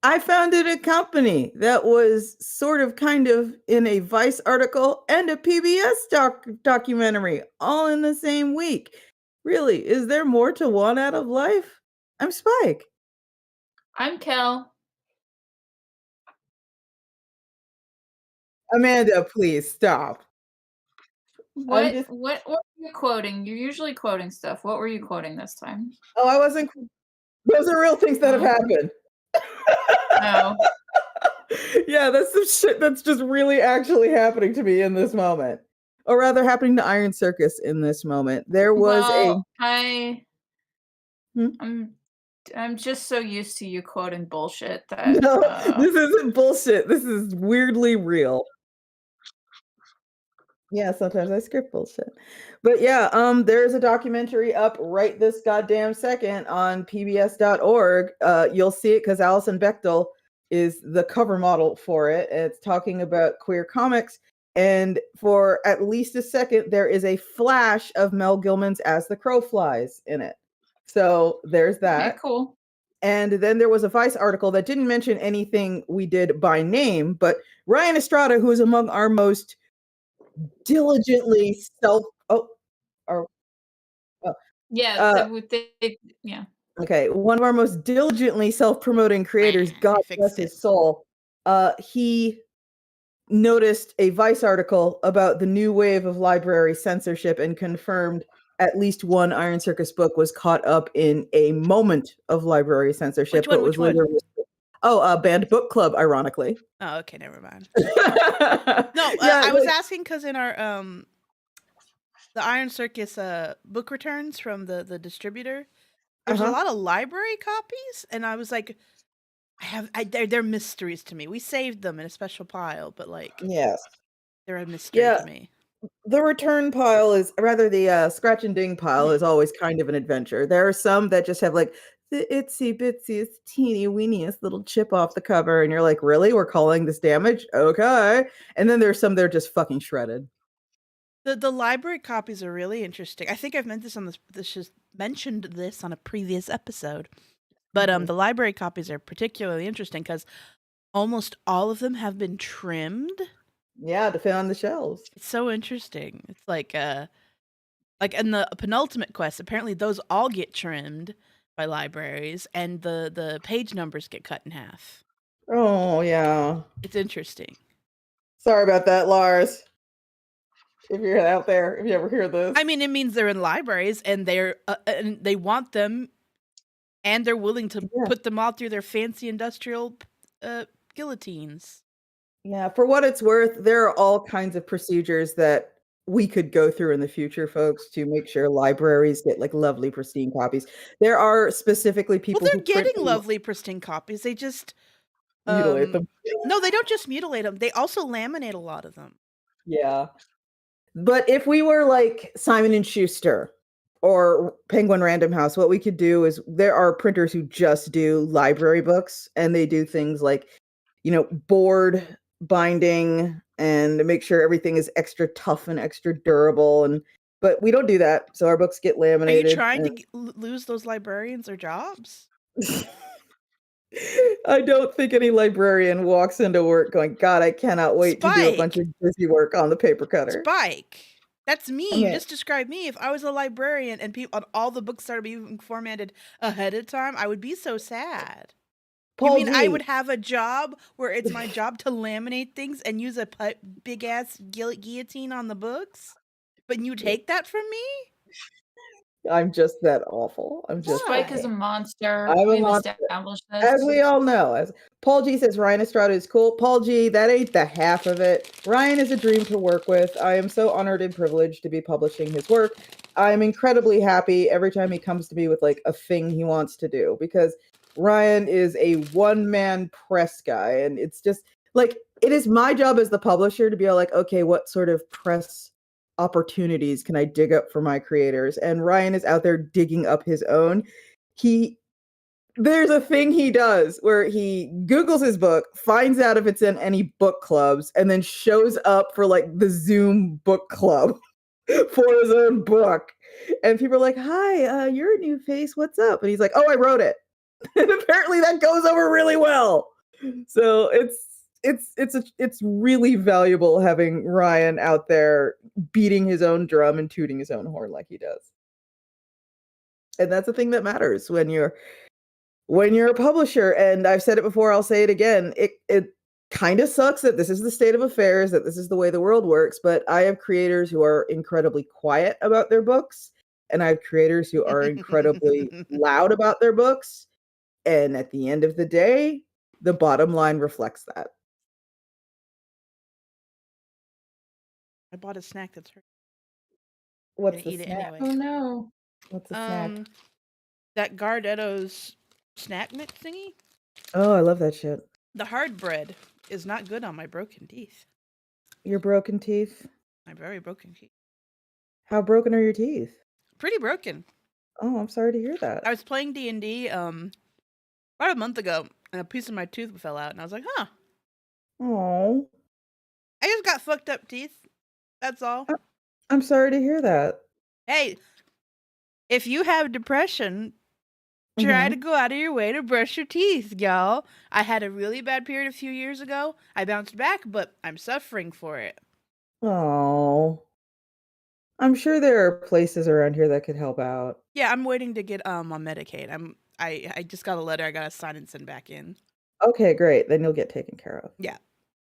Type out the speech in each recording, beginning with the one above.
I founded a company that was sort of kind of in a Vice article and a PBS documentary all in the same week. Really, is there more to want out of life? I'm Spike. I'm Kel. Amanda, please stop. I'm What just what what are you quoting? You're usually quoting stuff. What were you quoting this time? Oh, I wasn't those are real things that have Oh, happened. oh. Yeah, that's some shit that's just really actually happening to me in this moment. Or rather happening to Iron Circus in this moment. There was a Well, I hmm? I'm I'm just so used to you quoting bullshit that No, this isn't bullshit. This is weirdly real. Yeah, sometimes I script bullshit. But yeah, there's a documentary up right this goddamn second on pbs.org. You'll see it because Alison Bechtel is the cover model for it. It's talking about queer comics. And for at least a second, there is a flash of Mel Gilman's As the Crow Flies in it. So there's okay, that. cool. And then there was a Vice article that didn't mention anything we did by name, but Ryan Estrada, who is among our most diligently self oh or oh, Yeah, uh yeah. okay, one of our most diligently self-promoting creators, God I bless fixed it. his soul. He noticed a Vice article about the new wave of library censorship and confirmed at least one Iron Circus book was caught up in a moment of library censorship. Which one? But was Which one? literally Banned Book Club, ironically. Oh, okay, never mind. No, No, I was asking because in our the Iron Circus book returns from the distributor, there's a lot of library copies, and I was like, they're mysteries to me. We saved them in a special pile, but like, yes, they're a mystery to me. the return pile is rather the scratch and ding pile is always kind of an adventure. There are some that just have like the itsy bitsyest teeny weeniest little chip off the cover, and you're like, really? We're calling this damage? Okay. And then there's some that are just fucking shredded. The library copies are really interesting. I think I've mentioned this on a previous episode. But the library copies are particularly interesting because almost all of them have been trimmed. Yeah, to fit on the shelves. It's so interesting. It's like in the penultimate quest, apparently those all get trimmed by libraries, and the page numbers get cut in half. Oh yeah, it's interesting. Sorry about that, Lars. If you're out there, if you ever hear this, I mean, it means they're in libraries and and they want them, and they're willing to put them all through their fancy industrial guillotines. Yeah, for what it's worth, there are all kinds of procedures that we could go through in the future, folks, to make sure libraries get like lovely, pristine copies. There are specifically people they're who getting lovely, pristine copies. They just mutilate them. No, they don't just mutilate them. They also laminate a lot of them. Yeah. But if we were like Simon and Schuster or Penguin Random House, what we could do is there are printers who just do library books, and they do things like, board binding and make sure everything is extra tough and extra durable. But we don't do that, so our books get laminated. Are you trying to lose those librarians their jobs? I don't think any librarian walks into work going, God, I cannot wait to do a bunch of busy work on the paper cutter. Spike, that's me. You just described me. If I was a librarian and all the books started being formatted ahead of time, I would be so sad. You mean I would have a job where it's my job to laminate things and use a big ass guillotine on the books? But you take that from me? I'm just that awful. Spike is a monster. I'm a We've monster. established this. As we all know. Paul G says Ryan Estrada is cool. Paul G, that ain't the half of it. Ryan is a dream to work with. I am so honored and privileged to be publishing his work. I'm incredibly happy every time he comes to me with like a thing he wants to do, because Ryan is a one-man press guy, and it's just like, it is my job as the publisher to be like, okay, what sort of press opportunities can I dig up for my creators? And Ryan is out there digging up his own. There's a thing he does where he Googles his book, finds out if it's in any book clubs, and then shows up for like the Zoom book club for his own book. And people are like, hi, you're a new face. What's up? And he's like, oh, I wrote it. And apparently that goes over really well. So it's really valuable having Ryan out there beating his own drum and tooting his own horn like he does. And that's the thing that matters when you're a publisher. And I've said it before, I'll say it again. It kind of sucks that this is the state of affairs, that this is the way the world works, but I have creators who are incredibly quiet about their books, and I have creators who are incredibly loud about their books. And at the end of the day, the bottom line reflects that. I bought a snack that's hurt. What's the Eat it snack? anyway. Oh no. What's the snack? That Gardetto's snack mix thingy. Oh, I love that shit. The hard bread is not good on my broken teeth. Your broken teeth? My very broken teeth. How broken are your teeth? Pretty broken. Oh, I'm sorry to hear that. I was playing D&D about a month ago, and a piece of my tooth fell out, and I was like, huh. Oh. I just got fucked up teeth. That's all. I'm sorry to hear that. Hey, if you have depression, try to go out of your way to brush your teeth, y'all. I had a really bad period a few years ago. I bounced back, but I'm suffering for it. Oh. I'm sure there are places around here that could help out. Yeah, I'm waiting to get on Medicaid. I just got a letter I gotta sign and send back in. Okay, great. Then you'll get taken care of. Yeah.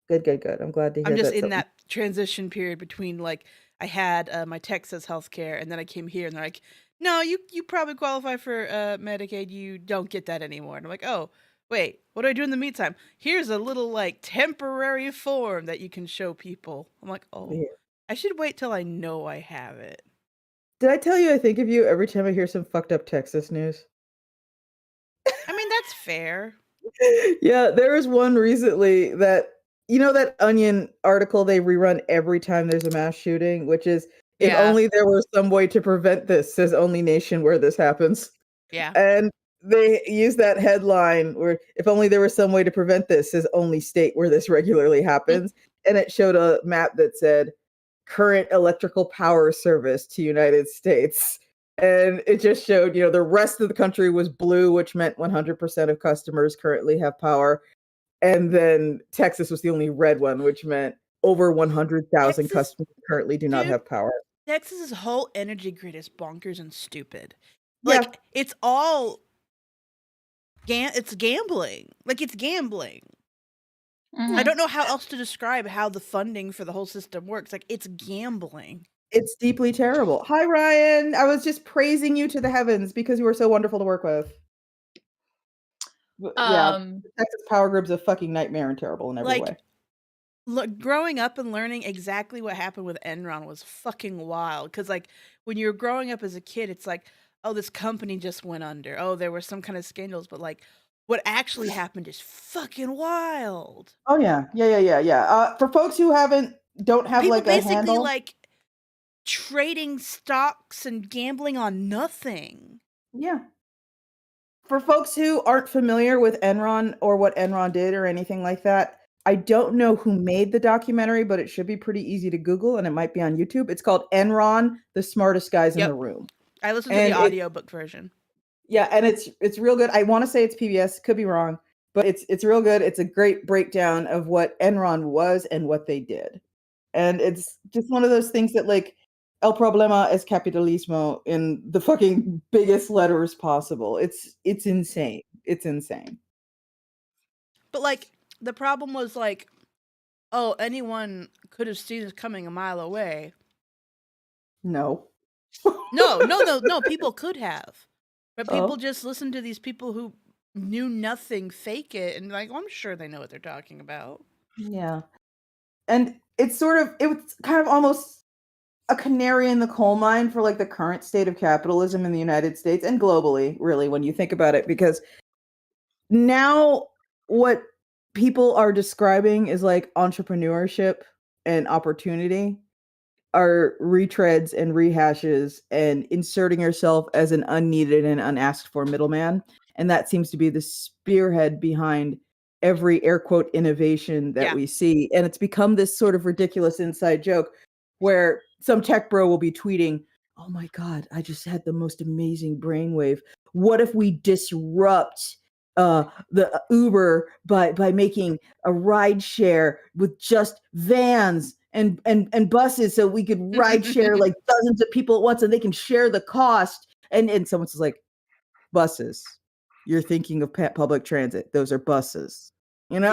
Good. I'm glad to hear that. I'm just in that transition period between, like, I had my Texas healthcare, and then I came here, and they're like, no, you probably qualify for Medicaid. You don't get that anymore. And I'm like, oh, wait, what do I do in the meantime? Here's a little, like, temporary form that you can show people. I'm like, oh, yeah. I should wait till I know I have it. Did I tell you I think of you every time I hear some fucked up Texas news? I mean, that's fair. Yeah, there was one recently that, you know, that Onion article they rerun every time there's a mass shooting, which is, if only there were some way to prevent this, says only nation where this happens. Yeah. And they use that headline where, if only there was some way to prevent this, says only state where this regularly happens. And it showed a map that said current electrical power service to United States. And it just showed, you know, the rest of the country was blue, which meant 100% of customers currently have power. And then Texas was the only red one, which meant over 100,000 customers currently do not have power. Texas's whole energy grid is bonkers and stupid. Like, it's all it's gambling. Like, it's gambling. I don't know how else to describe how the funding for the whole system works. Like, it's gambling. It's deeply terrible. Hi, Ryan. I was just praising you to the heavens because you were so wonderful to work with. Yeah, the Texas power grid's a fucking nightmare and terrible in every way. Look, growing up and learning exactly what happened with Enron was fucking wild. Because, like, when you're growing up as a kid, it's like, oh, this company just went under. Oh, there were some kind of scandals. But, like, what actually happened is fucking wild. Oh, yeah. For folks who don't have, people like, a basically, handle, like, trading stocks and gambling on nothing. Yeah. For folks who aren't familiar with Enron or what Enron did or anything like that, I don't know who made the documentary, but it should be pretty easy to Google, and it might be on YouTube. It's called Enron, The Smartest Guys in the Room. I listened to the audiobook version. Yeah, and it's real good. I want to say it's PBS, could be wrong, but it's real good. It's a great breakdown of what Enron was and what they did. And it's just one of those things that, like, El problema es capitalismo in the fucking biggest letters possible. It's insane. It's insane. But, like, the problem was, like, oh, anyone could have seen it coming a mile away. No. No, people could have. But people just listened to these people who knew nothing fake it, and, like, well, I'm sure they know what they're talking about. Yeah. And it was kind of almost a canary in the coal mine for, like, the current state of capitalism in the United States and globally, really, when you think about it, because now what people are describing is, like, entrepreneurship and opportunity are retreads and rehashes and inserting yourself as an unneeded and unasked for middleman. And that seems to be the spearhead behind every air quote innovation that we see. And it's become this sort of ridiculous inside joke where some tech bro will be tweeting, oh my God, I just had the most amazing brainwave. What if we disrupt the Uber by making a ride share with just vans and buses, so we could ride share like dozens of people at once, and they can share the cost. And someone says like, buses. You're thinking of public transit. Those are buses. And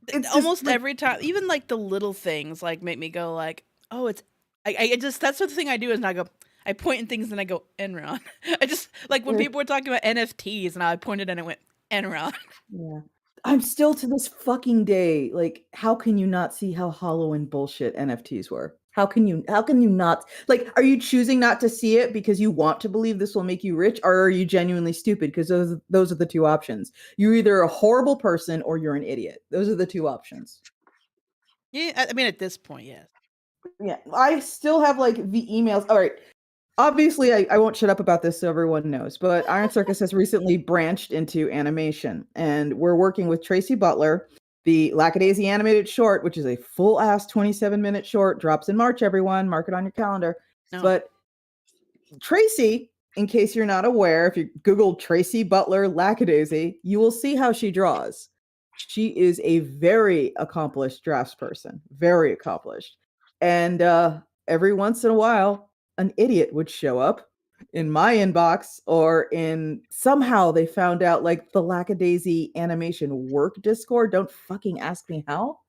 it's almost like, every time, even like the little things like make me go like, oh, it's I just that's the thing I do is I point in things and I go Enron. I just like when people were talking about NFTs and I pointed and it went Enron. Yeah. I'm still to this fucking day like, how can you not see how hollow and bullshit NFTs were? How can you not, like, are you choosing not to see it because you want to believe this will make you rich, or are you genuinely stupid? Because those are the two options. You're either a horrible person or you're an idiot. Those are the two options. Yeah, I mean at this point, yes. Yeah, I still have like the emails. All right. Obviously, I won't shut up about this so everyone knows, but Iron Circus has recently branched into animation, and we're working with Tracy Butler. The Lackadaisy animated short, which is a full-ass 27-minute short, drops in March, everyone. Mark it on your calendar. No. But Tracy, in case you're not aware, if you Google Tracy Butler Lackadaisy, you will see how she draws. She is a very accomplished draftsperson, very accomplished. And every once in a while, an idiot would show up in my inbox, or in somehow they found out like the Lackadaisy animation work Discord. Don't fucking ask me how.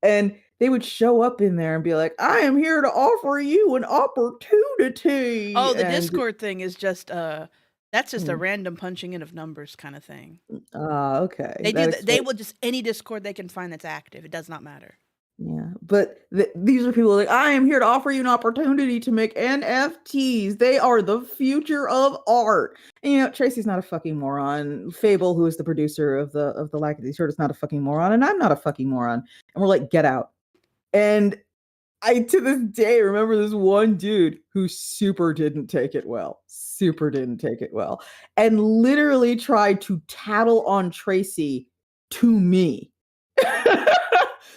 And they would show up in there and be like, I am here to offer you an opportunity. Oh, the Discord thing is just that's just a random punching in of numbers kind of thing. Okay. They will just any Discord they can find that's active. It does not matter. Yeah, but these are people like, I am here to offer you an opportunity to make NFTs. They are the future of art. And Tracy's not a fucking moron. Fable, who is the producer of the Lackadaisy short, is not a fucking moron, and I'm not a fucking moron. And we're like, get out. And I to this day remember this one dude who super didn't take it well, and literally tried to tattle on Tracy to me.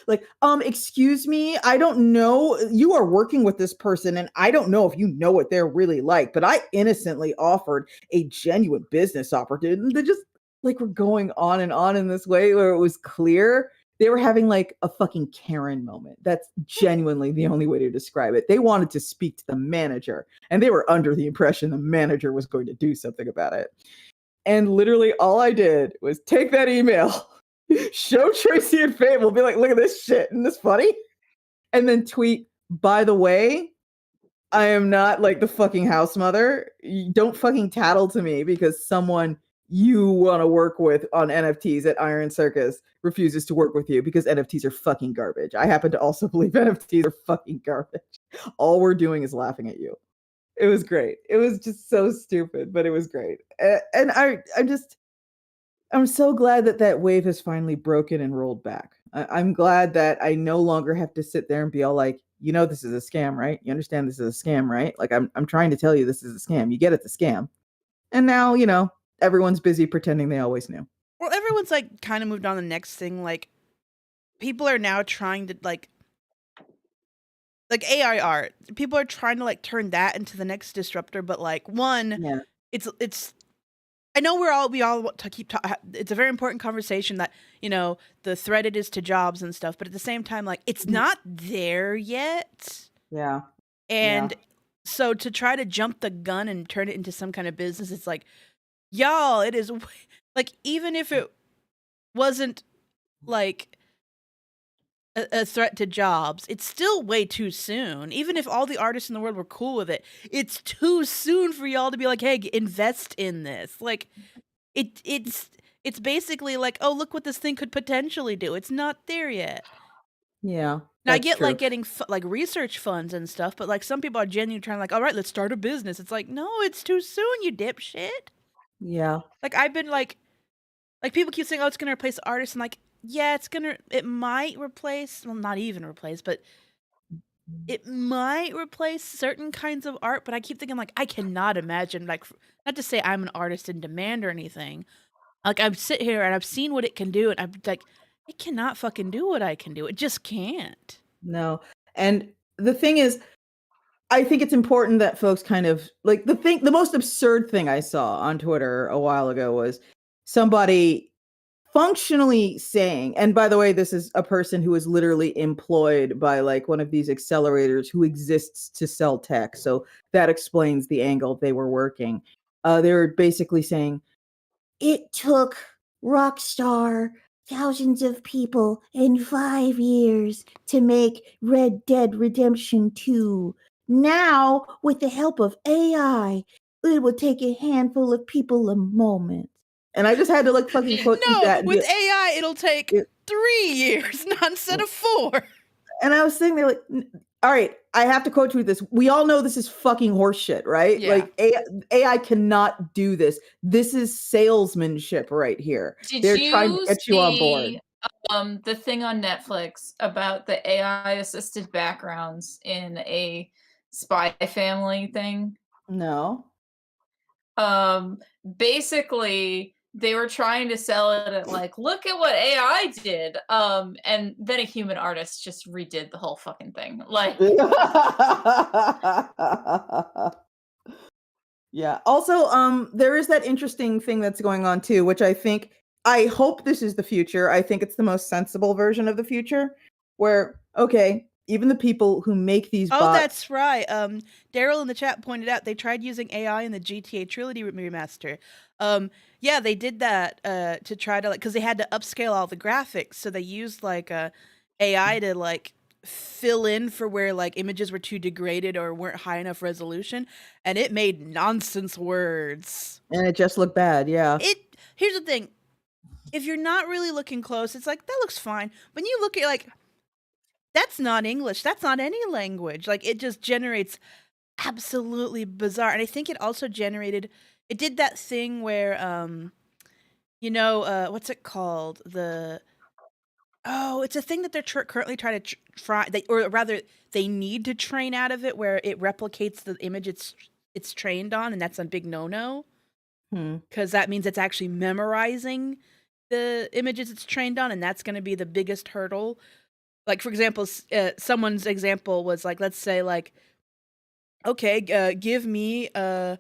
Like, excuse me, I don't know. You are working with this person, and I don't know if you know what they're really like, but I innocently offered a genuine business opportunity. And they just like were going on and on in this way where it was clear they were having like a fucking Karen moment. That's genuinely the only way to describe it. They wanted to speak to the manager, and they were under the impression the manager was going to do something about it. And literally all I did was take that email, show Tracy and Fable, be like, look at this shit, isn't this funny? And then tweet, by the way, I am not like the fucking house mother. You don't fucking tattle to me because someone you want to work with on NFTs at Iron Circus refuses to work with you because NFTs are fucking garbage. I happen to also believe NFTs are fucking garbage. All we're doing is laughing at you. It was great. It was just so stupid, but it was great. And I'm so glad that wave has finally broken and rolled back. I'm glad that I no longer have to sit there and be all like, this is a scam, right? You understand this is a scam, right? Like I'm trying to tell you this is a scam. You get it's a scam. And now, everyone's busy pretending they always knew. Well, everyone's like kind of moved on to the next thing. Like people are now trying to like AI art. People are trying to like turn that into the next disruptor. But like it's. I know we all want to keep talking. It's a very important conversation that the threat it is to jobs and stuff. But at the same time, like it's not there yet. Yeah. And so to try to jump the gun and turn it into some kind of business, it's like, y'all, it is like even if it wasn't like a threat to jobs, it's still way too soon. Even if all the artists in the world were cool with it, it's too soon for y'all to be like, hey, invest in this. Like it's basically like, oh, look what this thing could potentially do. It's not there yet. Yeah. Now I get like getting like research funds and stuff, but like some people are genuinely trying to like, all right, let's start a business. It's like, no, it's too soon, you dipshit. Yeah. Like I've been like people keep saying, oh, it's gonna replace artists. I'm like, yeah, it might replace, well, not even replace, but it might replace certain kinds of art. But I keep thinking like, I cannot imagine, like, not to say I'm an artist in demand or anything. Like I sit here and I've seen what it can do, and I'm like, it cannot fucking do what I can do. It just can't. No. And the thing is, I think it's important that folks kind of like the most absurd thing I saw on Twitter a while ago was somebody functionally saying, and by the way, this is a person who is literally employed by like one of these accelerators who exists to sell tech. So that explains the angle they were working. They were basically saying, it took Rockstar thousands of people in 5 years to make Red Dead Redemption 2. Now, with the help of AI, it will take a handful of people a moment. And I just had to like fucking quote that. No, with AI, it'll take 3 years, not instead of 4. And I was sitting there like, all right, I have to quote you with this. We all know this is fucking horseshit, right? Yeah. Like AI cannot do this. This is salesmanship right here. They're trying to get you on board. The thing on Netflix about the AI assisted backgrounds in a Spy Family thing? No. Basically they were trying to sell it at like, look at what AI did. And then a human artist just redid the whole fucking thing. Like yeah. Also, there is that interesting thing that's going on too, which I hope this is the future. I think it's the most sensible version of the future where, okay, even the people who make these bots. Oh, that's right. Daryl in the chat pointed out they tried using AI in the GTA Trilogy remaster. Yeah, they did that to try to like, because they had to upscale all the graphics, so they used like AI to like fill in for where like images were too degraded or weren't high enough resolution, and it made nonsense words. And it just looked bad, yeah. Here's the thing. If you're not really looking close, it's like, that looks fine. When you look at like, that's not English. That's not any language. Like, it just generates absolutely bizarre. And I think it also generated, it did that thing where, what's it called? It's a thing that they're currently trying to or rather, they need to train out of it, where it replicates the image it's trained on, and that's a big no-no. Because that means it's actually memorizing the images it's trained on, and that's going to be the biggest hurdle. Like, for example, someone's example was like, let's say like, okay, give me an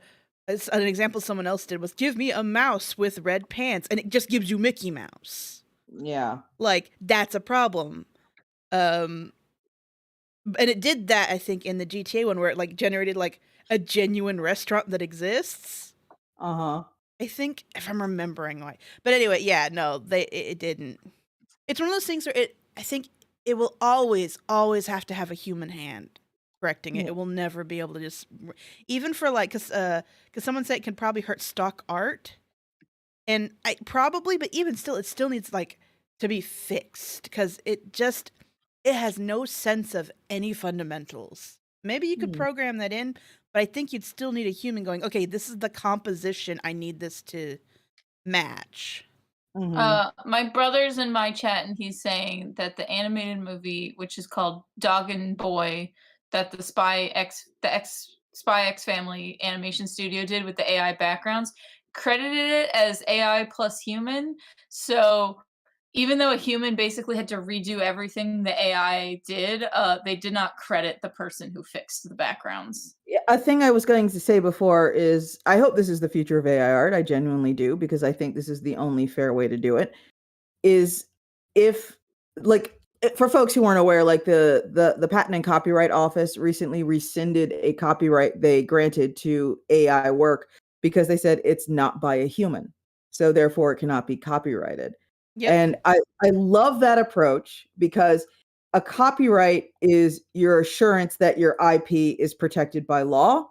example someone else did was, give me a mouse with red pants, and it just gives you Mickey Mouse. Yeah. Like, that's a problem. And it did that, I think, in the GTA one, where it like generated like a genuine restaurant that exists. Uh-huh. I think, if I'm remembering right. But anyway, yeah, no, it didn't. It's one of those things where I think it will always have to have a human hand correcting it. Yeah. It will never be able to just, even for like, because someone said it can probably hurt stock art. And but even still, it still needs like to be fixed, because it has no sense of any fundamentals. Maybe you could program that in, but I think you'd still need a human going, okay, this is the composition I need this to match. My brother's in my chat, and he's saying that the animated movie, which is called Dog and Boy, that the Spy X Family animation studio did with the AI backgrounds, credited it as AI plus human. So even though a human basically had to redo everything the AI did, they did not credit the person who fixed the backgrounds. A thing I was going to say before is, I hope this is the future of AI art. I genuinely do, because I think this is the only fair way to do it. Is if, like, for folks who weren't aware, like the Patent and Copyright Office recently rescinded a copyright they granted to AI work because they said it's not by a human, so therefore it cannot be copyrighted. Yep. And I love that approach, because a copyright is your assurance that your IP is protected by law.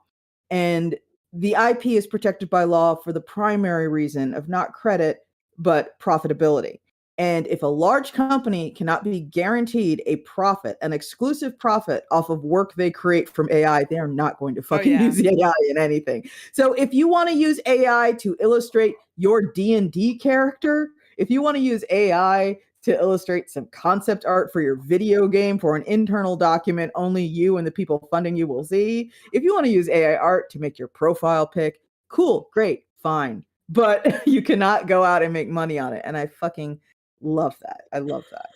And the IP is protected by law for the primary reason of not credit, but profitability. And if a large company cannot be guaranteed a profit, an exclusive profit off of work they create from AI, they are not going to fucking use the AI in anything. So if you want to use AI to illustrate your D&D character, if you want to use AI to illustrate some concept art for your video game, for an internal document only you and the people funding you will see, if you want to use AI art to make your profile pic, cool, great, fine. But you cannot go out and make money on it. And I fucking love that. I love that.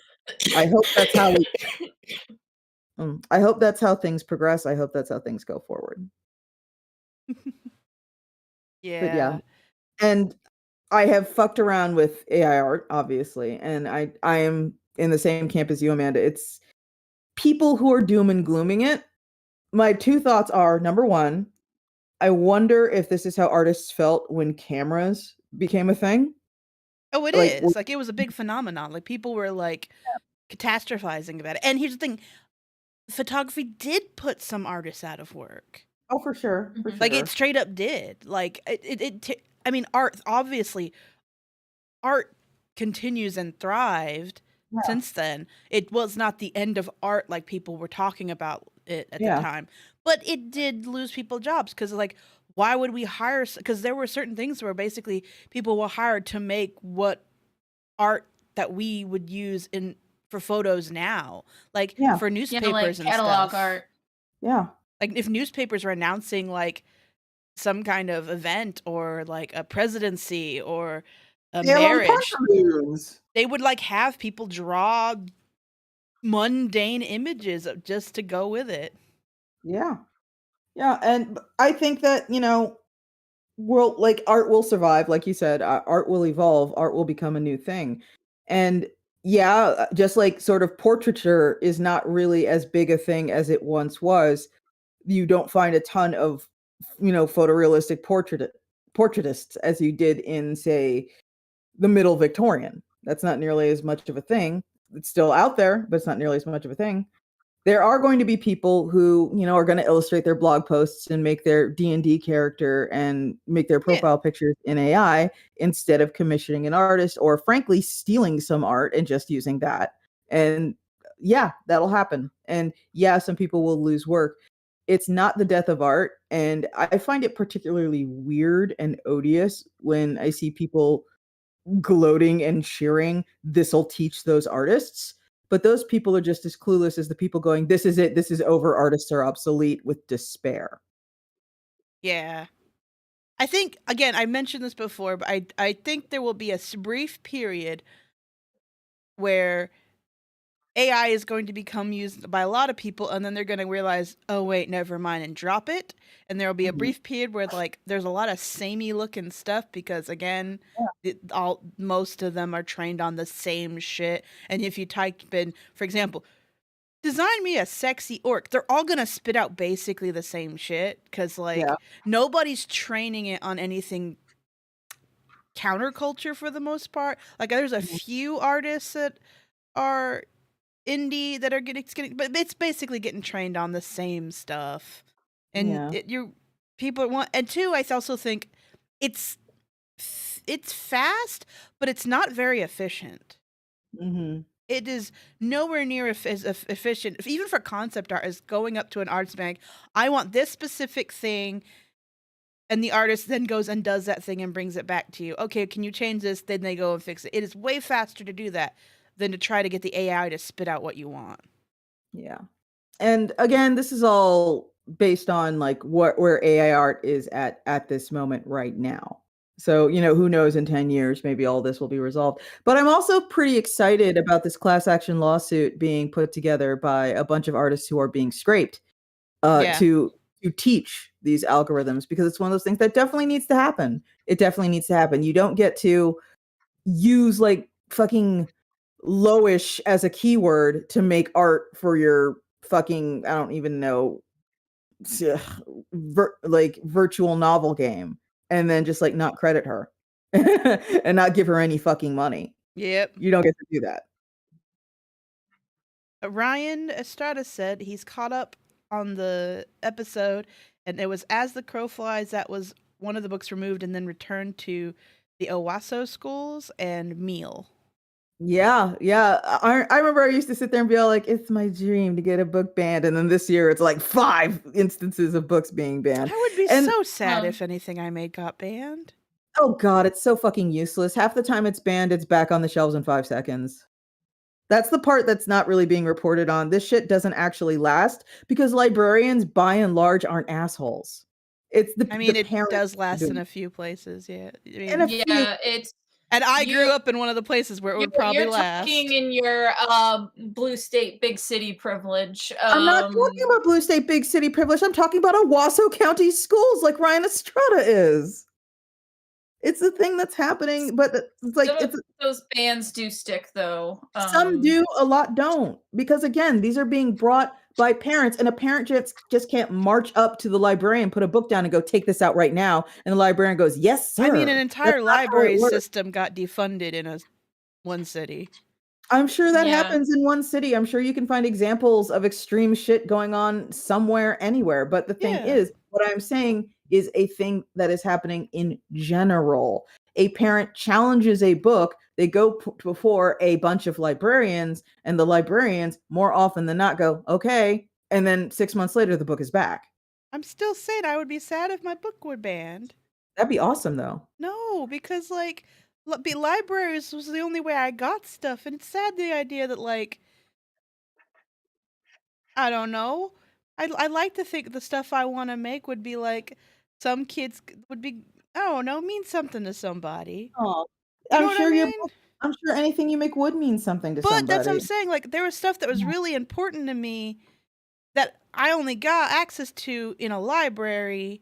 I hope that's how I hope that's how things progress. I hope that's how things go forward. Yeah. But yeah. And I have fucked around with AI art, obviously, and I am in the same camp as you, Amanda. It's people who are doom and glooming it. My two thoughts are, number one, I wonder if this is how artists felt when cameras became a thing. Oh, it is. Like, it was a big phenomenon. Like, people were, like, catastrophizing about it. And here's the thing. Photography did put some artists out of work. Oh, for sure. For Like, sure. it straight up did. Like, I mean, art, obviously, art continues and thrived since then. It was not the end of art like people were talking about it at the time. But it did lose people jobs because, like, why would we hire? Because there were certain things where basically people were hired to make what art that we would use for photos now, like for newspapers like and catalog stuff. art. Yeah. Like if newspapers were announcing like some kind of event or like a presidency or a marriage, they would like have people draw mundane images just to go with it. Yeah. Yeah. And I think that, art will survive. Like you said, art will evolve. Art will become a new thing. And just like sort of portraiture is not really as big a thing as it once was. You don't find a ton of, photorealistic portraitists as you did in, say, the middle Victorian. That's not nearly as much of a thing. It's still out there, but it's not nearly as much of a thing. There are going to be people who, are going to illustrate their blog posts and make their D&D character and make their profile pictures in AI instead of commissioning an artist or frankly stealing some art and just using that. And that'll happen. And some people will lose work. It's not the death of art. And I find it particularly weird and odious when I see people gloating and cheering, this'll teach those artists. But those people are just as clueless as the people going, this is it, this is over, artists are obsolete, with despair. Yeah. I think, again, I mentioned this before, but I think there will be a brief period where AI is going to become used by a lot of people, and then they're going to realize, oh, wait, never mind, and drop it. And there will be a brief period where, like, there's a lot of samey looking stuff because, again, most of them are trained on the same shit. And if you type in, for example, design me a sexy orc, they're all going to spit out basically the same shit because, like, nobody's training it on anything counterculture for the most part. Like, there's a few artists that are indie that are getting, but it's basically getting trained on the same stuff. And people want, and two, I also think it's fast, but it's not very efficient. It is nowhere near as efficient, even for concept art, as going up to an artist bank. I want this specific thing. And the artist then goes and does that thing and brings it back to you. Okay, can you change this? Then they go and fix it. It is way faster to do that than to try to get the AI to spit out what you want. Yeah. And again, this is all based on like where AI art is at this moment right now. So, who knows, in 10 years, maybe all this will be resolved. But I'm also pretty excited about this class action lawsuit being put together by a bunch of artists who are being scraped to teach these algorithms, because it's one of those things that definitely needs to happen. It definitely needs to happen. You don't get to use like fucking lowish as a keyword to make art for your fucking, I don't even know, virtual novel game, and then just like not credit her and not give her any fucking money. Yep. You don't get to do that. Ryan Estrada said he's caught up on the episode, and it was As the Crow Flies. That was one of the books removed and then returned to the Owasso schools and Meal. Yeah. I remember I used to sit there and be all like, it's my dream to get a book banned. And then this year it's like 5 instances of books being banned. I would be so sad if anything I made got banned. Oh God, it's so fucking useless. Half the time it's banned, it's back on the shelves in 5 seconds. That's the part that's not really being reported on. This shit doesn't actually last because librarians, by and large, aren't assholes. It's the it does last in a few places, yeah. It's. And I grew up in one of the places where it would probably last. You're talking in your blue state big city privilege. I'm not talking about blue state big city privilege. I'm talking about Owasso County schools like Ryan Estrada is. It's the thing that's happening, but it's like Some of those bans do stick though. Some do, a lot don't. Because again, these are being brought by parents, and a parent just can't march up to the librarian, put a book down, and go, take this out right now. And the librarian goes, yes, sir. I mean, an entire library system got defunded in one city. I'm sure that happens in one city. I'm sure you can find examples of extreme shit going on somewhere, anywhere. But the thing is, what I'm saying is a thing that is happening in general. A parent challenges a book, they go before a bunch of librarians, and the librarians, more often than not, go, okay. And then 6 months later, the book is back. I'm still saying I would be sad if my book were banned. That'd be awesome, though. No, because, like, libraries was the only way I got stuff. And it's sad, the idea that, like, I don't know. I like to think the stuff I want to make would be, like, some kids would be, I don't know, mean something to somebody. Oh, you know what I mean? I'm sure anything you make would mean something to somebody. But that's what I'm saying. Like, there was stuff that was really important to me that I only got access to in a library.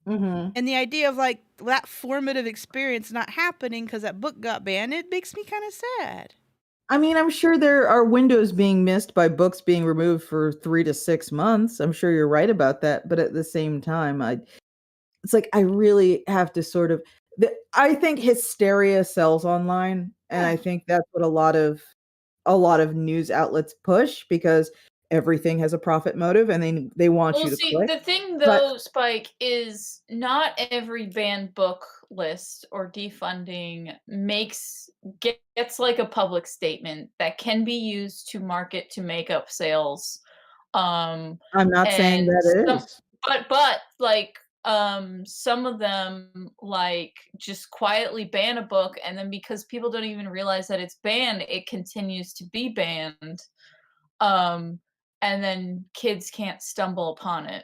And the idea of, like, that formative experience not happening because that book got banned, it makes me kind of sad. I mean, I'm sure there are windows being missed by books being removed for 3 to 6 months. I'm sure you're right about that. But at the same time, it's like I really have to sort of, I think hysteria sells online. And I think that's what a lot of news outlets push, because everything has a profit motive and they want you to click. The thing though, Spike, is not every banned book list or defunding gets like a public statement that can be used to market to make up sales. I'm not saying that is. But like some of them like just quietly ban a book, and then because people don't even realize that it's banned, it continues to be banned. And then kids can't stumble upon it.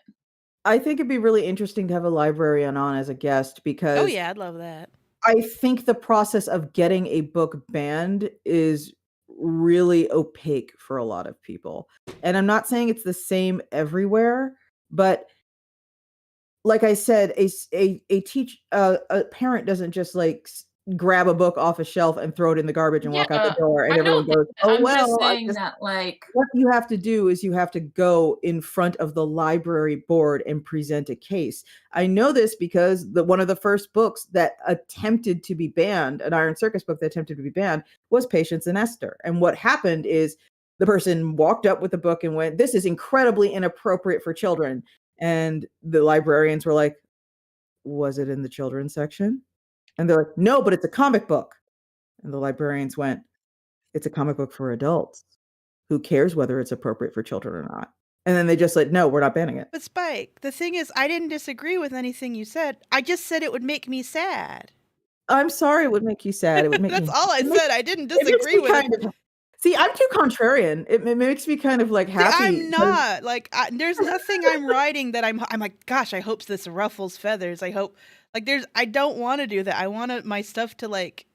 I think it'd be really interesting to have a librarian on as a guest, because oh yeah, I'd love that. I think the process of getting a book banned is really opaque for a lot of people. And I'm not saying it's the same everywhere, but like I said, a parent doesn't just like grab a book off a shelf and throw it in the garbage and walk out the door, and everyone goes, oh, I'm well, just saying that, like, what you have to do is you have to go in front of the library board and present a case. I know this because one of the first books that attempted to be banned, an Iron Circus book that attempted to be banned, was Patience and Esther. And what happened is the person walked up with the book and went, this is incredibly inappropriate for children. And the librarians were like, was it in the children's section? And they're like, no, but it's a comic book. And the librarians went, it's a comic book for adults. Who cares whether it's appropriate for children or not? And then they just said, no, we're not banning it. But Spike, the thing is, I didn't disagree with anything you said. I just said it would make me sad. I'm sorry it would make you sad. It would make That's all I said. I didn't disagree with it. See, I'm too contrarian. It makes me kind of like happy. See, I'm not. Like, there's nothing I'm writing that I'm like, gosh, I hope this ruffles feathers. I hope, like, I don't want to do that. I want my stuff to, like,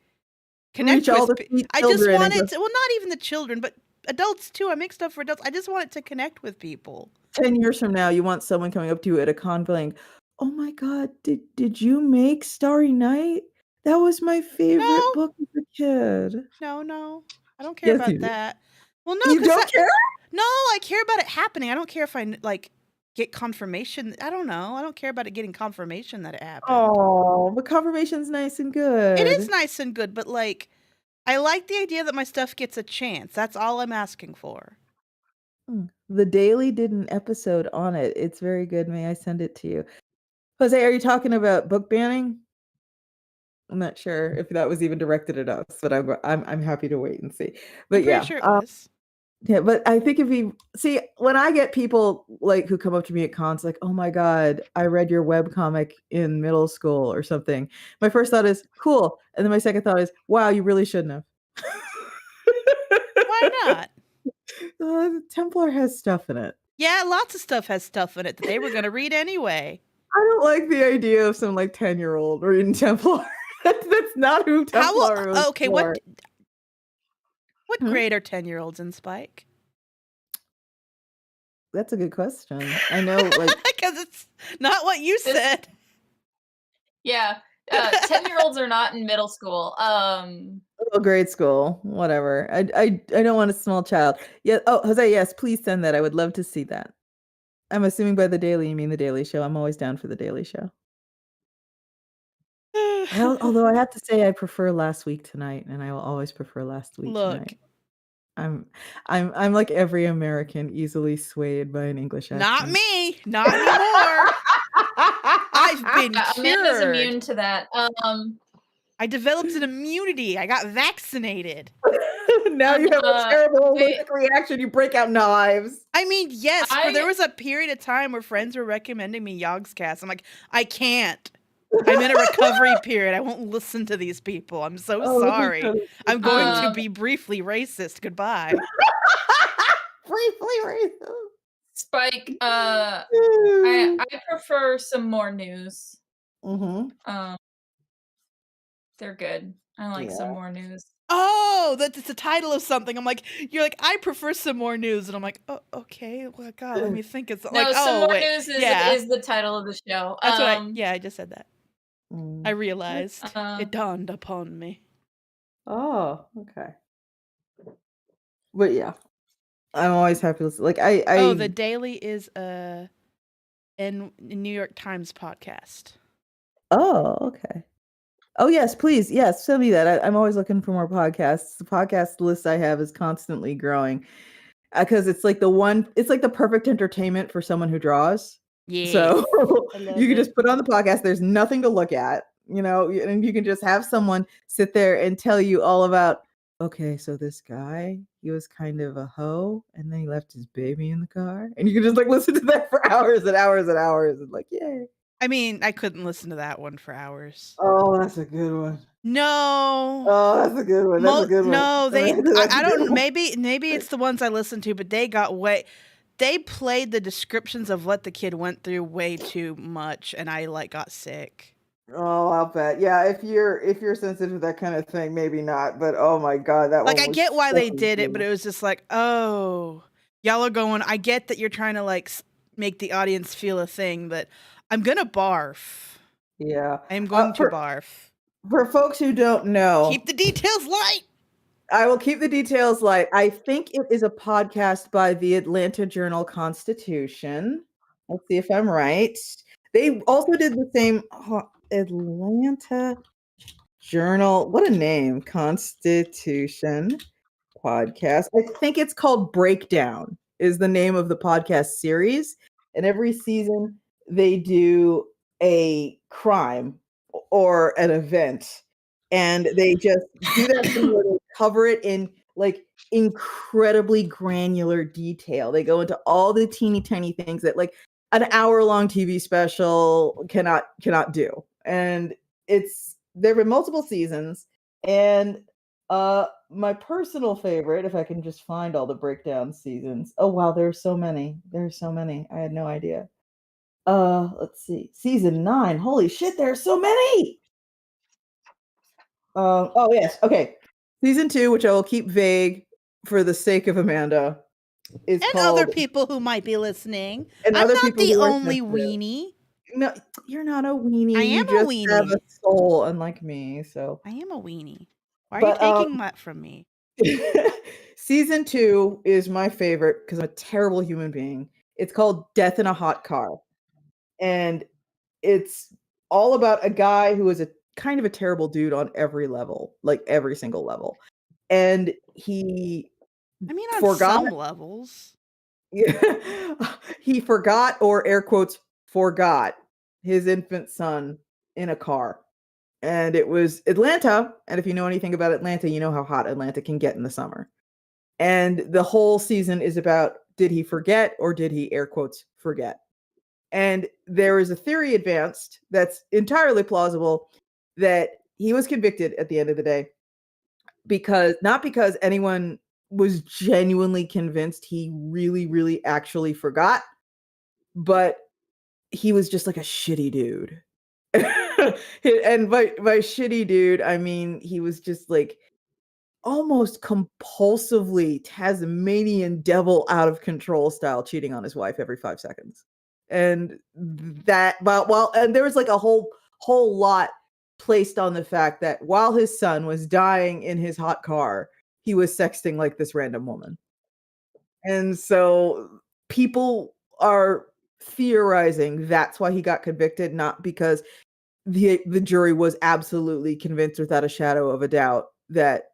connect with people. I just want it to, well, not even the children, but adults too. I make stuff for adults. I just want it to connect with people. 10 years from now, you want someone coming up to you at a con going, oh my God, did you make Starry Night? That was my favorite book as a kid. No. I don't care about that. Well, no, you don't care? No, I care about it happening. I don't care if I like get confirmation. I don't know. I don't care about it getting confirmation that it happened. Oh, but confirmation's nice and good. It is nice and good, but like, I like the idea that my stuff gets a chance. That's all I'm asking for. The Daily did an episode on it. It's very good. May I send it to you? Jose, are you talking about book banning? I'm not sure if that was even directed at us, but I'm happy to wait and see. But I'm pretty sure it was. Yeah, but I think when I get people like who come up to me at cons like, oh my God, I read your webcomic in middle school or something. My first thought is cool. And then my second thought is, wow, you really shouldn't have. Why not? Templar has stuff in it. Yeah, lots of stuff has stuff in it that they were going to read anyway. I don't like the idea of some like 10-year-old reading Templar. That's not who Templar is. Okay, what grade are 10-year-olds in Spike? That's a good question. I know, like, because it's not what you said. Yeah, 10-year-olds are not in middle school. Grade school, whatever. I don't want a small child. Yeah. Oh, Jose, yes, please send that. I would love to see that. I'm assuming by The Daily you mean The Daily Show. I'm always down for The Daily Show. Although I have to say I prefer Last Week Tonight, and I will always prefer Last Week Tonight. I'm like every American, easily swayed by an English accent. Not me. Not anymore. I've been cured. Amanda's immune to that. I developed an immunity. I got vaccinated. Now you have a terrible allergic reaction. You break out knives. I mean, yes, there was a period of time where friends were recommending me Yogscast. I'm like, I can't. I'm in a recovery period. I won't listen to these people. I'm so sorry. I'm going to be briefly racist. Goodbye. Briefly racist. Spike, I prefer some more news. Mm-hmm. They're good. I like some more news. Oh, that's the title of something. I'm like, you're like, I prefer some more news, and I'm like, oh, okay. Well, God, let me think. It's like, some more news is the title of the show. That's what I just said that. I realized it dawned upon me. Oh, okay. But yeah, I'm always happy to listen. Like The Daily is a New York Times podcast. Oh, okay. Oh yes, please, yes, send me that. I'm always looking for more podcasts. The podcast list I have is constantly growing because it's like the perfect entertainment for someone who draws. Yeah. So you can just put on the podcast. There's nothing to look at, and you can just have someone sit there and tell you all about. Okay, so this guy, he was kind of a hoe, and then he left his baby in the car, and you can just like listen to that for hours and hours and hours, and like, yay. I mean, I couldn't listen to that one for hours. Oh, that's a good one. No. Oh, that's a good one. That's a good one. No, I don't. Maybe it's the ones I listened to, but they played the descriptions of what the kid went through way too much, and I got sick. Oh, I'll bet. Yeah, if you're sensitive to that kind of thing, maybe not. But oh my God, that one. I get why they did it, but it was just like, oh, y'all are going. I get that you're trying to make the audience feel a thing, but I'm gonna barf. Yeah, I'm going to barf. For folks who don't know, keep the details light. I will keep the details light. I think it is a podcast by the Atlanta Journal-Constitution. Let's see if I'm right. They also did the same Atlanta Journal. What a name. Constitution podcast. I think it's called Breakdown is the name of the podcast series. And every season they do a crime or an event. And they just do that thing where they cover it in incredibly granular detail. They go into all the teeny tiny things that an hour-long TV special cannot do. And there have been multiple seasons. And my personal favorite, if I can just find all the breakdown seasons. Oh wow, there's so many. There's so many. I had no idea. Let's see. Season 9. Holy shit, there's so many. Oh yes, okay. Season 2, which I will keep vague for the sake of Amanda, is and called, other people who might be listening. And I'm other not people the who only weenie. No, you're not a weenie. I am you a just weenie. Have a soul, unlike me. So I am a weenie. Why are you taking that from me? Season 2 is my favorite because I'm a terrible human being. It's called Death in a Hot Car, and it's all about a guy who is a kind of a terrible dude on every level, every single level, and he. On some levels. He forgot, or air quotes, forgot his infant son in a car. And it was Atlanta. And if you know anything about Atlanta, you know how hot Atlanta can get in the summer. And the whole season is about, did he forget or did he, air quotes, forget? And there is a theory advanced that's entirely plausible that he was convicted at the end of the day not because anyone was genuinely convinced he really, really actually forgot, but he was just like a shitty dude. And by shitty dude, I mean he was just almost compulsively Tasmanian devil out of control style cheating on his wife every 5 seconds. And that, and there was a whole lot placed on the fact that while his son was dying in his hot car, he was sexting like this random woman. And so people are theorizing that's why he got convicted, not because the jury was absolutely convinced without a shadow of a doubt that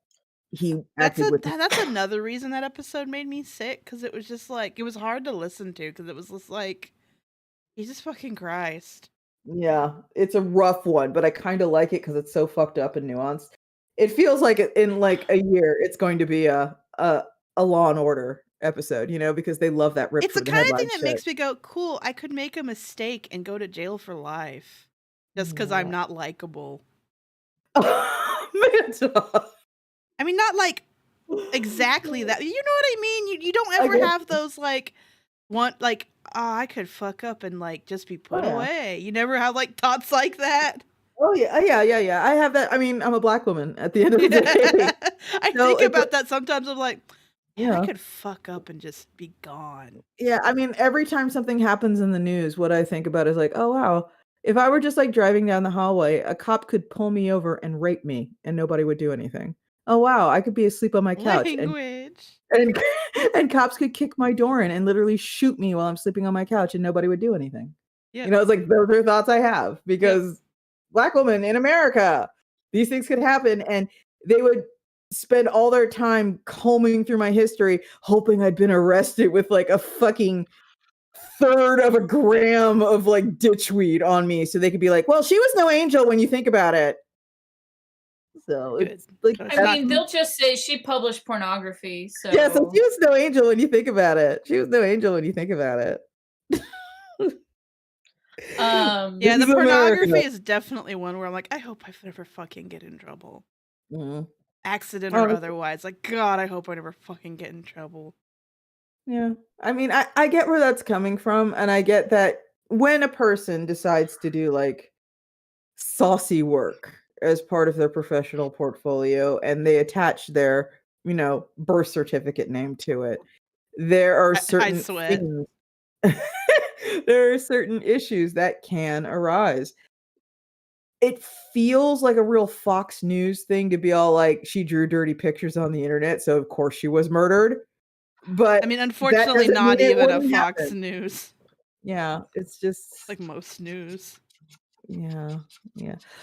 he acted with. That's another reason that episode made me sick, because it was just like, it was hard to listen to, because it was just like, Jesus fucking Christ. Yeah, it's a rough one, but I kind of like it because it's so fucked up and nuanced. It feels like in like a year it's going to be a Law and Order episode, because they love that rip. It's the kind of thing that makes me go, cool, I could make a mistake and go to jail for life just because I'm not likable. Amanda. I mean, not like exactly that. You know what I mean? You don't ever have those like I could fuck up and like just be put away. You never have like thoughts like that. Oh yeah. I have that. I mean, I'm a Black woman at the end of the day. I think about that sometimes. I'm like, I could fuck up and just be gone. Yeah, I mean, every time something happens in the news, what I think about is like, oh wow, if I were just like driving down the hallway, a cop could pull me over and rape me and nobody would do anything. Oh wow, I could be asleep on my couch and cops could kick my door in and literally shoot me while I'm sleeping on my couch and nobody would do anything. Yeah. It's like those are thoughts I have because Black women in America, these things could happen, and they would spend all their time combing through my history, hoping I'd been arrested with like a fucking 1/3 of a gram of like ditchweed on me, so they could be like, "Well, she was no angel when you think about it." So it's like, I mean, they'll just say she published pornography. So yeah, so she was no angel when you think about it. She was no angel when you think about it. Yeah, the pornography is definitely one where I'm like, I hope I never fucking get in trouble. Accident or otherwise. Like, God, I hope I never fucking get in trouble. Yeah. I mean, I get where that's coming from, and I get that when a person decides to do like saucy work as part of their professional portfolio and they attach their, birth certificate name to it, there are certain things. There are certain issues that can arise. It feels like a real Fox News thing to be all like, she drew dirty pictures on the internet, so of course she was murdered. But I mean, unfortunately, not even a Fox News. Yeah, it's just like most news. Yeah.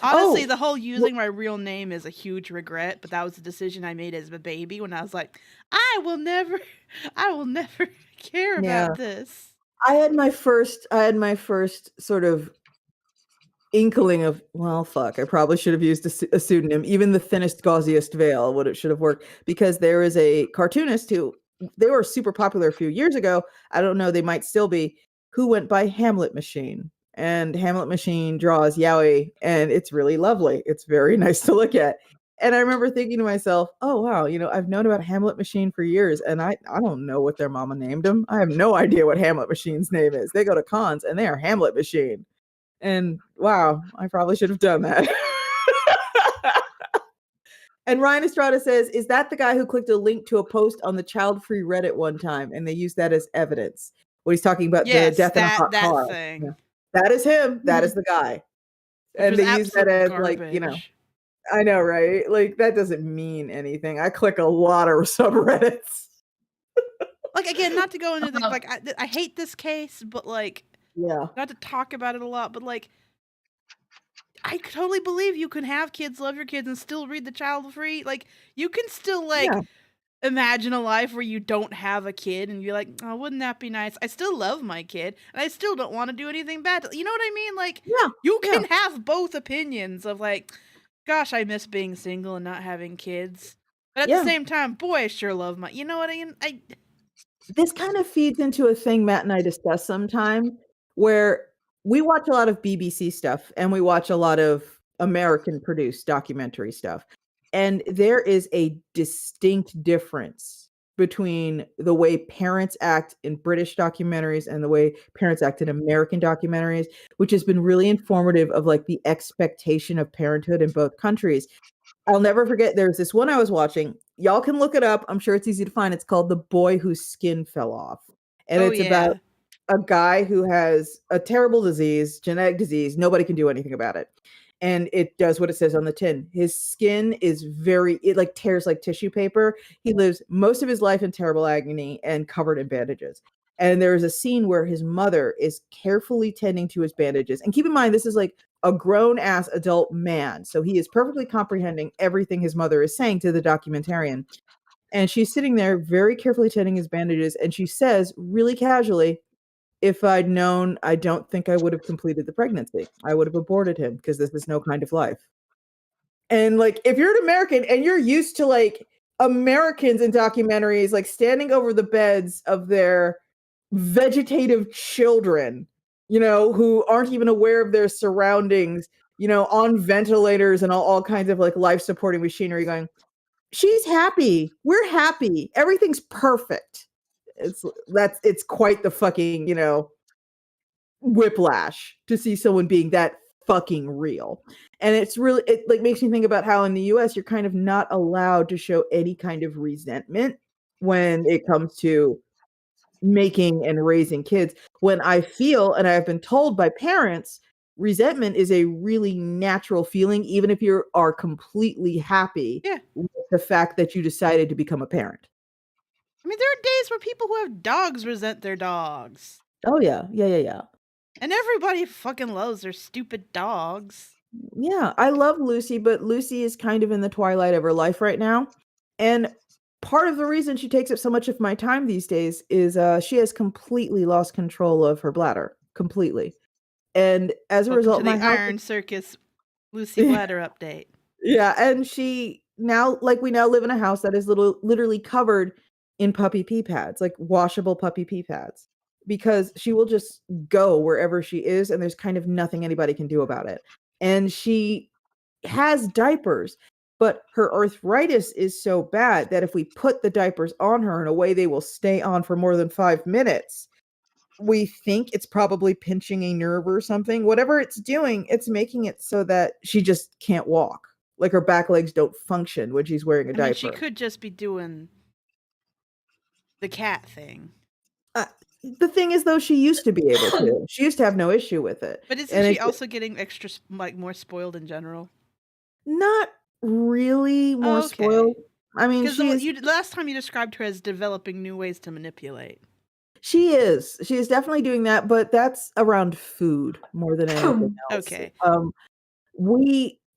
Honestly, the whole using my real name is a huge regret, but that was a decision I made as a baby when I was like, I will never care about this. I had my first sort of inkling of, well, fuck, I probably should have used a pseudonym. Even the thinnest, gauziest veil should have worked, because there is a cartoonist who, they were super popular a few years ago. I don't know, they might still be, who went by Hamlet Machine. And Hamlet Machine draws yaoi, and it's really lovely. It's very nice to look at. And I remember thinking to myself, oh, wow, I've known about Hamlet Machine for years, and I don't know what their mama named him. I have no idea what Hamlet Machine's name is. They go to cons, and they are Hamlet Machine. And wow, I probably should have done that. And Ryan Estrada says, is that the guy who clicked a link to a post on the child-free Reddit one time, and they used that as evidence? What he's talking about, the death in a hot car. Thing. Yeah. That is him. That is the guy. And they use that as garbage. Like, I know, right? Like, that doesn't mean anything. I click a lot of subreddits. Like, again, not to go into things, like, I hate this case, but like, not to talk about it a lot, but like, I totally believe you can have kids, love your kids, and still read the child free. Like, you can still imagine a life where you don't have a kid and you're like, oh, wouldn't that be nice? I still love my kid and I still don't want to do anything bad. You know what I memean? Like, you can have both opinions of like, gosh, I miss being single and not having kids. But at the same time, boy, I sure love my, you know what I mean? This kind of feeds into a thing Matt and I discuss sometime, where we watch a lot of BBC stuff and we watch a lot of American produced documentary stuff. And there is a distinct difference between the way parents act in British documentaries and the way parents act in American documentaries, which has been really informative of like the expectation of parenthood in both countries. I'll never forget, there's this one I was watching. Y'all can look it up. I'm sure it's easy to find. It's called The Boy Whose Skin Fell Off. And it's about a guy who has a terrible disease, genetic disease. Nobody can do anything about it. and it does what it says on the tin. His skin is it like tears like tissue paper. He lives most of his life in terrible agony and covered in bandages. And there is a scene where his mother is carefully tending to his bandages. And keep in mind, this is like a grown-ass adult man. So he is perfectly comprehending everything his mother is saying to the documentarian. And she's sitting there very carefully tending his bandages. And she says really casually, if I'd known, I don't think I would have completed the pregnancy. I would have aborted him because this is no kind of life. And like, if you're an American and you're used to like Americans in documentaries, like standing over the beds of their vegetative children, you know, who aren't even aware of their surroundings, you know, on ventilators and all kinds of like life supporting machinery going, she's happy. We're happy. Everything's perfect. It's quite the fucking, you know, whiplash to see someone being that fucking real. And it like makes me think about how in the US you're kind of not allowed to show any kind of resentment when it comes to making and raising kids. When I feel, and I've been told by parents, resentment is a really natural feeling, even if you are completely happy with the fact that you decided to become a parent. I mean, there are days where people who have dogs resent their dogs. Oh, yeah. And everybody fucking loves their stupid dogs. Yeah, I love Lucy, but Lucy is kind of in the twilight of her life right now. And part of the reason she takes up so much of my time these days is she has completely lost control of her bladder. Completely. And as a result, my Iron Circus Lucy bladder update. Yeah, and we now live in a house that is literally covered in puppy pee pads, like washable puppy pee pads, because she will just go wherever she is, and there's kind of nothing anybody can do about it. And she has diapers, but her arthritis is so bad that if we put the diapers on her in a way they will stay on for more than 5 minutes, we think it's probably pinching a nerve or something. Whatever it's doing, it's making it so that she just can't walk. Like her back legs don't function when she's wearing a diaper. She could just be doing the cat thing. The thing is, though, she used to be able to. She used to have no issue with it. But isn't she also getting extra, like, more spoiled in general? Not really more spoiled. I mean, last time you described her as developing new ways to manipulate. She is definitely doing that, but that's around food more than anything else. Okay.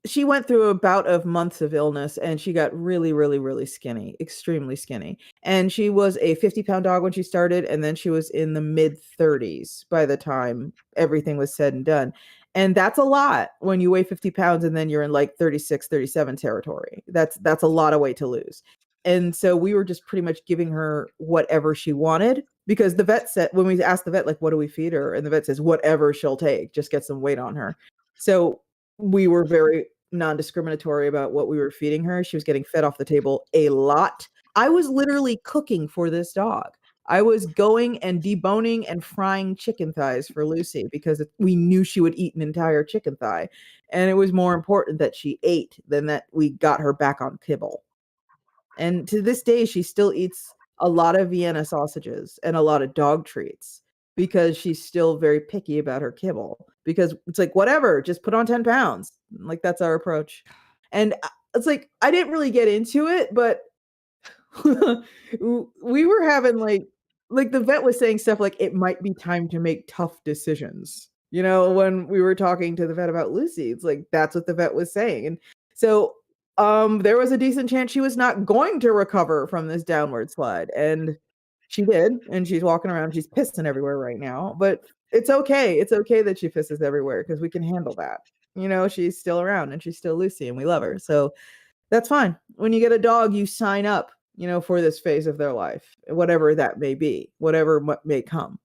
She went through a bout of months of illness and she got really, really, really skinny, extremely skinny. And she was a 50-pound dog when she started, and then she was in the mid-30s by the time everything was said and done. And that's a lot when you weigh 50 pounds and then you're in like 36, 37 territory. That's a lot of weight to lose. And so we were just pretty much giving her whatever she wanted, because the vet said, when we asked the vet, like, what do we feed her? And the vet says, whatever she'll take, just get some weight on her. So we were very non-discriminatory about what we were feeding her. She was getting fed off the table a lot. I was literally cooking for this dog. I was going and deboning and frying chicken thighs for Lucy because we knew she would eat an entire chicken thigh. And it was more important that she ate than that we got her back on kibble. And to this day, she still eats a lot of Vienna sausages and a lot of dog treats because she's still very picky about her kibble, because it's like, whatever, just put on 10 pounds. Like, that's our approach. And it's like, I didn't really get into it, but we were having like the vet was saying stuff like, it might be time to make tough decisions. You know, when we were talking to the vet about Lucy, it's like, that's what the vet was saying. And so there was a decent chance she was not going to recover from this downward slide. And she did. And she's walking around, she's pissing everywhere right now. But it's okay. It's okay that she pisses everywhere because we can handle that. You know, she's still around and she's still Lucy and we love her. So that's fine. When you get a dog, you sign up, you know, for this phase of their life, whatever that may be, whatever may come.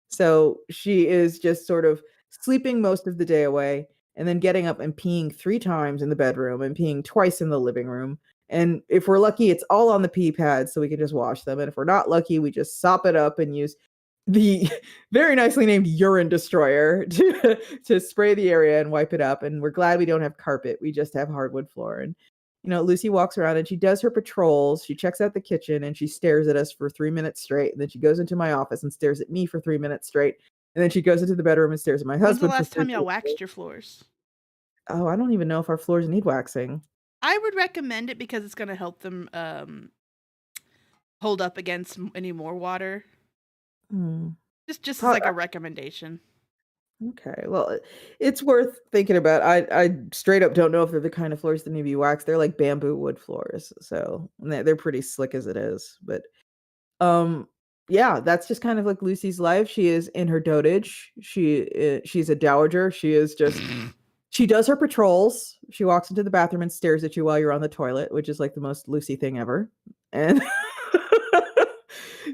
So she is just sort of sleeping most of the day away, and then getting up and peeing 3 times in the bedroom and peeing twice in the living room. And if we're lucky, it's all on the pee pads so we can just wash them. And if we're not lucky, we just sop it up and use the very nicely named urine destroyer to spray the area and wipe it up. And we're glad we don't have carpet. We just have hardwood floor. And, you know, Lucy walks around and she does her patrols. She checks out the kitchen and she stares at us for 3 minutes straight. And then she goes into my office and stares at me for 3 minutes straight. And then she goes into the bedroom and stares at my husband. When's the last time y'all waxed your floors? Oh, I don't even know if our floors need waxing. I would recommend it because it's going to help them hold up against any more water. Just as like a recommendation. Okay, well, it's worth thinking about. I straight up don't know if they're the kind of floors that need to be waxed. They're like bamboo wood floors, so they're pretty slick as it is. But yeah, that's just kind of like Lucy's life. She is in her dotage. She's a dowager. She is just she does her patrols. She walks into the bathroom and stares at you while you're on the toilet, which is like the most Lucy thing ever. And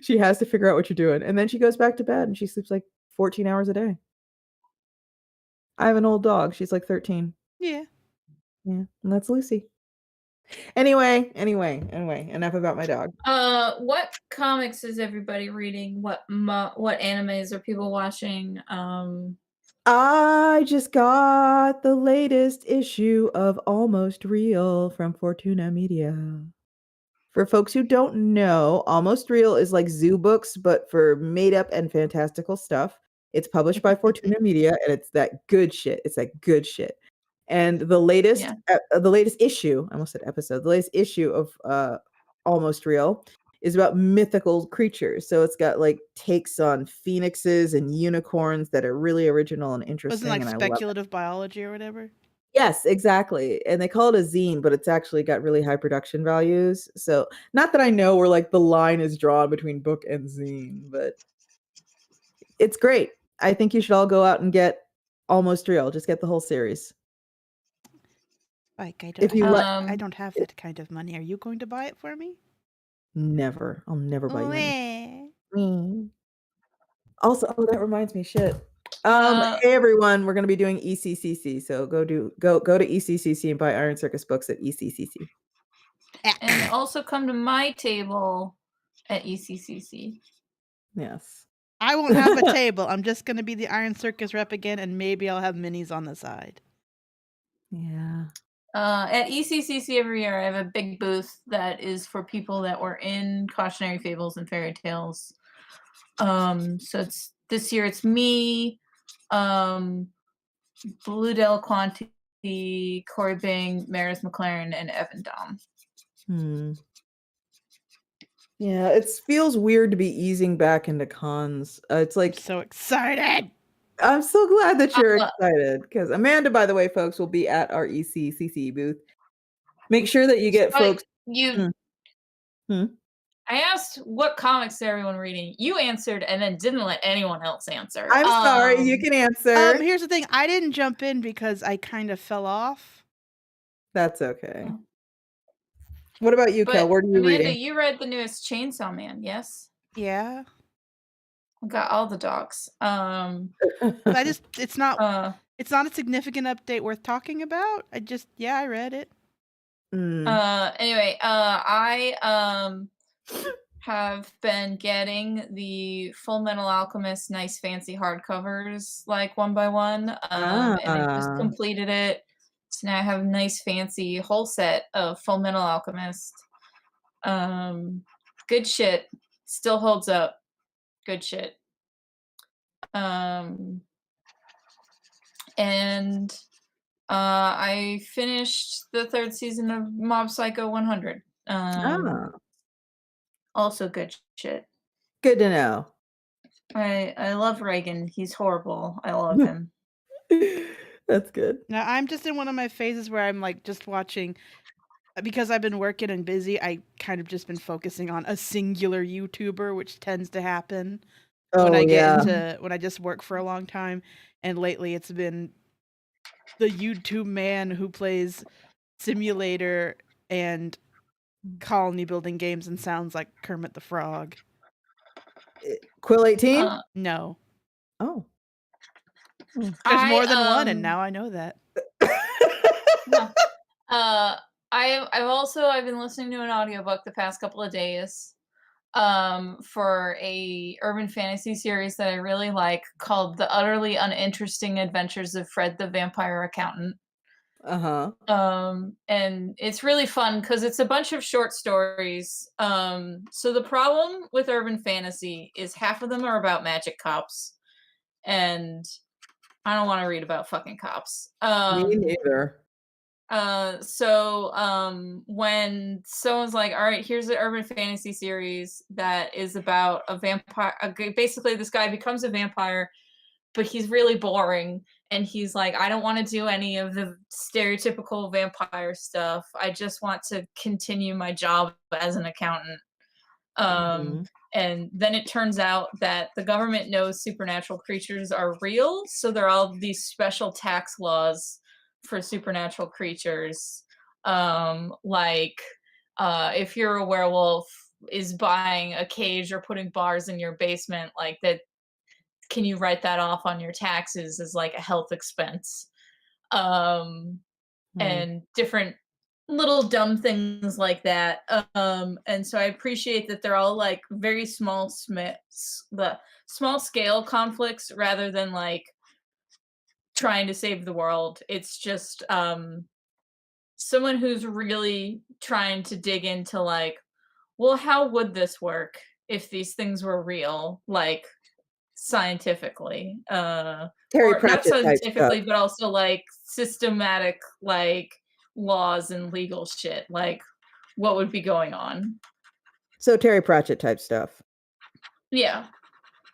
she has to figure out what you're doing. And then she goes back to bed and she sleeps like 14 hours a day. I have an old dog. She's like 13. Yeah. Yeah, and that's Lucy. Anyway, enough about my dog. What comics is everybody reading? What animes are people watching? I just got the latest issue of Almost Real from Fortuna Media. For folks who don't know, Almost Real is like Zoo Books, but for made up and fantastical stuff. It's published by Fortuna Media, and it's that good shit. It's that good shit. And the latest issue, I almost said episode, the latest issue of Almost Real is about mythical creatures. So it's got like takes on phoenixes and unicorns that are really original and interesting. Wasn't like and speculative biology or whatever? Yes, exactly. And they call it a zine, but it's actually got really high production values. So not that I know where like the line is drawn between book and zine, but it's great. I think you should all go out and get Almost Real. Just get the whole series. Like, I don't have that kind of money. Are you going to buy it for me? Never. I'll never buy you anything. Also, that reminds me, shit. Hey everyone, we're going to be doing ECCC, so go to ECCC and buy Iron Circus books at ECCC. And also come to my table at ECCC. Yes. I won't have a table. I'm just going to be the Iron Circus rep again, and maybe I'll have minis on the side. Yeah. At ECCC every year, I have a big booth that is for people that were in cautionary fables and fairy tales. So this year it's me, Blue Delaquanti, Corey Bing, Meredith McLaren, and Evan Dom. Yeah, it feels weird to be easing back into cons. It's like I'm so excited. I'm so glad that you're excited because Amanda, by the way, folks, will be at our ECCC booth. Make sure that you get folks. I asked what comics is everyone reading. You answered and then didn't let anyone else answer. I'm sorry, you can answer. Here's the thing. I didn't jump in because I kind of fell off. That's okay. What about you, Kel? Where are you reading? Amanda, you read the newest Chainsaw Man, yes? Yeah. I got all the dogs. It's not a significant update worth talking about. I read it. Anyway, I have been getting the Full Metal Alchemist nice fancy hardcovers like one by one. And I just completed it. So now I have a nice fancy whole set of Full Metal Alchemist. Good shit. Still holds up. Good shit. And I finished the 3rd season of Mob Psycho 100. Also good shit. Good to know. I love Reagan. He's horrible. I love him. That's good. Now I'm just in one of my phases where I'm like just watching, because I've been working and busy. I kind of just been focusing on a singular YouTuber, which tends to happen when I just work for a long time. And lately it's been the YouTube man who plays simulator and colony building games and sounds like Kermit the Frog. Quill 18? No. Oh. There's more than one, and now I know that. I've been listening to an audiobook the past couple of days for a urban fantasy series that I really like called The Utterly Uninteresting Adventures of Fred the Vampire Accountant. And it's really fun because it's a bunch of short stories. So the problem with urban fantasy is half of them are about magic cops, and I don't want to read about fucking cops. Me neither. When someone's like, all right, here's an urban fantasy series that is about a vampire, basically this guy becomes a vampire, but he's really boring, and he's like, I don't want to do any of the stereotypical vampire stuff. I just want to continue my job as an accountant. And then it turns out that the government knows supernatural creatures are real, so there are all these special tax laws for supernatural creatures. If you're a werewolf, is buying a cage or putting bars in your basement, like that, can you write that off on your taxes as like a health expense? And different little dumb things like that. And so I appreciate that they're all like very small the small scale conflicts rather than like trying to save the world. It's just someone who's really trying to dig into like, well, how would this work if these things were real, like scientifically, Terry or not Pratchett type scientifically, stuff. but also like systematic, like laws and legal shit, like what would be going on. So Terry Pratchett type stuff. Yeah.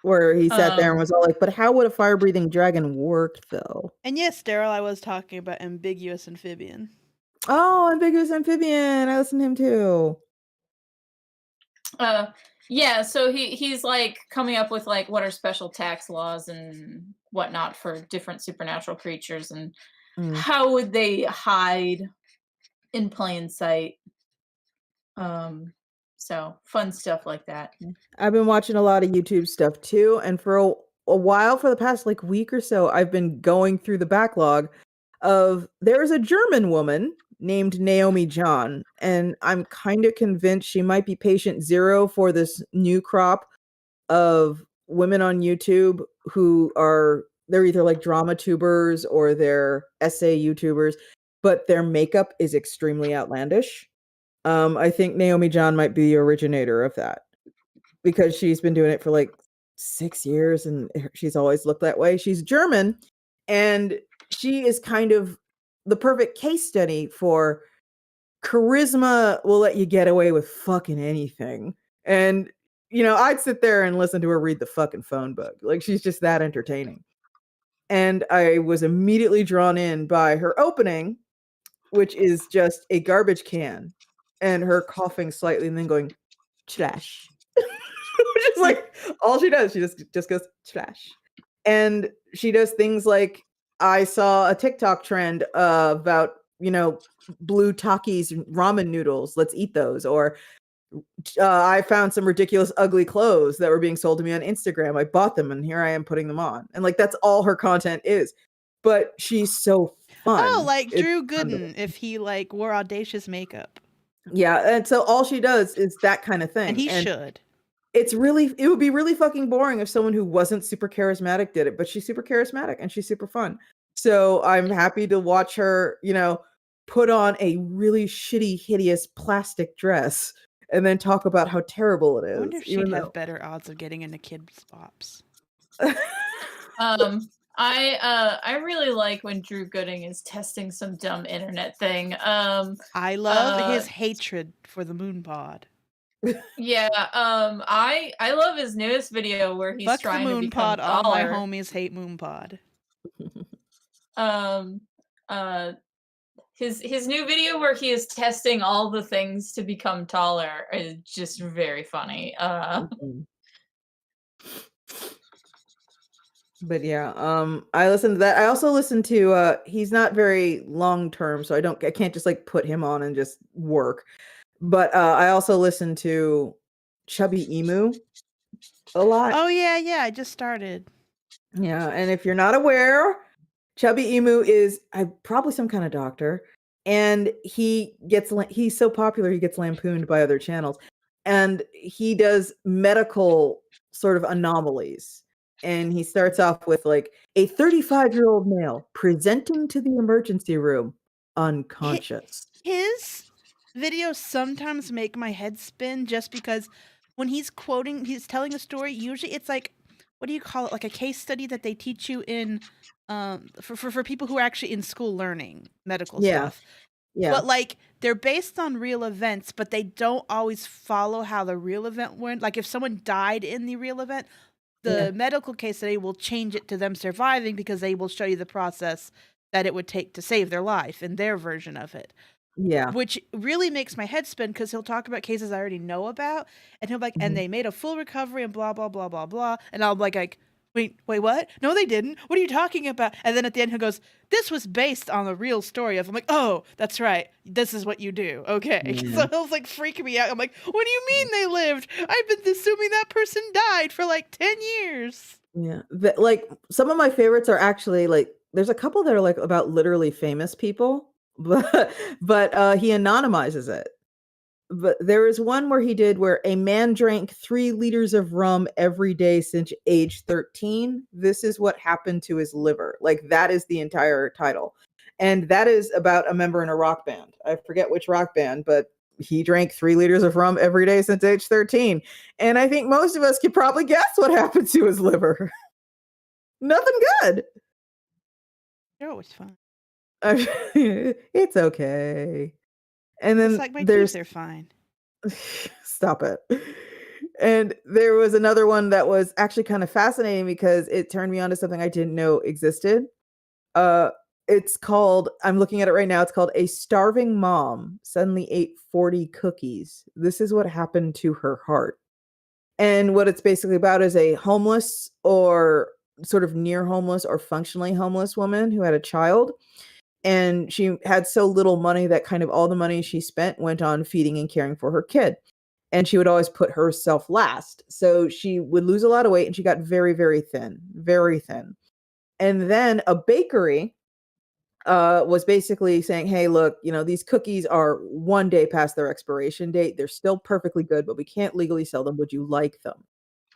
Where he sat there and was all like, but how would a fire-breathing dragon work, though? And yes, Daryl, I was talking about Ambiguous Amphibian. Oh, Ambiguous Amphibian. I listened to him, too. Yeah, so he's like coming up with like what are special tax laws and whatnot for different supernatural creatures, and how would they hide in plain sight. So fun stuff like that. I've been watching a lot of YouTube stuff too, and for a while, for the past like week or so, I've been going through the backlog of there's a German woman named Naomi John, and I'm kind of convinced she might be patient zero for this new crop of women on YouTube who they're either like drama tubers or they're essay YouTubers, but their makeup is extremely outlandish. I think Naomi John might be the originator of that because she's been doing it for like 6 years and she's always looked that way. She's German and she is kind of the perfect case study for charisma will let you get away with fucking anything. And, I'd sit there and listen to her read the fucking phone book. Like, she's just that entertaining. And I was immediately drawn in by her opening, which is just a garbage can and her coughing slightly and then going, trash. Which is like all she does. She just goes, trash. And she does things like, I saw a TikTok trend about, blue Takis ramen noodles. Let's eat those. Or I found some ridiculous, ugly clothes that were being sold to me on Instagram. I bought them and here I am putting them on. And like, that's all her content is. But she's so fun. Oh, like Drew Gooden, if he like wore audacious makeup. Yeah. And so all she does is that kind of thing. And he should. It would be really fucking boring if someone who wasn't super charismatic did it, but she's super charismatic and she's super fun. So I'm happy to watch her, put on a really shitty, hideous plastic dress and then talk about how terrible it is. I wonder if she'd have better odds of getting into kids' bops. I really like when Drew Gooding is testing some dumb internet thing. I love his hatred for the moon pod. Yeah, I love his newest video where he's trying to become taller. All my homies hate moon pod. His new video where he is testing all the things to become taller is just very funny. But yeah, I listened to that. I also listened to he's not very long term, so I can't just like put him on and just work. But I also listened to Chubby Emu a lot. Oh yeah, I just started. Yeah, and if you're not aware, Chubby Emu is probably some kind of doctor, and he's so popular he gets lampooned by other channels, and he does medical sort of anomalies. And he starts off with like a 35-year-old male presenting to the emergency room unconscious. His videos sometimes make my head spin just because when he's telling a story, usually it's like, what do you call it? Like a case study that they teach you in for people who are actually in school learning medical Yeah. stuff. Yeah. But like they're based on real events, but they don't always follow how the real event went. Like if someone died in the real event, the medical case study will change it to them surviving because they will show you the process that it would take to save their life in their version of it. Yeah. Which really makes my head spin because he'll talk about cases I already know about, and he'll be like, and they made a full recovery and blah, blah, blah, blah, blah. And I'll be like, wait, what? No, they didn't. What are you talking about? And then at the end, he goes, this was based on the real story of, I'm like, oh, that's right. This is what you do. Okay. Yeah. So he'll like freak me out. I'm like, what do you mean they lived? I've been assuming that person died for like 10 years. Yeah. Like some of my favorites are actually like, there's a couple that are like about literally famous people, but he anonymizes it. But there is one where he did where a man drank 3 liters of rum every day since age 13. This is what happened to his liver. Like that is the entire title. And that is about a member in a rock band. I forget which rock band, but he drank 3 liters of rum every day since age 13. And I think most of us could probably guess what happened to his liver. Nothing good. They're always fun. It's okay. And then it's like my there's teeth are fine. Stop it. And there was another one that was actually kind of fascinating because it turned me on to something I didn't know existed. It's called, I'm looking at it right now, it's called A Starving Mom Suddenly Ate 40 Cookies. This is what happened to her heart. And what it's basically about is a homeless or sort of near homeless or functionally homeless woman who had a child. And she had so little money that kind of all the money she spent went on feeding and caring for her kid. And she would always put herself last. So she would lose a lot of weight and she got very, very thin, very thin. And then a bakery was basically saying, hey, look, these cookies are 1 day past their expiration date. They're still perfectly good, but we can't legally sell them. Would you like them?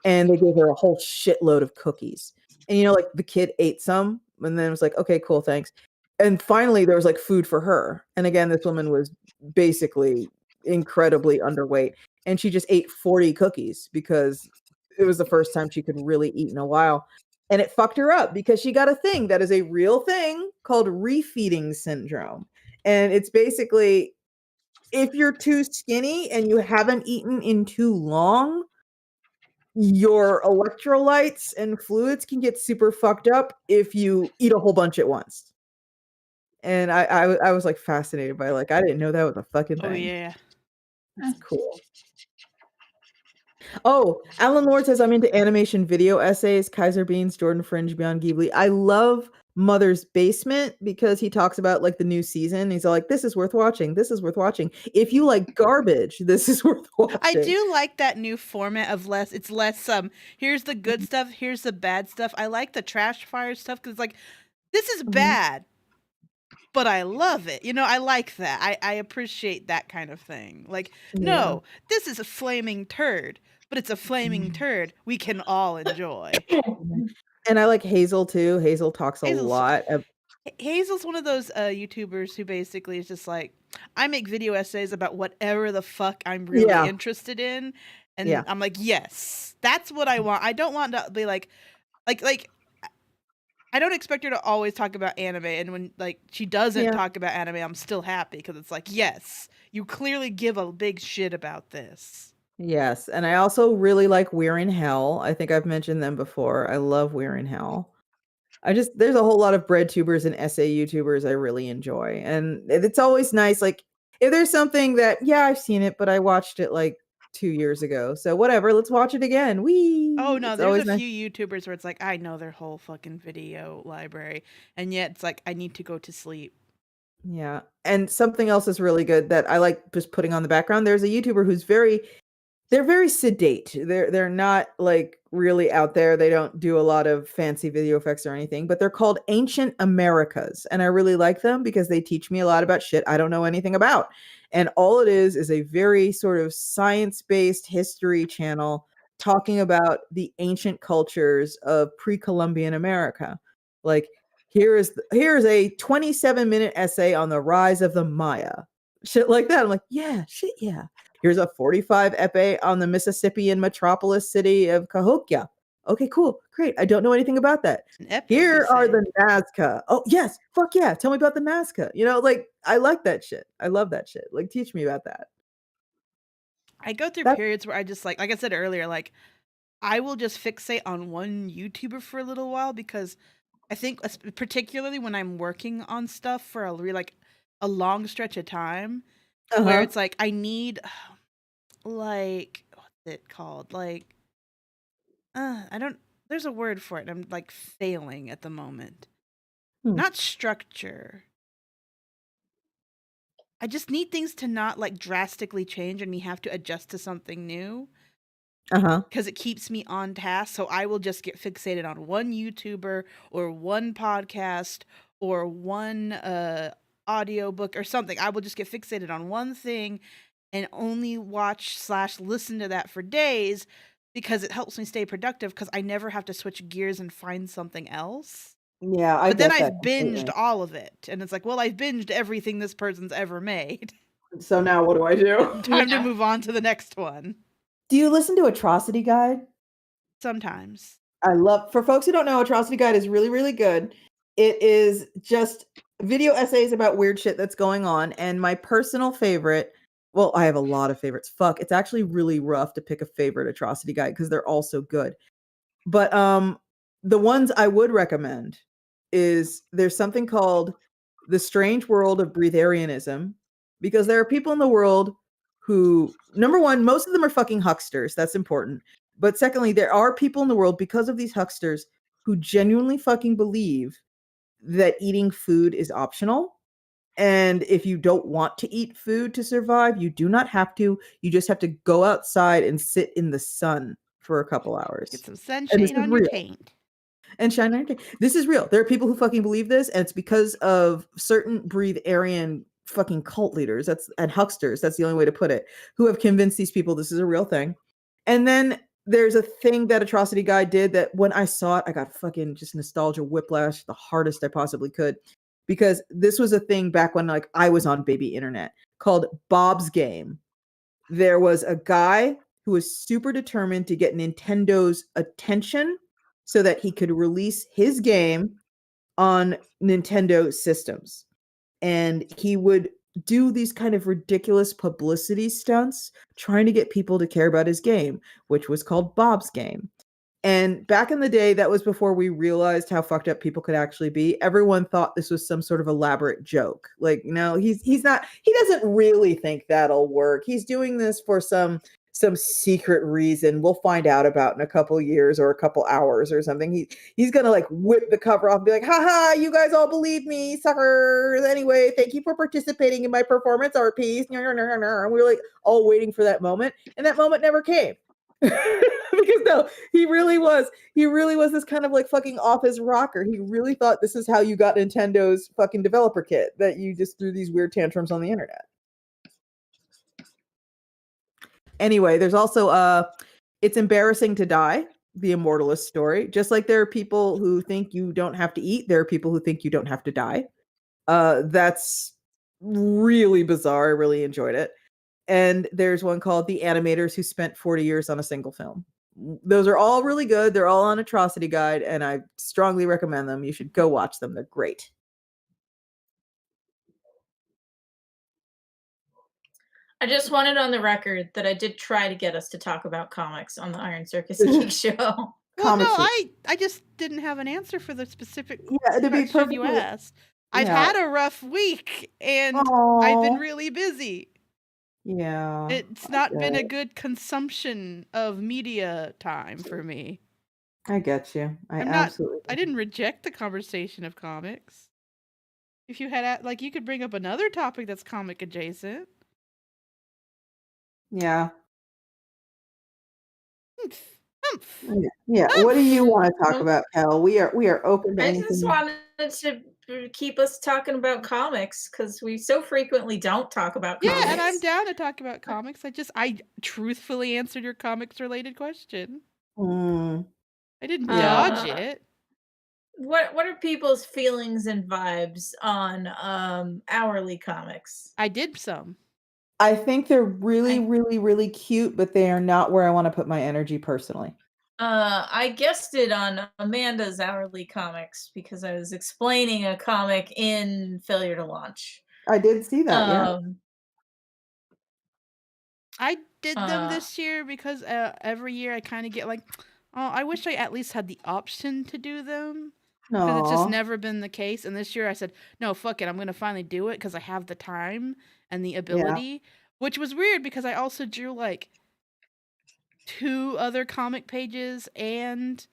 And they gave her a whole shitload of cookies. And, like the kid ate some and then was like, okay, cool, thanks. And finally there was like food for her. And again, this woman was basically incredibly underweight. And she just ate 40 cookies because it was the first time she could really eat in a while. And it fucked her up because she got a thing that is a real thing called refeeding syndrome. And it's basically if you're too skinny and you haven't eaten in too long, your electrolytes and fluids can get super fucked up if you eat a whole bunch at once. And I was like fascinated by I didn't know that was a fucking thing. Oh yeah. That's cool. Oh, Alan Lord says I'm into animation video essays, Kaiser Beans, Jordan Fringe, Beyond Ghibli. I love Mother's Basement because he talks about the new season. He's all like, this is worth watching. This is worth watching. If you like garbage, this is worth watching. I do like that new format of it's less here's the good stuff, here's the bad stuff. I like the trash fire stuff because this is bad, but I love it. I like that. I appreciate that kind of thing. No, this is a flaming turd, but it's a flaming turd we can all enjoy. And I like Hazel too. Hazel talks a lot. Hazel's one of those YouTubers who basically is just I make video essays about whatever the fuck I'm really interested in. And I'm like, yes, that's what I want. I don't want to be like I don't expect her to always talk about anime, and when she doesn't talk about anime, I'm still happy because it's yes, you clearly give a big shit about this. Yes, and I also really like We're in Hell. I think I've mentioned them before. I love We're in Hell. There's a whole lot of bread tubers and essay YouTubers I really enjoy, and it's always nice. If there's something that I've seen it, but I watched it 2 years ago, so whatever, let's watch it again. Oh no, there's a few YouTubers where it's I know their whole fucking video library, and yet it's I need to go to sleep. Yeah, and something else is really good that I like just putting on the background. There's a YouTuber who's they're very sedate. They're not really out there. They don't do a lot of fancy video effects or anything, but they're called Ancient Americas. And I really like them because they teach me a lot about shit I don't know anything about. And all it is a very sort of science-based history channel talking about the ancient cultures of pre-Columbian America. Here's a 27-minute essay on the rise of the Maya. Shit like that. I'm like, yeah, shit, yeah. Here's a 45 epee on the Mississippian metropolis city of Cahokia. Okay, cool, great. I don't know anything about that. Here are the Nazca. Oh yes, fuck yeah. Tell me about the Nazca. You know, like I like that shit. I love that shit. Like teach me about that. I go through periods where I just like I said earlier, like I will just fixate on one YouTuber for a little while because I think particularly when I'm working on stuff for a long stretch of time where it's like I need like what's it called? Like I don't there's a word for it. I'm like failing at the moment. Not structure. I just need things to not like drastically change and me have to adjust to something new. Because it keeps me on task. So I will just get fixated on one YouTuber or one podcast or one audiobook or something. I will just get fixated on one thing and only watch/listen to that for days because it helps me stay productive because I never have to switch gears and find something else. Yeah, but then I've binged all of it. And it's like, well, I've binged everything this person's ever made. So now what do I do? Time to move on to the next one. Do you listen to Atrocity Guide? Sometimes. For folks who don't know, Atrocity Guide is really, really good. It is just video essays about weird shit that's going on. And my personal favorite, well, I have a lot of favorites. Fuck, it's actually really rough to pick a favorite Atrocity Guide because they're all so good. But the ones I would recommend is there's something called The Strange World of Breatharianism, because there are people in the world who, number one, most of them are fucking hucksters. That's important. But secondly, there are people in the world, because of these hucksters, who genuinely fucking believe that eating food is optional. And if you don't want to eat food to survive, you do not have to. You just have to go outside and sit in the sun for a couple hours. Get some sunshine on your taint. And shine on your taint. This is real. There are people who fucking believe this, and it's because of certain breatharian fucking cult leaders and hucksters, that's the only way to put it, who have convinced these people this is a real thing. And then there's a thing that Atrocity Guy did that when I saw it, I got fucking just nostalgia whiplash the hardest I possibly could, because this was a thing back when like I was on baby internet called Bob's Game. There was a guy who was super determined to get Nintendo's attention so that he could release his game on Nintendo systems. And he would do these kind of ridiculous publicity stunts trying to get people to care about his game, which was called Bob's Game. And back in the day, that was before we realized how fucked up people could actually be. Everyone thought this was some sort of elaborate joke. Like, no, he doesn't really think that'll work. He's doing this for some secret reason we'll find out about in a couple years or a couple hours or something. He's gonna like whip the cover off and be like, haha, you guys all believe me, suckers. Anyway, thank you for participating in my performance art piece. And we were like all waiting for that moment, and that moment never came. Because no, he really was this kind of like fucking office rocker. He really thought this is how you got Nintendo's fucking developer kit, that you just threw these weird tantrums on the internet. Anyway, there's also It's Embarrassing to Die, the Immortalist story. Just like there are people who think you don't have to eat, there are people who think you don't have to die. That's really bizarre. I really enjoyed it. And there's one called The Animators Who Spent 40 Years on a Single Film. Those are all really good. They're all on Atrocity Guide, and I strongly recommend them. You should go watch them. They're great. I just wanted on the record that I did try to get us to talk about comics on the Iron Circus Geek Show. Well, no, I just didn't have an answer for the specific question you asked. I've had a rough week, and I've been really busy. Yeah. It's not been a good consumption of media time for me. I get you. I didn't reject the conversation of comics. If you had, like, you could bring up another topic that's comic adjacent. Yeah. Yeah. What do you want to talk about, Kel? We are open to anything. I just wanted to keep us talking about comics because we so frequently don't talk about comics. Yeah, and I'm down to talk about comics. I truthfully answered your comics related question. I didn't dodge it. What are people's feelings and vibes on hourly comics? I did some. I think they're really, really, really cute, but they are not where I want to put my energy personally. I guessed it on Amanda's Hourly Comics because I was explaining a comic in Failure to Launch. I did see that, yeah. I did them this year because every year I kind of get like, oh, I wish I at least had the option to do them. Because it's just never been the case. And this year I said, no, fuck it. I'm going to finally do it because I have the time and the ability. Yeah. Which was weird because I also drew like 2 other comic pages. And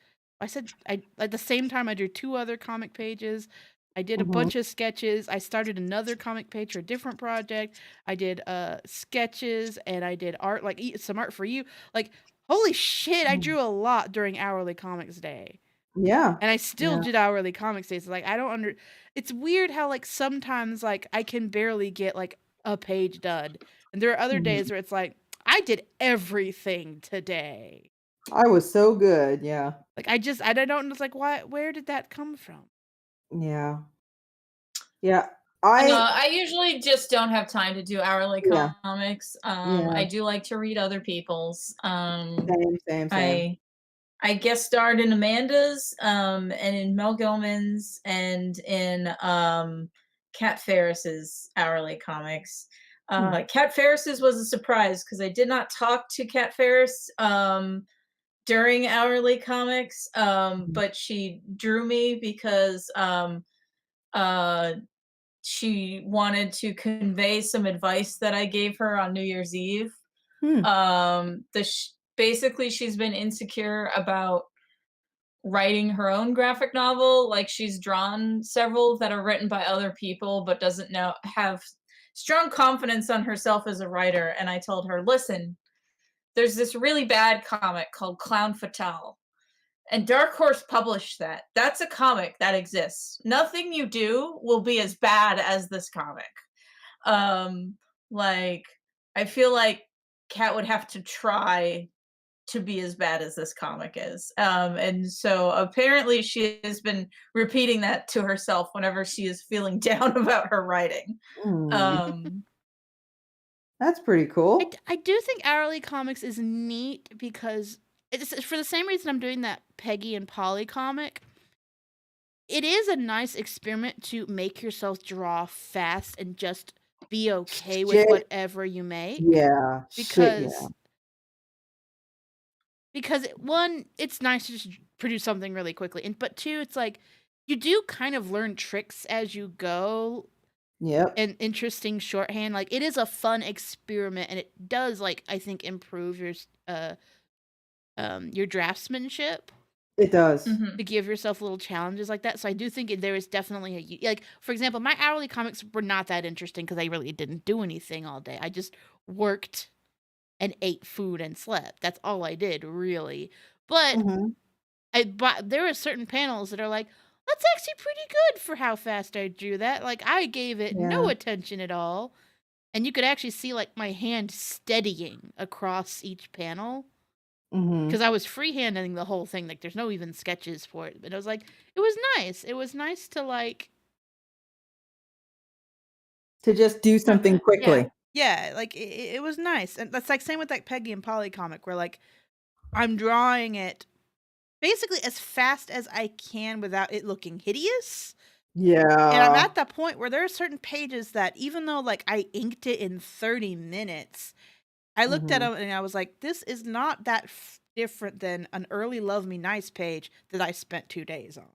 I said, at the same time, I drew 2 other comic pages. I did a bunch of sketches. I started another comic page for a different project. I did sketches and I did art, like some art for you. Like, holy shit, I drew a lot during Hourly Comics Day. Yeah. And I still did Hourly Comics Days. Like, I don't it's weird how, like, sometimes, like, I can barely get, like, a page done. And there are other days where it's like, I did everything today. I was so good, yeah. Like, I don't, it's like, where did that come from? Yeah. Yeah. I usually just don't have time to do Hourly Comics. I do like to read other people's. Same. I guest starred in Amanda's, and in Mel Gilman's, and in Kat Ferris's Hourly Comics. Kat Ferris's was a surprise because I did not talk to Kat Ferris during Hourly Comics, but she drew me because she wanted to convey some advice that I gave her on New Year's Eve. Basically, she's been insecure about writing her own graphic novel. Like, she's drawn several that are written by other people, but doesn't have strong confidence on herself as a writer. And I told her, listen, there's this really bad comic called Clown Fatale. And Dark Horse published that. That's a comic that exists. Nothing you do will be as bad as this comic. Like, I feel like Kat would have to try to be as bad as this comic is. And so apparently she has been repeating that to herself whenever she is feeling down about her writing. That's pretty cool. I do think Hourly Comics is neat because it's for the same reason I'm doing that Peggy and Polly comic. It is a nice experiment to make yourself draw fast and just be okay with whatever you make. Yeah. Because one, it's nice to just produce something really quickly. But 2, it's like you do kind of learn tricks as you go. Yep. And interesting shorthand. Like, it is a fun experiment, and it does, like, I think, improve your draftsmanship. It does. To give yourself little challenges like that. So I do think there is definitely like, for example, my Hourly Comics were not that interesting because I really didn't do anything all day. I just worked and ate food and slept. That's all I did, really. But there are certain panels that are like, that's actually pretty good for how fast I drew that. Like, I gave it no attention at all. And you could actually see, like, my hand steadying across each panel. Because I was freehanding the whole thing. Like, there's no even sketches for it. But I was like, it was nice. It was nice to, like... to just do something quickly. Yeah, like, it was nice. And that's, like, same with, like, Peggy and Polly comic, where, like, I'm drawing it basically as fast as I can without it looking hideous. Yeah. And I'm at that point where there are certain pages that, even though, like, I inked it in 30 minutes, I looked at them and I was like, this is not that different than an early Love Me Nice page that I spent 2 days on.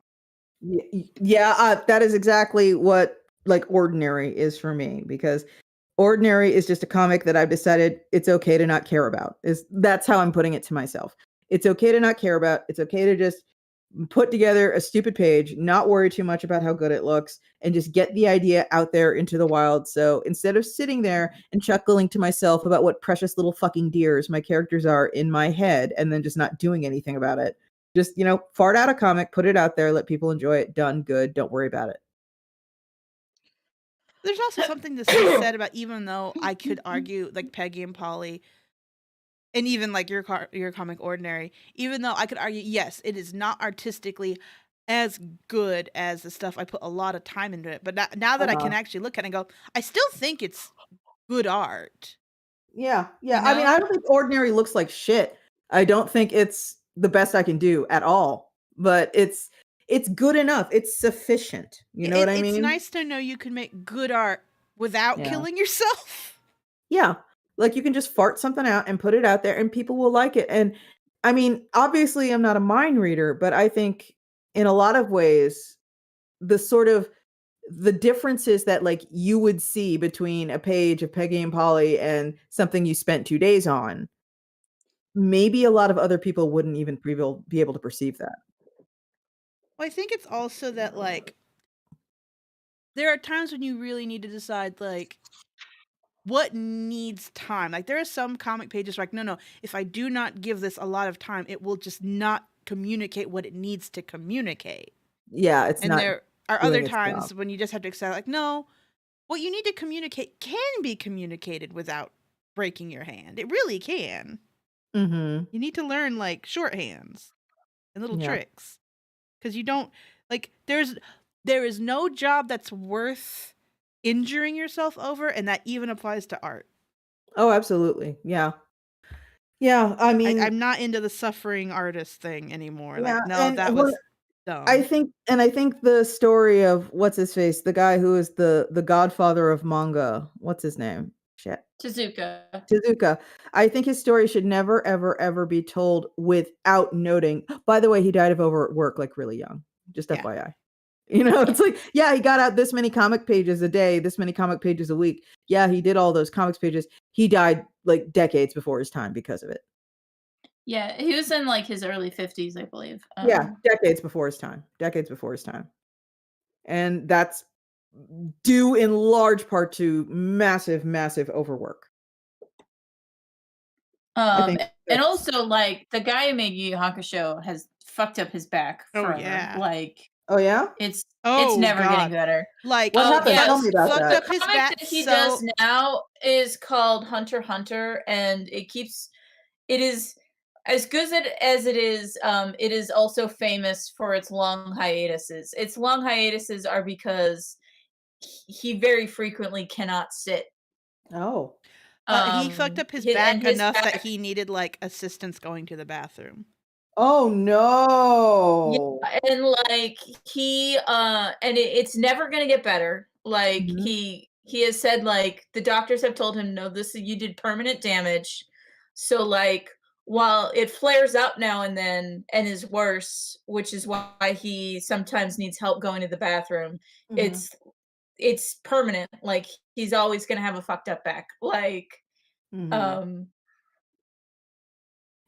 Yeah, that is exactly what, like, Ordinary is for me, because Ordinary is just a comic that I've decided it's okay to not care about. That's how I'm putting it to myself. It's okay to not care about. It's okay to just put together a stupid page, not worry too much about how good it looks, and just get the idea out there into the wild. So instead of sitting there and chuckling to myself about what precious little fucking deers my characters are in my head and then just not doing anything about it, just, fart out a comic, put it out there, let people enjoy it, done, good, don't worry about it. There's also something to be said about, even though I could argue, like, Peggy and Polly, and even, like, your comic Ordinary, even though I could argue, yes, it is not artistically as good as the stuff I put a lot of time into it. But now that I can actually look at it and go, I still think it's good art. Yeah. I mean, I don't think Ordinary looks like shit. I don't think it's the best I can do at all, but it's good enough. It's sufficient. You know what I mean? It's nice to know you can make good art without killing yourself. Yeah. Like you can just fart something out and put it out there and people will like it. And I mean, obviously I'm not a mind reader, but I think in a lot of ways, the differences that like you would see between a page of Peggy and Polly and something you spent 2 days on, maybe a lot of other people wouldn't even be able to perceive that. Well, I think it's also that like there are times when you really need to decide like what needs time. Like there are some comic pages like, no, if I do not give this a lot of time, it will just not communicate what it needs to communicate. Yeah, it's and not. There are other times job. when you just have to accept like, no, what you need to communicate can be communicated without breaking your hand. It really can. Mm-hmm. You need to learn like shorthands and little tricks. Because you don't like there is no job that's worth injuring yourself over, and that even applies to art. Oh, absolutely. Yeah. Yeah. I mean, I'm not into the suffering artist thing anymore. yeah, Like, no, that was dumb. I think the story of what's his face, the guy who is the godfather of manga, what's his name? Shit. Tezuka. I think his story should never, ever, ever be told without noting. By the way, he died of overwork, like really young. Just FYI. You know, it's like, yeah, he got out this many comic pages a day, this many comic pages a week. Yeah, he did all those comics pages. He died like decades before his time because of it. Yeah, he was in like his early 50s, I believe. Yeah, decades before his time. And that's due in large part to massive, massive overwork. And also like the guy who made Yu Yu Hakusho has fucked up his back forever. Like, oh yeah, it's never getting better. Like, what happened? Tell me about that. The comic that he does now is called Hunter x Hunter, and it is as good as it is also famous for its long hiatuses. Its long hiatuses are because he very frequently cannot sit. Oh. He fucked up his back enough that he needed like assistance going to the bathroom. Oh no. Yeah, and like it's never gonna get better. Like he has said like the doctors have told him, no, you did permanent damage. So like while it flares up now and then and is worse, which is why he sometimes needs help going to the bathroom, it's permanent. Like he's always gonna have a fucked up back. Like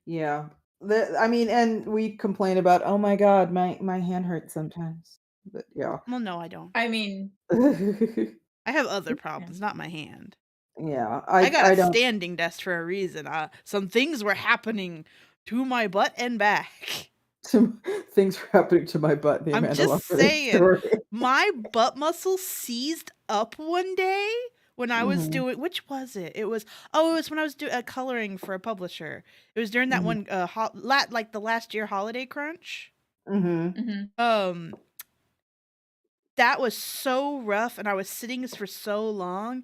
yeah. I mean, and we complain about, oh my god, my hand hurts sometimes. But yeah. Well, no, I don't. I mean, I have other problems, not my hand. Yeah, I got a standing desk for a reason. Some things were happening to my butt and back. Some things were happening to my butt. I'm just saying, my butt muscle seized up one day when I was doing. Which was it? It was when I was doing coloring for a publisher. It was during that one like the last year holiday crunch. That was so rough, and I was sitting for so long.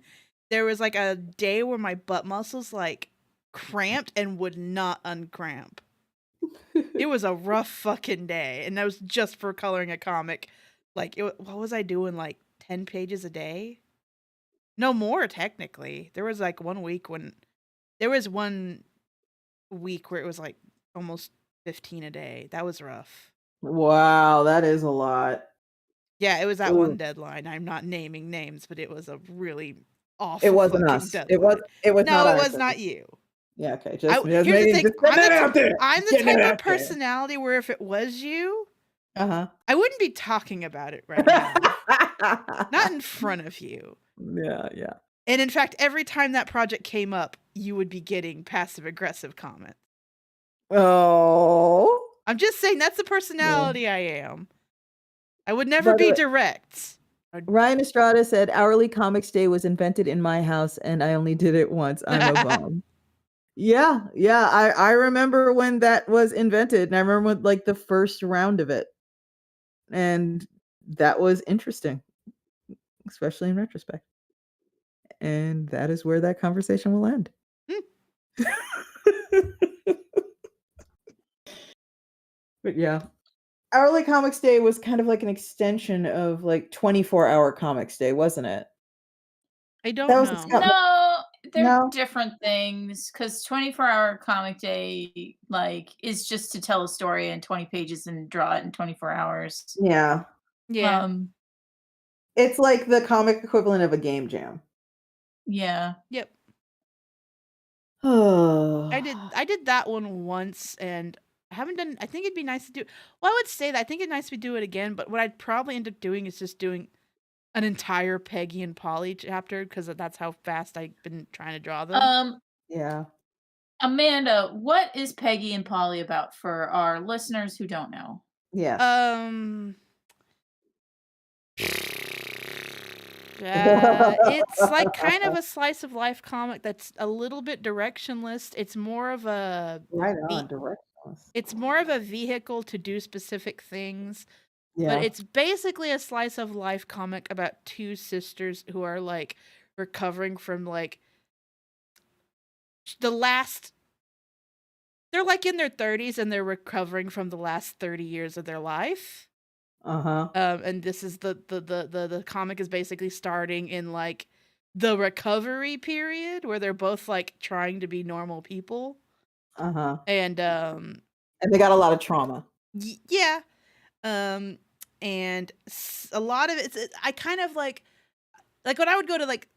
There was like a day where my butt muscles like cramped and would not uncramp. It was a rough fucking day, and that was just for coloring a comic. Like, what was I doing? Like 10 pages a day? No more, technically. There was like one week where it was like almost 15 a day. That was rough. Wow, that is a lot. Yeah, it was that one deadline. I'm not naming names, but it was a really awful. It wasn't us. Deadline. It was no, not. It was not you. Yeah, okay. Here's the thing. I'm the type of personality where if it was you, I wouldn't be talking about it right now. Not in front of you. Yeah. And in fact, every time that project came up, you would be getting passive-aggressive comments. Oh. I'm just saying that's the personality I am. I would never be direct. Ryan Estrada said, Hourly Comics Day was invented in my house, and I only did it once. I'm a bum. Yeah. I remember when that was invented, and I remember when, like the first round of it. And that was interesting, especially in retrospect. And that is where that conversation will end. But yeah. Hourly Comics Day was kind of like an extension of like 24-hour Comics Day, wasn't it? I don't That was know. No, they're No? different things because 24-hour comic day is just to tell a story in 20 pages and draw it in 24 hours. Yeah. Yeah. It's like the comic equivalent of a game jam. Yeah. Yep. Oh. I did that one once, and I haven't done. I think it'd be nice to do. Well, I would say that I think it'd be nice to do it again. But what I'd probably end up doing is just doing an entire Peggy and Polly chapter because that's how fast I've been trying to draw them. Yeah. Amanda, what is Peggy and Polly about for our listeners who don't know? Yes. It's like kind of a slice of life comic that's a little bit directionless. It's more of a Right on, directionless. It's more of a vehicle to do specific things. Yeah. But it's basically a slice of life comic about two sisters who are like recovering from like the last. They're like in their 30s and they're recovering from the last 30 years of their life. Uh-huh. And this is the comic is basically starting in like the recovery period where they're both like trying to be normal people. Uh-huh. And they got a lot of trauma. Yeah. And a lot of it's I kind of like when I would go to like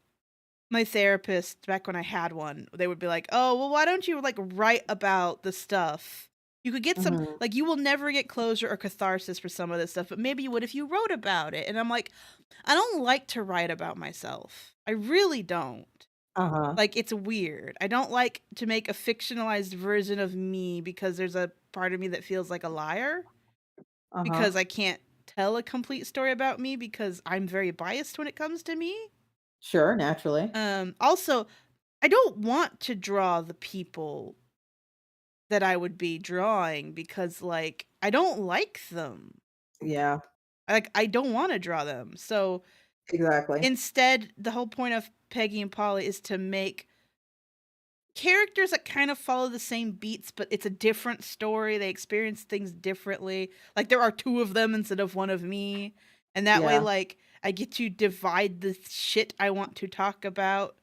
my therapist back when I had one, they would be like, "Oh, well, why don't you like write about the stuff? You could get some like you will never get closure or catharsis for some of this stuff, but maybe you would if you wrote about it." And I'm like, I don't like to write about myself. I really don't. Like it's weird. I don't like to make a fictionalized version of me because there's a part of me that feels like a liar. Because I can't tell a complete story about me because I'm very biased when it comes to me. Sure, naturally. Also, I don't want to draw the people that I would be drawing because like I don't like them. Yeah. Like I don't want to draw them. So exactly. Instead, the whole point of Peggy and Polly is to make characters that kind of follow the same beats, but it's a different story. They experience things differently. Like there are two of them instead of one of me. And that way, like, I get to divide the shit I want to talk about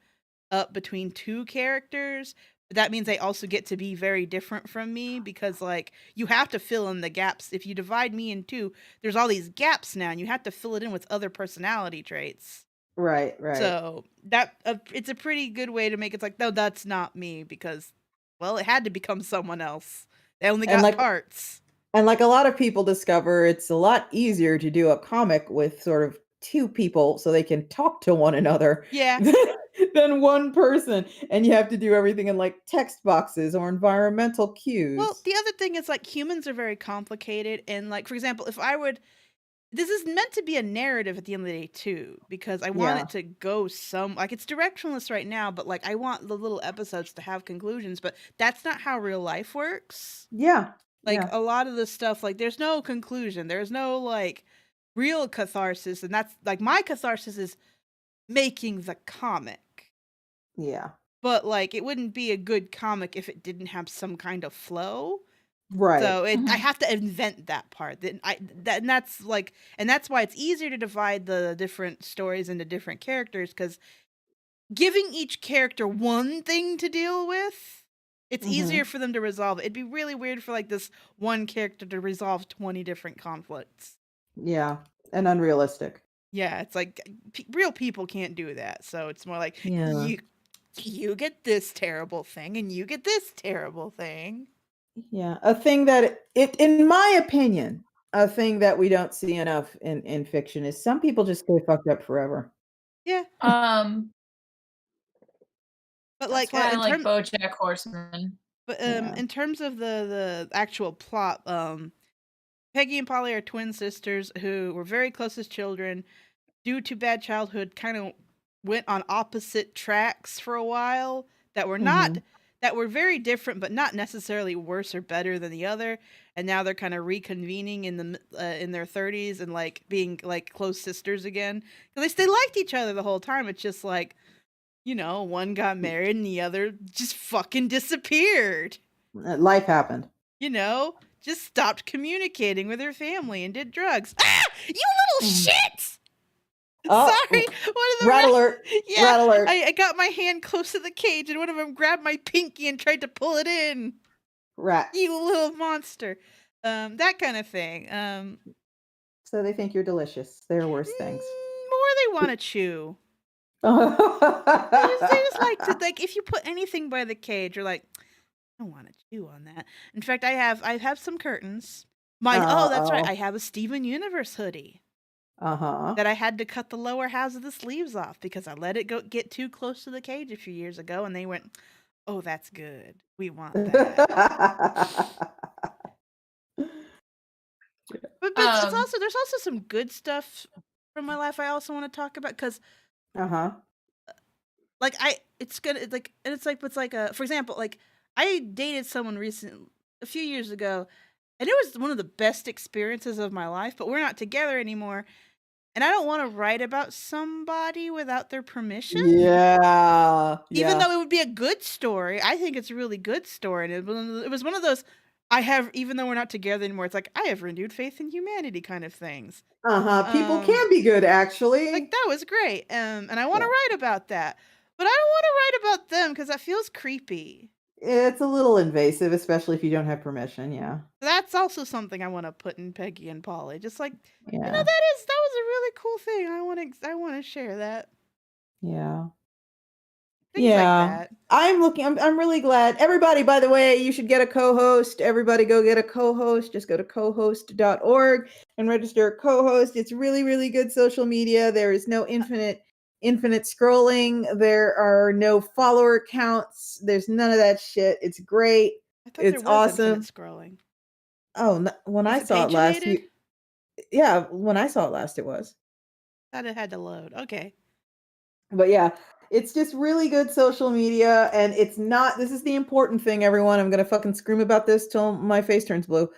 up between two characters. But that means they also get to be very different from me because, like, you have to fill in the gaps. If you divide me in two, there's all these gaps now, and you have to fill it in with other personality traits. Right. So that it's a pretty good way to make it like, no, that's not me because, well, it had to become someone else. They only got parts. And like a lot of people discover, it's a lot easier to do a comic with sort of two people so they can talk to one another. Yeah. Than one person. And you have to do everything in like text boxes or environmental cues. Well, the other thing is like humans are very complicated. And like, for example, if I would, this is meant to be a narrative at the end of the day too, because I want it to go like it's directionless right now, but like I want the little episodes to have conclusions, but that's not how real life works. Yeah. Like a lot of the stuff, like there's no conclusion. There's no like real catharsis. And that's like my catharsis is making the comic. Yeah. But like it wouldn't be a good comic if it didn't have some kind of flow. Right. So I have to invent that part. And that's why it's easier to divide the different stories into different characters, because giving each character one thing to deal with, it's easier for them to resolve. It'd be really weird for like this one character to resolve 20 different conflicts. Yeah, and unrealistic. Yeah, it's like real people can't do that. So it's more like you get this terrible thing and you get this terrible thing. Yeah, a thing that in my opinion, a thing that we don't see enough in fiction is some people just stay fucked up forever. Yeah. But like I like BoJack Horseman. But in terms of the actual plot, Peggy and Polly are twin sisters who were very close as children. Due to bad childhood, kind of went on opposite tracks for a while that were that were very different, but not necessarily worse or better than the other. And now they're kind of reconvening in their 30s and like being like close sisters again. Because they liked each other the whole time. It's just like, you know, one got married and the other just fucking disappeared. Life happened. You know, just stopped communicating with her family and did drugs. Ah! You little shit! Oh, Sorry. One of the rat alert. Yeah, Rat alert. I got my hand close to the cage, and one of them grabbed my pinky and tried to pull it in. Rats. You little monster. That kind of thing. So they think you're delicious. There are worse things. More they want to chew. They just like to, like, if you put anything by the cage, you're like, I don't want to chew on that. In fact, I have some curtains. Oh, that's right. I have a Steven Universe hoodie. That I had to cut the lower halves of the sleeves off because I let it get too close to the cage a few years ago, and they went, "Oh, that's good. We want that." But it's also, there's also some good stuff from my life I also want to talk about, because like it's good, for example, like I dated someone a few years ago, and it was one of the best experiences of my life, but we're not together anymore. And I don't want to write about somebody without their permission. Yeah. Even though it would be a good story, I think it's a really good story. And it was one of those, even though we're not together anymore, it's like, I have renewed faith in humanity kind of things. People can be good, actually. Like, that was great. And I want to write about that. But I don't want to write about them because that feels creepy. It's a little invasive, especially if you don't have permission, yeah. That's also something I want to put in Peggy and Polly. Just like, that was a really cool thing. I want to share that. Yeah. Things like that. I'm really glad. Everybody, by the way, you should get a co-host. Everybody go get a co-host. Just go to cohost.org and register a co-host. It's really, really good social media. There is no infinite scrolling. There are no follower counts. There's none of that shit. It's great. I thought it's awesome. Infinite scrolling. Oh, when I saw it last, when I saw it last, it was. Thought it had to load. Okay. But yeah, it's just really good social media, and it's not. This is the important thing, everyone. I'm gonna fucking scream about this till my face turns blue.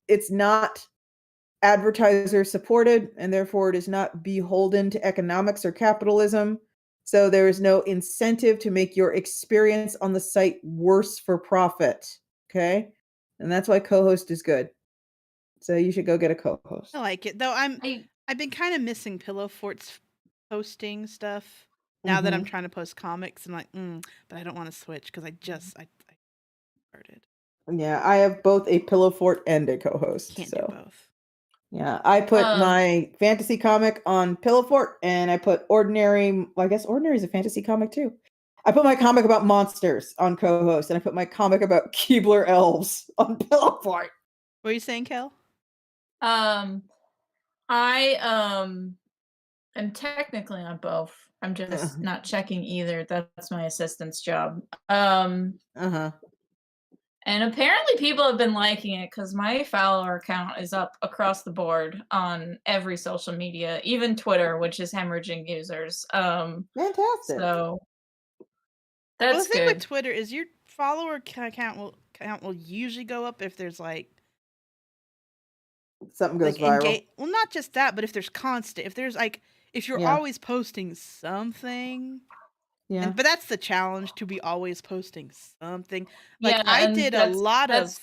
It's not advertiser supported, and therefore it is not beholden to economics or capitalism. So there is no incentive to make your experience on the site worse for profit. Okay, and that's why co-host is good. So you should go get a co-host. I like it, though. I've been kind of missing Pillow Fort's posting stuff now that I'm trying to post comics. I'm like, but I don't want to switch because I started. Yeah, I have both a Pillow Fort and a co-host. Can't do both. Yeah, I put my fantasy comic on Pillow Fort, and I put Ordinary. Well, I guess Ordinary is a fantasy comic too. I put my comic about monsters on co-host, and I put my comic about Keebler elves on Pillow Fort. What are you saying, Kel? I am technically on both. I'm just not checking either. That's my assistant's job. And apparently people have been liking it because my follower count is up across the board on every social media, even Twitter, which is hemorrhaging users. Fantastic. So that's the thing with Twitter is your follower count will usually go up if there's like something goes viral. Well, not just that, but if there's if you're always posting something. Yeah. But that's the challenge, to be always posting something. Like I did a lot of.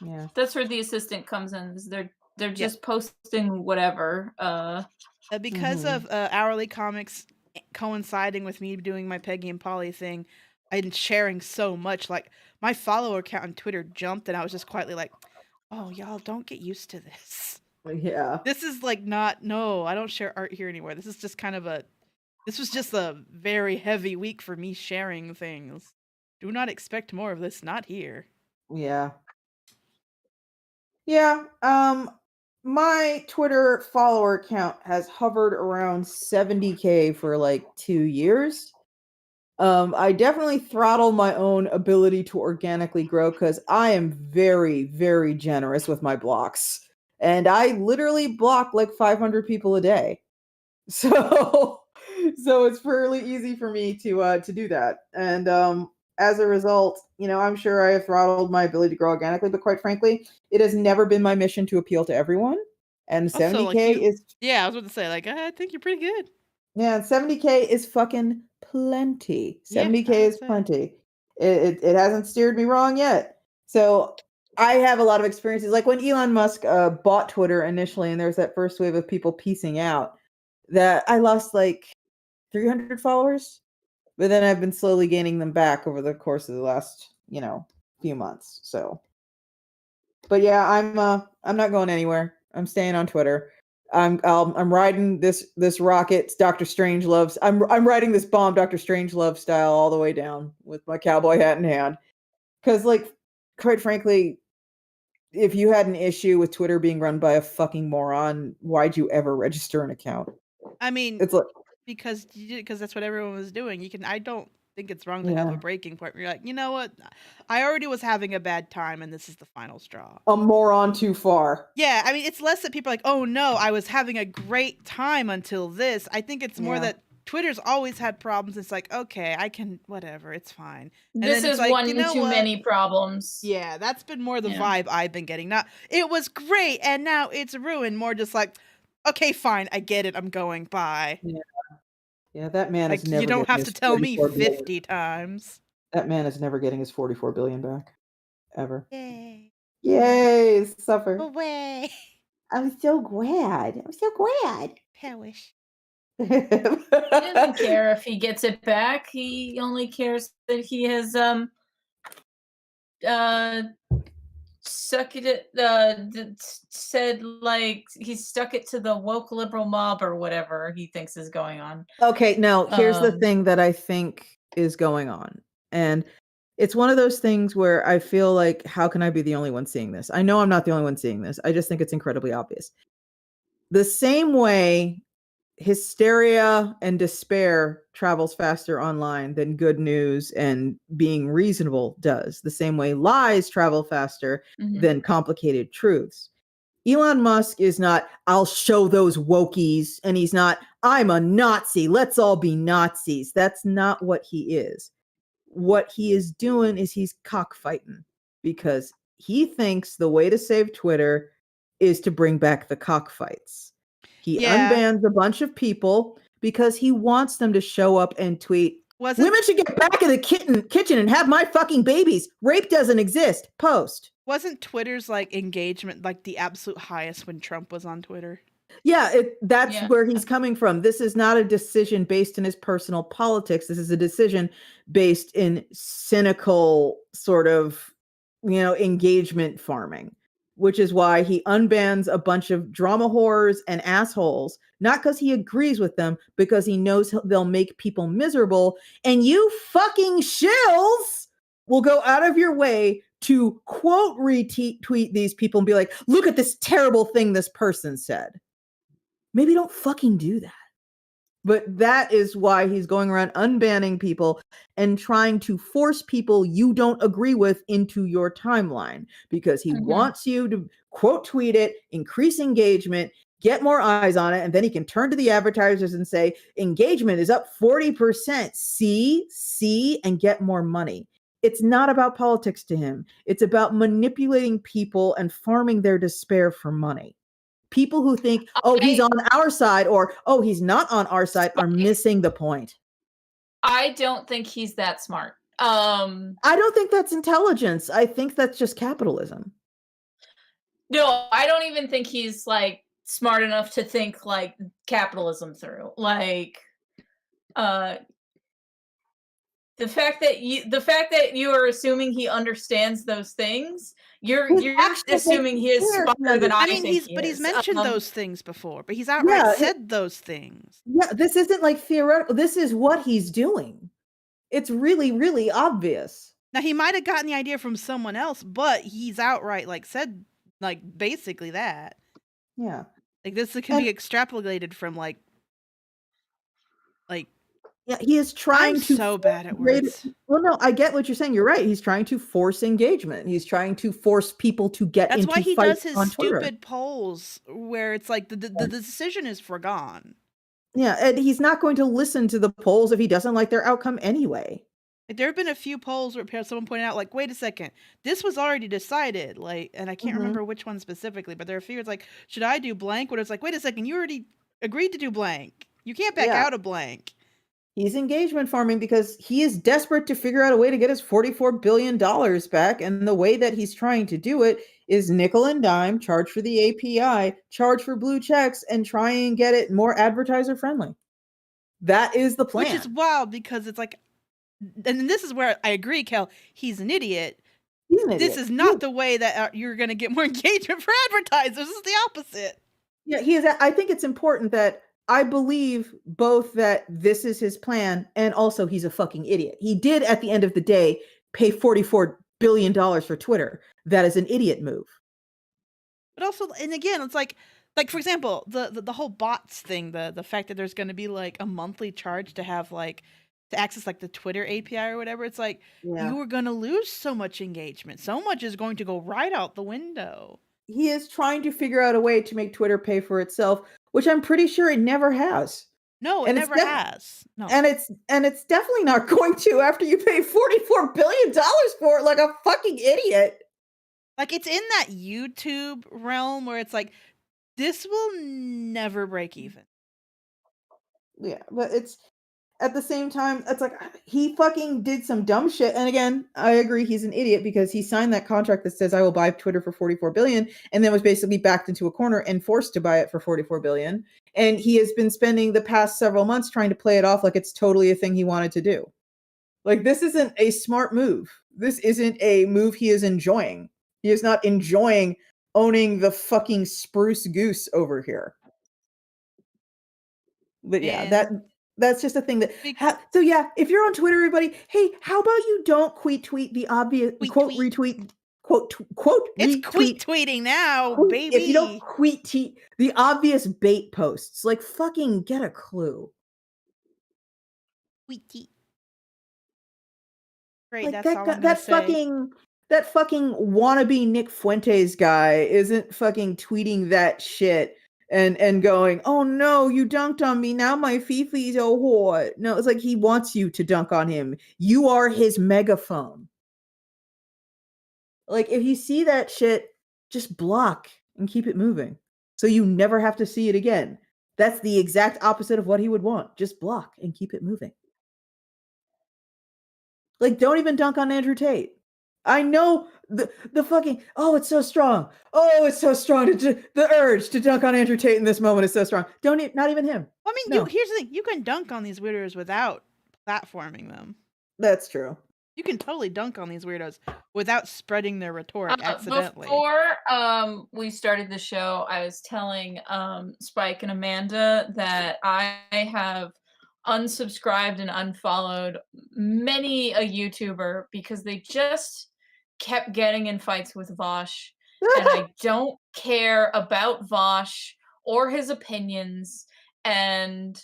Yeah. That's where the assistant comes in. Is they're just posting whatever. Because of hourly comics coinciding with me doing my Peggy and Polly thing, and sharing so much. Like my follower count on Twitter jumped, and I was just quietly like, "Oh, y'all, don't get used to this." Yeah. This is like I don't share art here anymore. This is just this was just a very heavy week for me sharing things. Do not expect more of this, not here. Yeah. Yeah. My Twitter follower count has hovered around 70K for like 2 years. I definitely throttle my own ability to organically grow because I am very, very generous with my blocks. And I literally block like 500 people a day. So it's fairly easy for me to do that. And as a result, I'm sure I have throttled my ability to grow organically, but quite frankly, it has never been my mission to appeal to everyone. And also, 70K is... Yeah, I was about to say, like, I think you're pretty good. Yeah, 70K is fucking plenty. 70K is plenty. It hasn't steered me wrong yet. So I have a lot of experiences. Like when Elon Musk bought Twitter initially, and there's that first wave of people piecing out, that I lost like 300 followers, but then I've been slowly gaining them back over the course of the last, few months. So, but yeah, I'm not going anywhere. I'm staying on Twitter. I'm riding this rocket Doctor Strangelove. I'm riding this bomb Doctor Strangelove style all the way down with my cowboy hat in hand. Because, like, quite frankly, if you had an issue with Twitter being run by a fucking moron, why'd you ever register an account? I mean, it's like because that's what everyone was doing. I don't think it's wrong to have a breaking point where you're like, you know what? I already was having a bad time, and this is the final straw. A moron too far. Yeah, I mean, it's less that people are like, oh no, I was having a great time until this. I think it's more that Twitter's always had problems. It's like, okay, I can, whatever, it's fine. And this then it's is like, one too many problems. Yeah, that's been more the vibe I've been getting. Not, it was great, and now it's ruined. More just like, okay, fine, I get it, I'm going, bye. Yeah, that man is never. You don't have to tell me 50 times. That man is never getting his 44 billion back, ever. Yay! Yay! Suffer. Away! I'm so glad. Perish. He doesn't care if he gets it back. He only cares that he has said, like, he stuck it to the woke liberal mob or whatever he thinks is going on. Okay, now here's the thing that I think is going on. And it's one of those things where I feel like, how can I be the only one seeing this? I know I'm not the only one seeing this. I just think it's incredibly obvious. The same way hysteria and despair travels faster online than good news and being reasonable does. The same way lies travel faster than complicated truths. Elon Musk is not, I'll show those wokies, and he's not, I'm a Nazi, let's all be Nazis. That's not what he is. What he is doing is he's cockfighting, because he thinks the way to save Twitter is to bring back the cockfights. He unbans a bunch of people because he wants them to show up and tweet, women should get back in the kitchen and have my fucking babies. Rape doesn't exist. Post. Wasn't Twitter's like engagement like the absolute highest when Trump was on Twitter? Yeah, that's where he's coming from. This is not a decision based in his personal politics. This is a decision based in cynical sort of, engagement farming, which is why he unbans a bunch of drama whores and assholes, not because he agrees with them, because he knows they'll make people miserable. And you fucking shills will go out of your way to quote retweet these people and be like, look at this terrible thing this person said. Maybe don't fucking do that. But that is why he's going around unbanning people and trying to force people you don't agree with into your timeline, because he wants you to quote tweet it, increase engagement, get more eyes on it, and then he can turn to the advertisers and say, engagement is up 40%. See, and get more money. It's not about politics to him. It's about manipulating people and farming their despair for money. People who think, he's on our side, or, he's not on our side, are missing the point. I don't think he's that smart. I don't think that's intelligence. I think that's just capitalism. No, I don't even think he's, like, smart enough to think, like, capitalism through. Like, the fact that you are assuming he understands those things, you're assuming he is smarter than I think he is. But he's mentioned those things before, but he's outright said those things. Yeah, this isn't like theoretical. This is what he's doing. It's really, really obvious. Now, he might have gotten the idea from someone else, but he's outright said basically that. Yeah. Like, this can be extrapolated from yeah, he is trying to. So bad at words. Well, no, I get what you're saying. You're right. He's trying to force engagement. He's trying to force people to get into fights on Twitter. That's why he does his stupid polls where it's like the decision is foregone. Yeah, and he's not going to listen to the polls if he doesn't like their outcome anyway. There have been a few polls where someone pointed out, wait a second, this was already decided. And I can't remember which one specifically, but there are a few. It's like, should I do blank? Where it's like, wait a second, you already agreed to do blank. You can't back out of blank. He's engagement farming because he is desperate to figure out a way to get his $44 billion back. And the way that he's trying to do it is nickel and dime, charge for the API, charge for blue checks, and try and get it more advertiser friendly. That is the plan. Which is wild because it's like, and this is where I agree, Kel, he's an idiot. He's an idiot. This is not the way that you're going to get more engagement for advertisers. This is the opposite. Yeah, he is. I think it's important that I believe both that this is his plan and also he's a fucking idiot. He did, at the end of the day, pay $44 billion for Twitter. That is an idiot move. But also, and again, it's like for example, the whole bots thing, the fact that there's going to be like a monthly charge to have like to access like the Twitter API or whatever. It's like you are going to lose so much engagement. So much is going to go right out the window. He is trying to figure out a way to make Twitter pay for itself, which I'm pretty sure it never has. No, it never has. No. And it's definitely not going to after you pay $44 billion for it like a fucking idiot. Like, it's in that YouTube realm where it's like, this will never break even. Yeah, but it's at the same time, it's like he fucking did some dumb shit. And again, I agree he's an idiot because he signed that contract that says I will buy Twitter for $44 billion and then was basically backed into a corner and forced to buy it for $44 billion. And he has been spending the past several months trying to play it off like it's totally a thing he wanted to do. Like, this isn't a smart move. This isn't a move he is enjoying. He is not enjoying owning the fucking spruce goose over here. But yeah, that's just a thing that. So yeah, if you're on Twitter, everybody, hey, how about you don't tweet the obvious quote retweet quote it's retweet tweeting now, baby. If you don't tweet the obvious bait posts, like fucking get a clue. Tweet. Great, like that's all I'm gonna say. That fucking wannabe Nick Fuentes guy isn't fucking tweeting that shit. And going, oh no, you dunked on me. Now my Fifi's a whore. No, it's like he wants you to dunk on him. You are his megaphone. Like, if you see that shit, just block and keep it moving. So you never have to see it again. That's the exact opposite of what he would want. Just block and keep it moving. Like, don't even dunk on Andrew Tate. I know the fucking, oh, it's so strong. Oh, it's so strong. The urge to dunk on Andrew Tate in this moment is so strong. Not even him. I mean, no. Here's the thing. You can dunk on these weirdos without platforming them. That's true. You can totally dunk on these weirdos without spreading their rhetoric accidentally. Before we started the show, I was telling Spike and Amanda that I have unsubscribed and unfollowed many a YouTuber because they just kept getting in fights with Vosh. And I don't care about Vosh or his opinions. And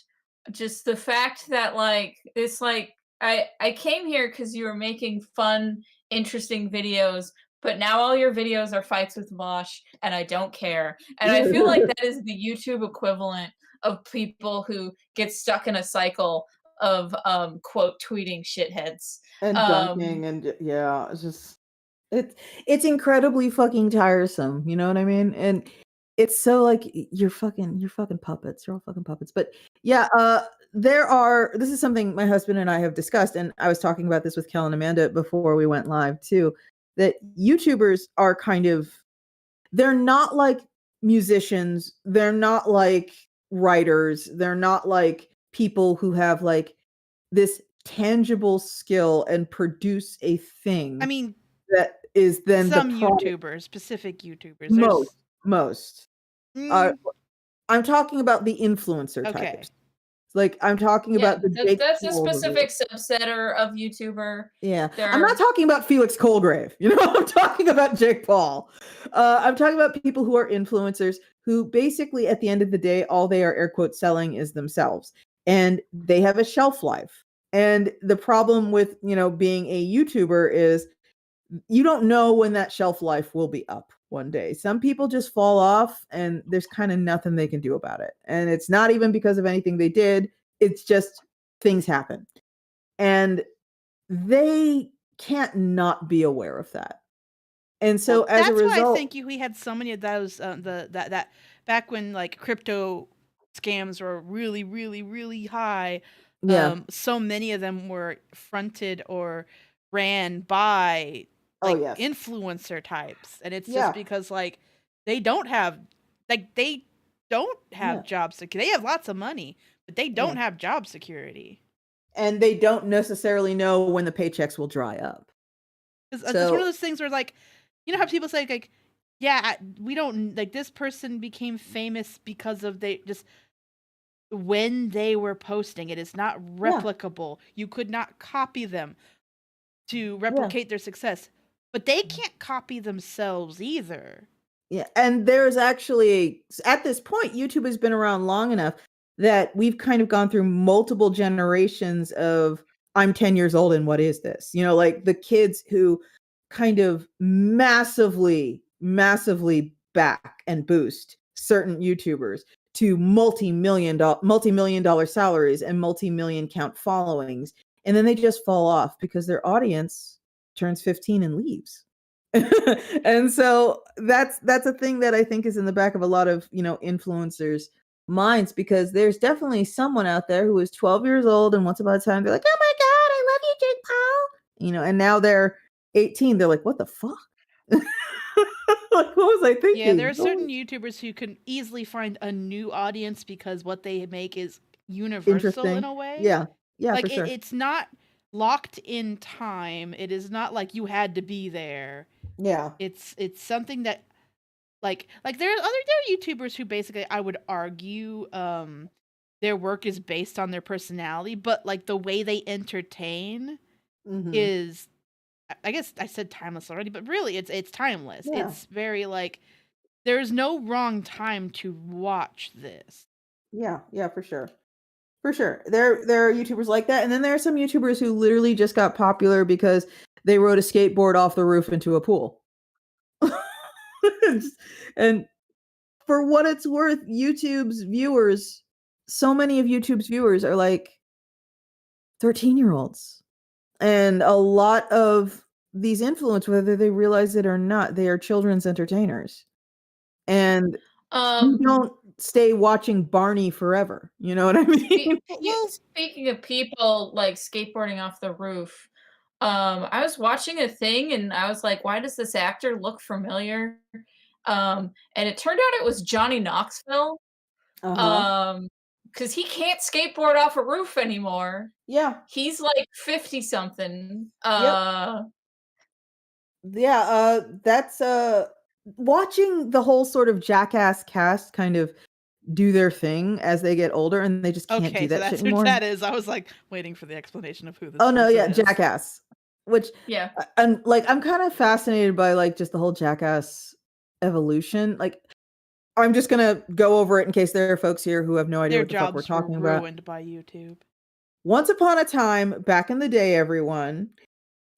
just the fact that, like, it's like, I came here because you were making fun, interesting videos, but now all your videos are fights with Vosh, and I don't care. And I feel like that is the YouTube equivalent of people who get stuck in a cycle of quote tweeting shitheads. And dunking and yeah, it's just it's incredibly fucking tiresome, you know what I mean? And it's so like you're fucking puppets. You're all fucking puppets. But yeah, this is something my husband and I have discussed, and I was talking about this with Kel and Amanda before we went live too, that YouTubers are they're not like musicians, they're not like writers, they're not like people who have like this tangible skill and produce a thing. I mean, that is then some YouTubers, specific YouTubers. Most. I'm talking about the influencer types. Like, I'm talking about that's a specific subsetter of YouTuber. Yeah. I'm not talking about Felix Colgrave. You know, I'm talking about Jake Paul. I'm talking about people who are influencers who basically at the end of the day, all they are air quotes selling is themselves. And they have a shelf life. And the problem with, being a YouTuber is you don't know when that shelf life will be up one day. Some people just fall off and there's kind of nothing they can do about it. And it's not even because of anything they did. It's just things happen. And they can't not be aware of that. And so as a result, that's why I think we had so many of those that back when like crypto scams were really, really, really high. So many of them were fronted or ran by influencer types, and it's just because like they don't have job security. They have lots of money, but they don't have job security, and they don't necessarily know when the paychecks will dry up. It's one of those things where, like, you know how people say like, yeah, we don't like this person became famous because of when they were posting. It is not replicable. You could not copy them to replicate their success, but they can't copy themselves either. Yeah, and there's actually, at this point, YouTube has been around long enough that we've kind of gone through multiple generations of, I'm 10 years old and what is this? You know, like the kids who kind of massively back and boost certain YouTubers to multi-million dollar salaries and multi-million count followings. And then they just fall off because their audience turns 15 and leaves. And so that's a thing that I think is in the back of a lot of, you know, influencers' minds, because there's definitely someone out there who is 12 years old and once upon a time they're like, oh my God, I love you, Jake Paul. You know, and now they're 18. They're like, what the fuck? Like, what was I thinking? Yeah, there are certain YouTubers who can easily find a new audience because what they make is universal in a way. Yeah, like for sure. It's not locked in time. It is not like you had to be there. Yeah, it's something that like there are YouTubers who basically, I would argue, their work is based on their personality, but like the way they entertain is, I guess I said timeless already, but really it's timeless. Yeah. It's very like, there's no wrong time to watch this. Yeah, for sure. For sure. There are YouTubers like that. And then there are some YouTubers who literally just got popular because they rode a skateboard off the roof into a pool. And for what it's worth, YouTube's viewers, so many of YouTube's viewers are like 13-year-olds. And a lot of these influencers, whether they realize it or not, they are children's entertainers. And you don't stay watching Barney forever. You know what I mean? Speaking of people like skateboarding off the roof, I was watching a thing and I was like, why does this actor look familiar? And it turned out it was Johnny Knoxville. Because he can't skateboard off a roof anymore. Yeah. He's like 50 something. That's watching the whole sort of Jackass cast kind of do their thing as they get older, and they just can't do that shit anymore. That is. I was like waiting for the explanation of who this is. Jackass. Which, and like, I'm kind of fascinated by like just the whole Jackass evolution. Like, I'm just gonna go over it in case there are folks here who have no idea what the fuck we're talking about. Ruined by YouTube. Once upon a time, back in the day, everyone.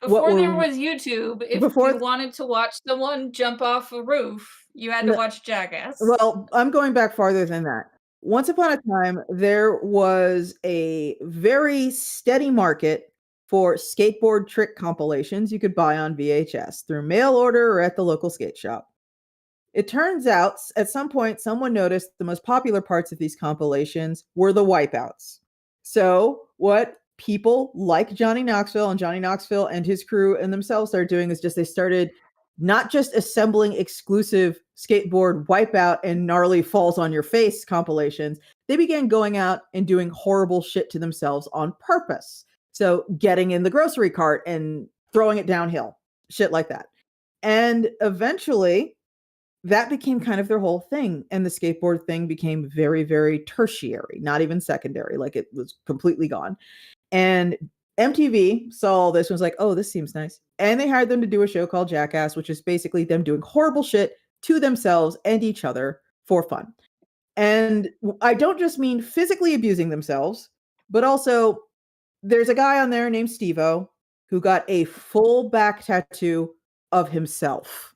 Before there was YouTube, if you wanted to watch someone jump off a roof, you had to watch Jackass. Well, I'm going back farther than that. Once upon a time, there was a very steady market for skateboard trick compilations you could buy on VHS through mail order or at the local skate shop. It turns out, at some point, someone noticed the most popular parts of these compilations were the wipeouts. So what people like Johnny Knoxville and his crew and themselves started doing is they started not just assembling exclusive skateboard wipeout and gnarly falls on your face compilations. They began going out and doing horrible shit to themselves on purpose. So getting in the grocery cart and throwing it downhill, shit like that. And eventually that became kind of their whole thing. And the skateboard thing became very, very tertiary, not even secondary. Like, it was completely gone. And MTV saw all this and was like, oh, this seems nice. And they hired them to do a show called Jackass, which is basically them doing horrible shit to themselves and each other for fun. And I don't just mean physically abusing themselves, but also there's a guy on there named Steve-O who got a full back tattoo of himself.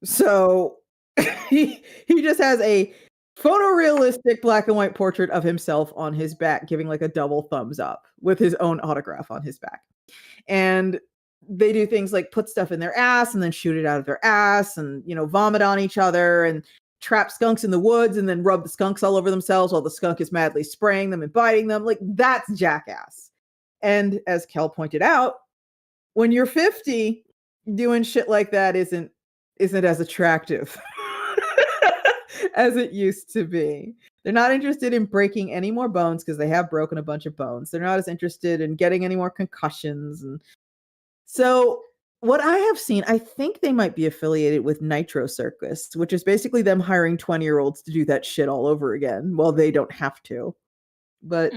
So he just has a photorealistic black and white portrait of himself on his back, giving like a double thumbs up with his own autograph on his back. And they do things like put stuff in their ass and then shoot it out of their ass and, you know, vomit on each other. And trap skunks in the woods and then rub the skunks all over themselves while the skunk is madly spraying them and biting them. Like, that's Jackass. And as Kel pointed out, when you're 50, doing shit like that isn't as attractive as it used to be. They're not interested in breaking any more bones because they have broken a bunch of bones. They're not as interested in getting any more concussions. And so what I have seen, I think they might be affiliated with Nitro Circus, which is basically them hiring 20-year-olds to do that shit all over again. Well, they don't have to. But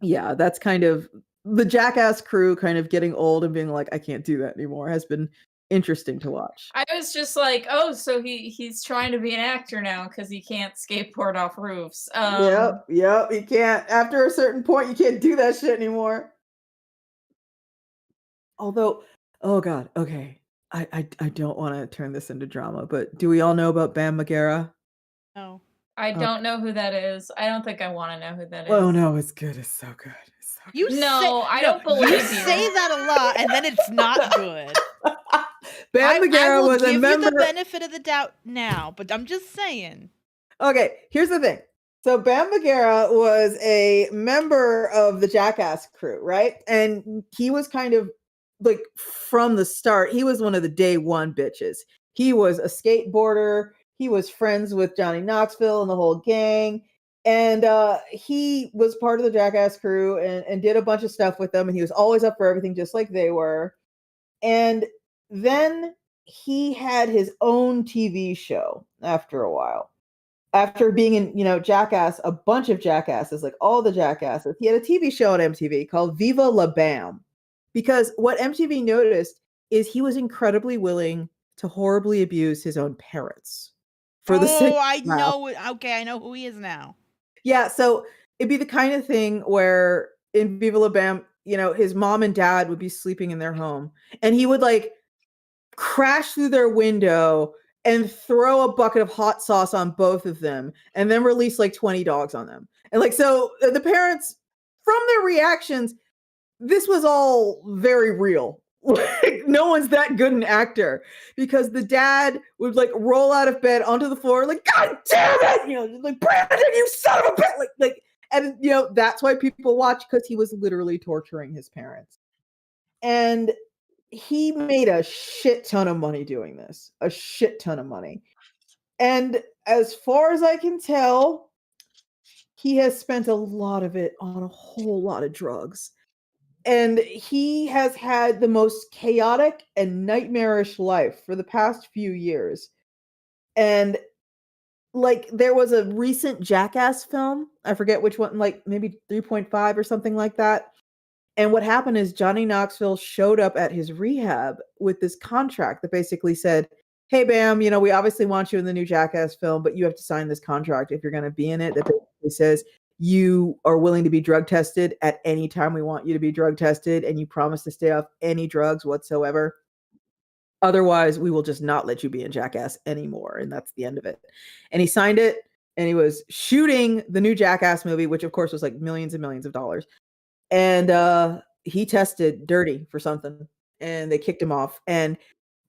yeah, that's kind of the Jackass crew kind of getting old and being like, I can't do that anymore, has been interesting to watch. I was just like, oh, so he's trying to be an actor now because he can't skateboard off roofs. Yep, you can't. After a certain point, you can't do that shit anymore. Although, oh God, okay. I don't want to turn this into drama, but do we all know about Bam Margera? No. I don't know who that is. I don't think I want to know who that is. Oh no, it's good. It's so good. It's so good. I don't believe you. You say that a lot, and then it's not good. Bam Margera was a member. I will give you the benefit of the doubt now, but I'm just saying. Okay, here's the thing. So Bam Margera was a member of the Jackass crew, right? And he was kind of like from the start, he was one of the day one bitches. He was a skateboarder. He was friends with Johnny Knoxville and the whole gang. And he was part of the Jackass crew and did a bunch of stuff with them. And he was always up for everything, just like they were. And then he had his own TV show after a while. After being in, Jackass, a bunch of Jackasses, like all the Jackasses, he had a TV show on MTV called Viva La Bam. Because what MTV noticed is he was incredibly willing to horribly abuse his own parents. I know. Okay, I know who he is now. Yeah, so it'd be the kind of thing where in Viva La Bam, his mom and dad would be sleeping in their home, and he would like crash through their window and throw a bucket of hot sauce on both of them, and then release like 20 dogs on them. And like, so the parents, from their reactions, this was all very real. Like, no one's that good an actor, because the dad would like roll out of bed onto the floor, like, God damn it, like, Brandon, you son of a bitch, like, and that's why people watch, because he was literally torturing his parents. And he made a shit ton of money doing this, a shit ton of money. And as far as I can tell, he has spent a lot of it on a whole lot of drugs. And he has had the most chaotic and nightmarish life for the past few years. And like, there was a recent Jackass film, I forget which one, like maybe 3.5 or something like that. And what happened is Johnny Knoxville showed up at his rehab with this contract that basically said, hey, Bam, we obviously want you in the new Jackass film, but you have to sign this contract if you're going to be in it that basically says you are willing to be drug tested at any time we want you to be drug tested, and you promise to stay off any drugs whatsoever. Otherwise, we will just not let you be in Jackass anymore. And that's the end of it. And he signed it, and he was shooting the new Jackass movie, which of course was like millions and millions of dollars. And he tested dirty for something, and they kicked him off. And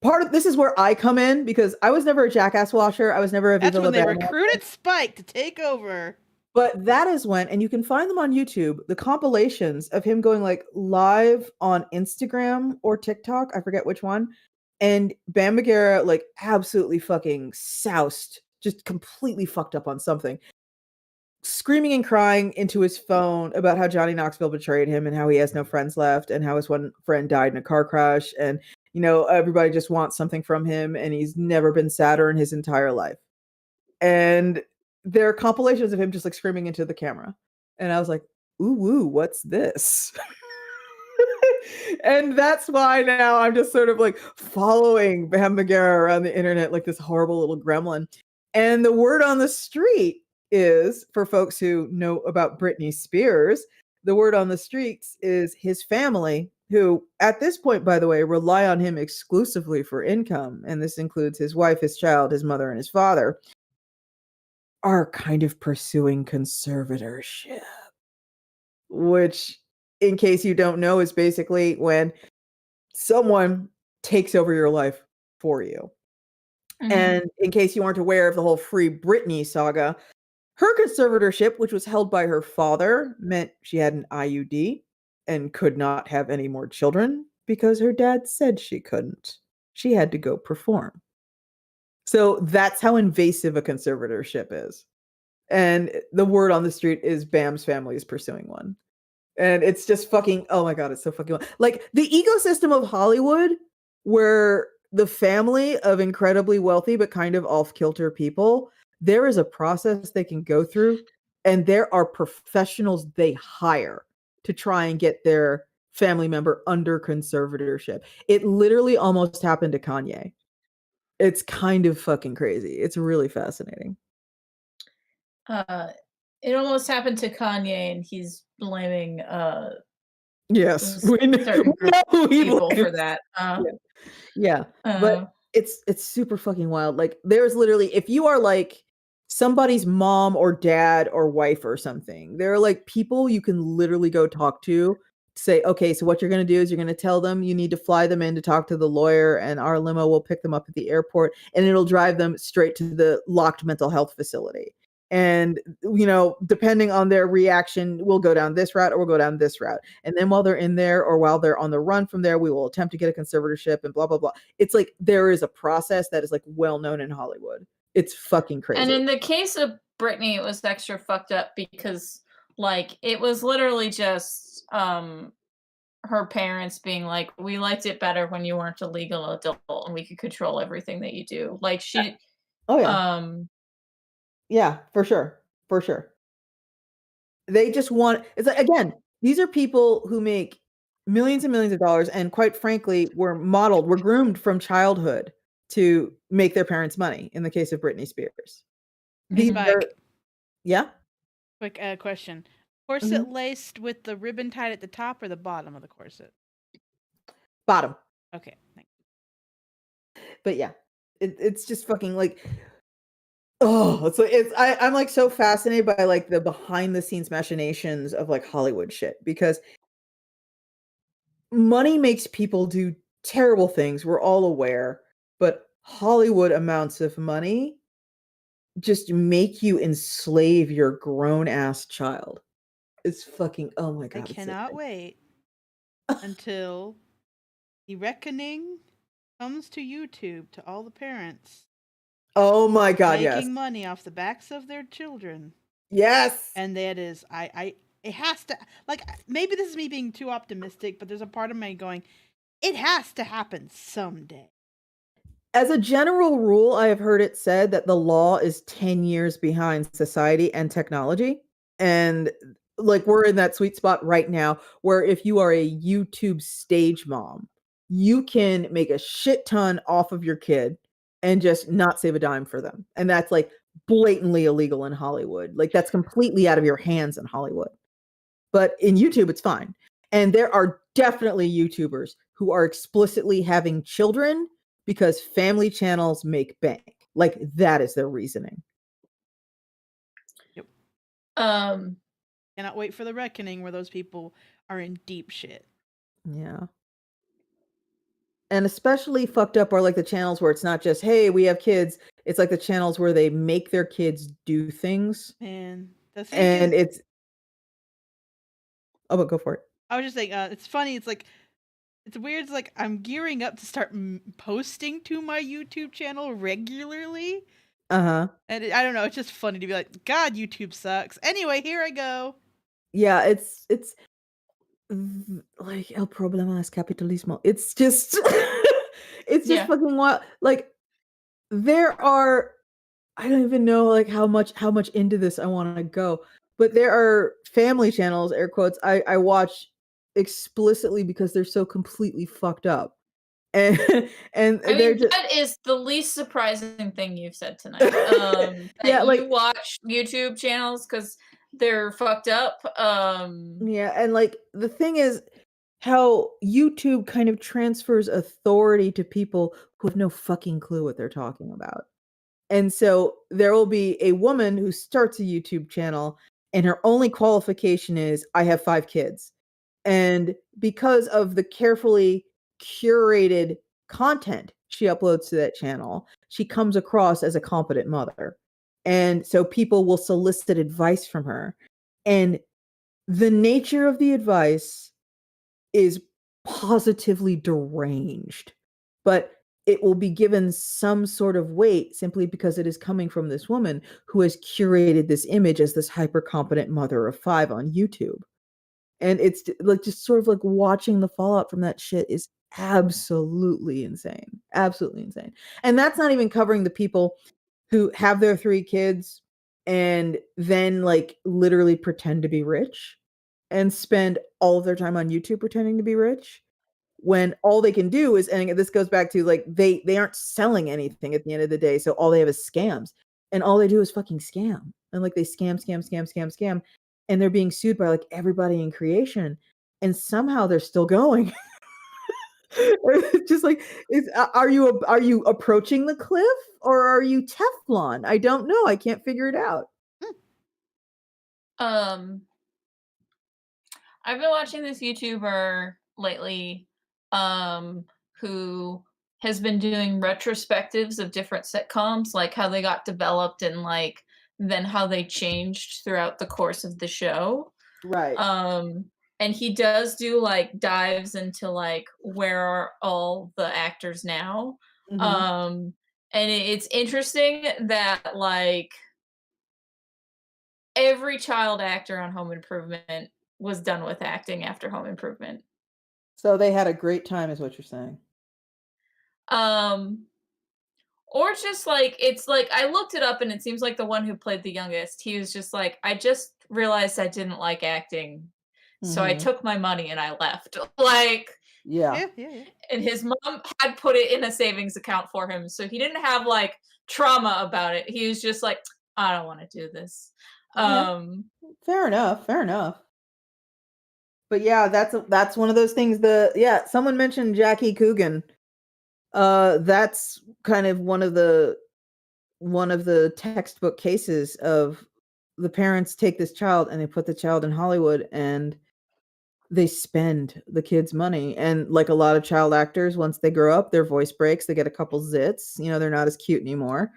part of this is where I come in, because I was never a Jackass watcher. I was never a Viva La Bam. That's when they recruited Spike to take over. But that is when, and you can find them on YouTube, the compilations of him going like live on Instagram or TikTok, I forget which one, and Bam Margera like absolutely fucking soused, just completely fucked up on something, screaming and crying into his phone about how Johnny Knoxville betrayed him and how he has no friends left and how his one friend died in a car crash, and everybody just wants something from him, and he's never been sadder in his entire life. And there are compilations of him just like screaming into the camera. And I was like, ooh, woo, what's this? And that's why now I'm just sort of like following Bam Margera around the internet like this horrible little gremlin. And the word on the street is, for folks who know about Britney Spears, the word on the streets is his family, who at this point, by the way, rely on him exclusively for income. And this includes his wife, his child, his mother, and his father, are kind of pursuing conservatorship, which, in case you don't know, is basically when someone takes over your life for you. And in case you aren't aware of the whole Free Britney saga, her conservatorship, which was held by her father, meant she had an IUD and could not have any more children because her dad said she couldn't. She had to go perform. So that's how invasive a conservatorship is. And the word on the street is Bam's family is pursuing one. And it's just fucking, oh my God, it's so fucking, like the ecosystem of Hollywood, where the family of incredibly wealthy but kind of off-kilter people, there is a process they can go through, and there are professionals they hire to try and get their family member under conservatorship. It literally almost happened to Kanye. It's kind of fucking crazy. It's really fascinating. It almost happened to Kanye, and he's blaming yes, we know people for that. Yeah. But it's super fucking wild. Like there's literally, if you are like somebody's mom or dad or wife or something, there are like people you can literally go talk to say, okay, so what you're going to do is you're going to tell them you need to fly them in to talk to the lawyer, and our limo will pick them up at the airport and it'll drive them straight to the locked mental health facility. And, you know, depending on their reaction, we'll go down this route or we'll go down this route. And then while they're in there or while they're on the run from there, we will attempt to get a conservatorship and blah, blah, blah. It's like there is a process that is like well known in Hollywood. It's fucking crazy. And in the case of Britney, it was extra fucked up because like it was literally just her parents being like, we liked it better when you weren't a legal adult and we could control everything that you do. Like she yeah, for sure. For sure. They just want, it's like, again, these are people who make millions and millions of dollars and quite frankly were groomed from childhood to make their parents money in the case of Britney Spears. These yeah? Quick question. Corset laced with the ribbon tied at the top or the bottom of the corset? Bottom. Okay. Thanks. But yeah, it's just fucking like, oh, I'm like so fascinated by like the behind the scenes machinations of like Hollywood shit, because money makes people do terrible things. We're all aware, but Hollywood amounts of money just make you enslave your grown ass child. It's fucking, oh my God. I cannot wait until the reckoning comes to YouTube to all the parents. Oh my God, making money off the backs of their children. Yes. And that is, it has to, like, maybe this is me being too optimistic, but there's a part of me going, it has to happen someday. As a general rule, I have heard it said that the law is 10 years behind society and technology. And like we're in that sweet spot right now where if you are a YouTube stage mom, you can make a shit ton off of your kid and just not save a dime for them. And that's like blatantly illegal in Hollywood. Like that's completely out of your hands in Hollywood. But in YouTube, it's fine. And there are definitely YouTubers who are explicitly having children because family channels make bank. Like that is their reasoning. Yep. Cannot wait for the reckoning where those people are in deep shit. Yeah. And especially fucked up are like the channels where it's not just, hey, we have kids. It's like the channels where they make their kids do things. And the thing and it's oh, but go for it. I was just saying, it's funny. It's like, it's weird. It's like I'm gearing up to start posting to my YouTube channel regularly. And I don't know. It's just funny to be like, God, YouTube sucks. Anyway, here I go. Yeah, it's like el problema es capitalismo. It's just it's just fucking wild. Like there are, I don't even know like how much into this I want to go, but there are family channels, air quotes, I watch explicitly because they're so completely fucked up. And I mean, that is the least surprising thing you've said tonight. Yeah, like you watch YouTube channels because they're fucked up. Yeah, and like the thing is how YouTube kind of transfers authority to people who have no fucking clue what they're talking about. And so there will be a woman who starts a YouTube channel and her only qualification is I have 5 kids. And because of the carefully curated content she uploads to that channel, she comes across as a competent mother. And so people will solicit advice from her. And the nature of the advice is positively deranged, but it will be given some sort of weight simply because it is coming from this woman who has curated this image as this hyper competent mother of 5 on YouTube. And it's like just sort of like watching the fallout from that shit is absolutely insane. Absolutely insane. And that's not even covering the people who have their 3 kids and then like literally pretend to be rich and spend all of their time on YouTube pretending to be rich when all they can do is, and this goes back to like they aren't selling anything at the end of the day, so all they have is scams, and all they do is fucking scam, and like they scam, and they're being sued by like everybody in creation, and somehow they're still going. It's just like, are you approaching the cliff or are you Teflon? I don't know. I can't figure it out. I've been watching this YouTuber lately, who has been doing retrospectives of different sitcoms, like how they got developed and like then how they changed throughout the course of the show. Right. And he does do like dives into like where are all the actors now. And it's interesting that like every child actor on Home Improvement was done with acting after Home Improvement. So they had a great time is what you're saying. Or just like it's like I looked it up and it seems like the one who played the youngest, he was just like, I just realized I didn't like acting. So I took my money and I left. Like Yeah. And his mom had put it in a savings account for him. So he didn't have like trauma about it. He was just like, I don't want to do this. Fair enough. But yeah, that's one of those things. Someone mentioned Jackie Coogan. That's kind of one of the textbook cases of the parents take this child and they put the child in Hollywood and they spend the kid's money. And like a lot of child actors, once they grow up, their voice breaks, they get a couple zits, they're not as cute anymore.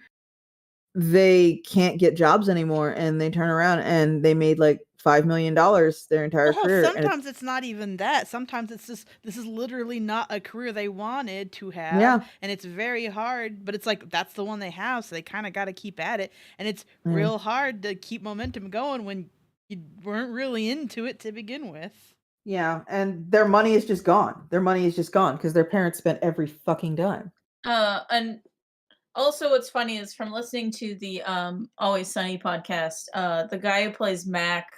They can't get jobs anymore and they turn around and they made like $5 million their entire career. Sometimes it's not even that. Sometimes it's just this is literally not a career they wanted to have. Yeah. And it's very hard, but it's like that's the one they have, so they kind of got to keep at it. And it's real hard to keep momentum going when you weren't really into it to begin with. Yeah, and their money is just gone. Their money is just gone because their parents spent every fucking dime. And also what's funny is from listening to the Always Sunny podcast, the guy who plays Mac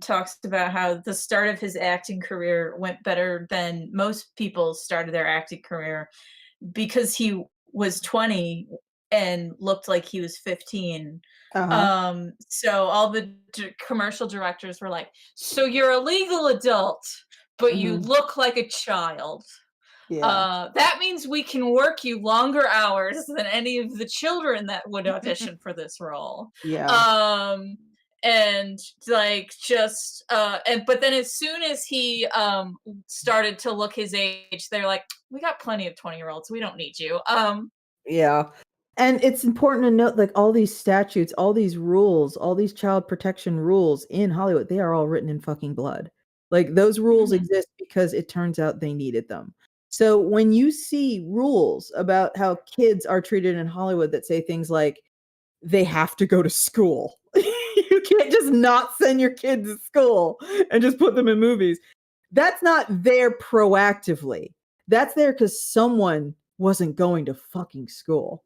talks about how the start of his acting career went better than most people started their acting career because he was 20 and looked like he was 15. So all the commercial directors were like, so you're a legal adult, but you look like a child. Yeah. That means we can work you longer hours than any of the children that would audition for this role. Yeah. And like just but then as soon as he started to look his age, they're like, we got plenty of 20-year-olds, we don't need you. Yeah. And it's important to note, like, all these statutes, all these rules, all these child protection rules in Hollywood, they are all written in fucking blood. Like, those rules exist because it turns out they needed them. So when you see rules about how kids are treated in Hollywood that say things like they have to go to school, you can't just not send your kids to school and just put them in movies. That's not there proactively. That's there because someone wasn't going to fucking school.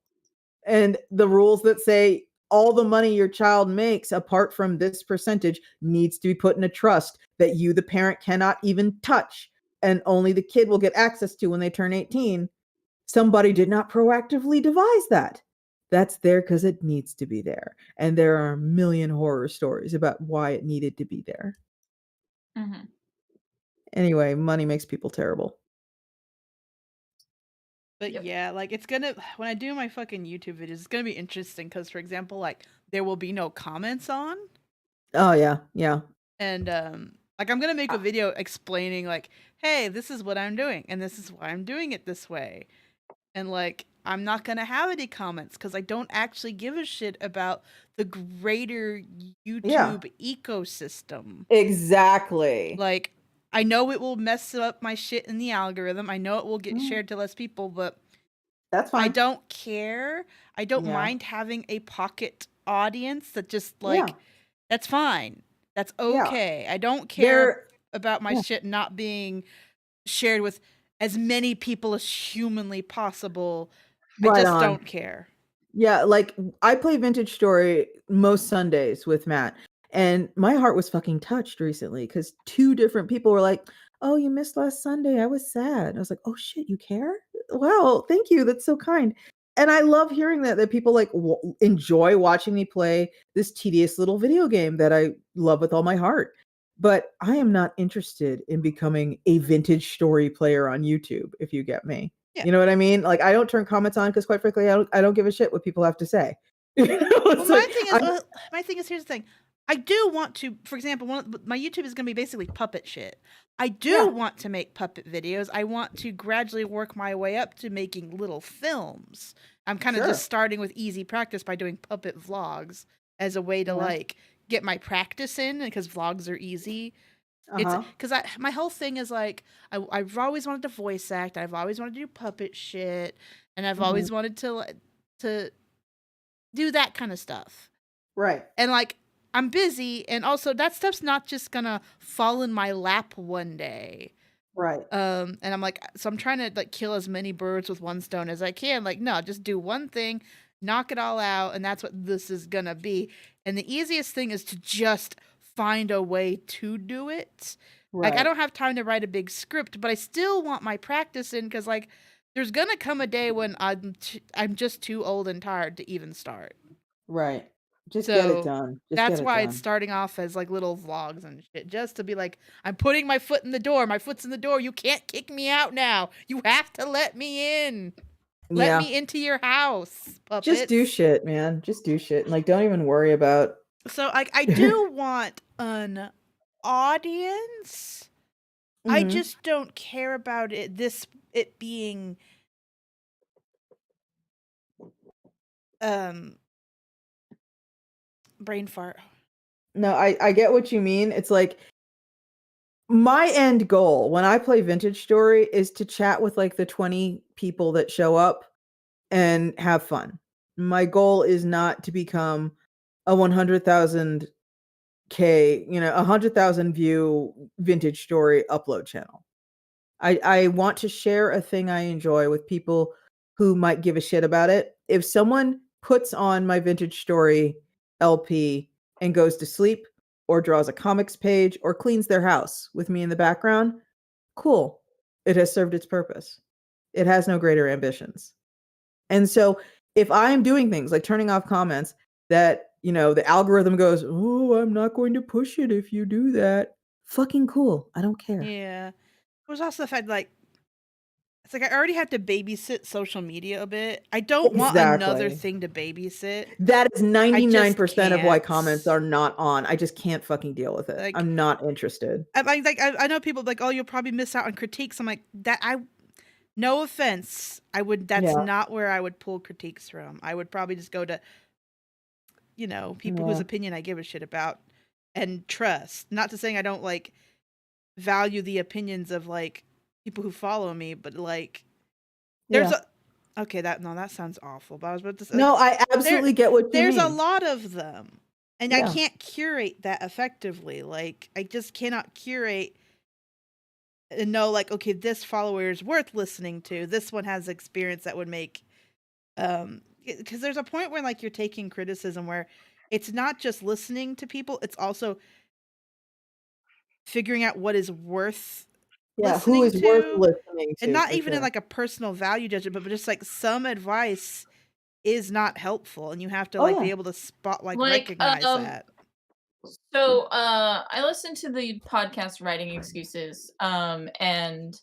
And the rules that say all the money your child makes apart from this percentage needs to be put in a trust that you, the parent, cannot even touch, and only the kid will get access to when they turn 18. Somebody did not proactively devise that. That's there because it needs to be there. And there are a million horror stories about why it needed to be there. Anyway, money makes people terrible. But yeah, like it's gonna, when I do my fucking YouTube videos, it's gonna be interesting because, for example, like there will be no comments on. Oh yeah, yeah. And like I'm gonna make a video explaining like, hey, this is what I'm doing and this is why I'm doing it this way. And like I'm not going to have any comments because I don't actually give a shit about the greater YouTube ecosystem. Exactly. Like, I know it will mess up my shit in the algorithm. I know it will get shared to less people, but that's fine. I don't care. I don't mind having a pocket audience that just like, that's fine. That's okay. I don't care about my shit not being shared with as many people as humanly possible. I just don't care. Yeah, like I play Vintage Story most Sundays with Matt, and my heart was fucking touched recently because 2 different people were like, "Oh, you missed last Sunday. I was sad." I was like, "Oh shit, you care? Wow, thank you. That's so kind." And I love hearing that people like enjoy watching me play this tedious little video game that I love with all my heart. But I am not interested in becoming a Vintage Story player on YouTube, if you get me. Yeah. You know what I mean? Like, I don't turn comments on because, quite frankly, I don't give a shit what people have to say. Well, my thing is, here's the thing. I do want to, for example, my YouTube is going to be basically puppet shit. I do want to make puppet videos. I want to gradually work my way up to making little films. I'm kind of just starting with easy practice by doing puppet vlogs as a way to like get my practice in, because vlogs are easy. It's because my whole thing is like I've always wanted to voice act. I've always wanted to do puppet shit, and I've always wanted to do that kind of stuff. Right. And like I'm busy, and also that stuff's not just gonna fall in my lap one day. Right. And I'm like, so I'm trying to like kill as many birds with one stone as I can. Like, no, just do one thing, knock it all out, and that's what this is gonna be. And the easiest thing is to just find a way to do it. Right. Like, I don't have time to write a big script, but I still want my practice in, because like there's gonna come a day when I'm just too old and tired to even start. Right. Just get it done. That's why it's starting off as like little vlogs and shit, just to be like, I'm putting my foot in the door. My foot's in the door. You can't kick me out now. You have to let me in. Let me into your house, puppets. Just do shit, man. Just do shit. Like, don't even worry about. So I do want an audience. I just don't care about it being brain fart. No, I get what you mean. It's like my end goal when I play Vintage Story is to chat with like the 20 people that show up and have fun. My goal is not to become a 100,000 100,000 view Vintage Story upload channel. I want to share a thing I enjoy with people who might give a shit about it. If someone puts on my Vintage Story LP and goes to sleep, or draws a comics page, or cleans their house with me in the background, cool. It has served its purpose. It has no greater ambitions. And so if I'm doing things like turning off comments that, the algorithm goes, "Oh, I'm not going to push it if you do that." Fucking cool. I don't care. Yeah. There's also the fact, like, it's like I already have to babysit social media a bit. I don't want another thing to babysit. That is 99% of why comments are not on. I just can't fucking deal with it. Like, I'm not interested. I know people like, oh, you'll probably miss out on critiques. I'm like, no offense. That's not where I would pull critiques from. I would probably just go to, people whose opinion I give a shit about and trust. Not to say I don't like value the opinions of like people who follow me, but like there's that sounds awful, but I was about to say, no, I absolutely get what you mean. There's a lot of them, and I can't curate that effectively. Like, I just cannot curate and know, like, okay, this follower is worth listening to. This one has experience that would make because there's a point where like you're taking criticism where it's not just listening to people, it's also figuring out what is worth who is worth listening to, and not even in like a personal value judgment, but just like some advice is not helpful, and you have to be able to recognize that. So I listened to the podcast Writing Excuses, and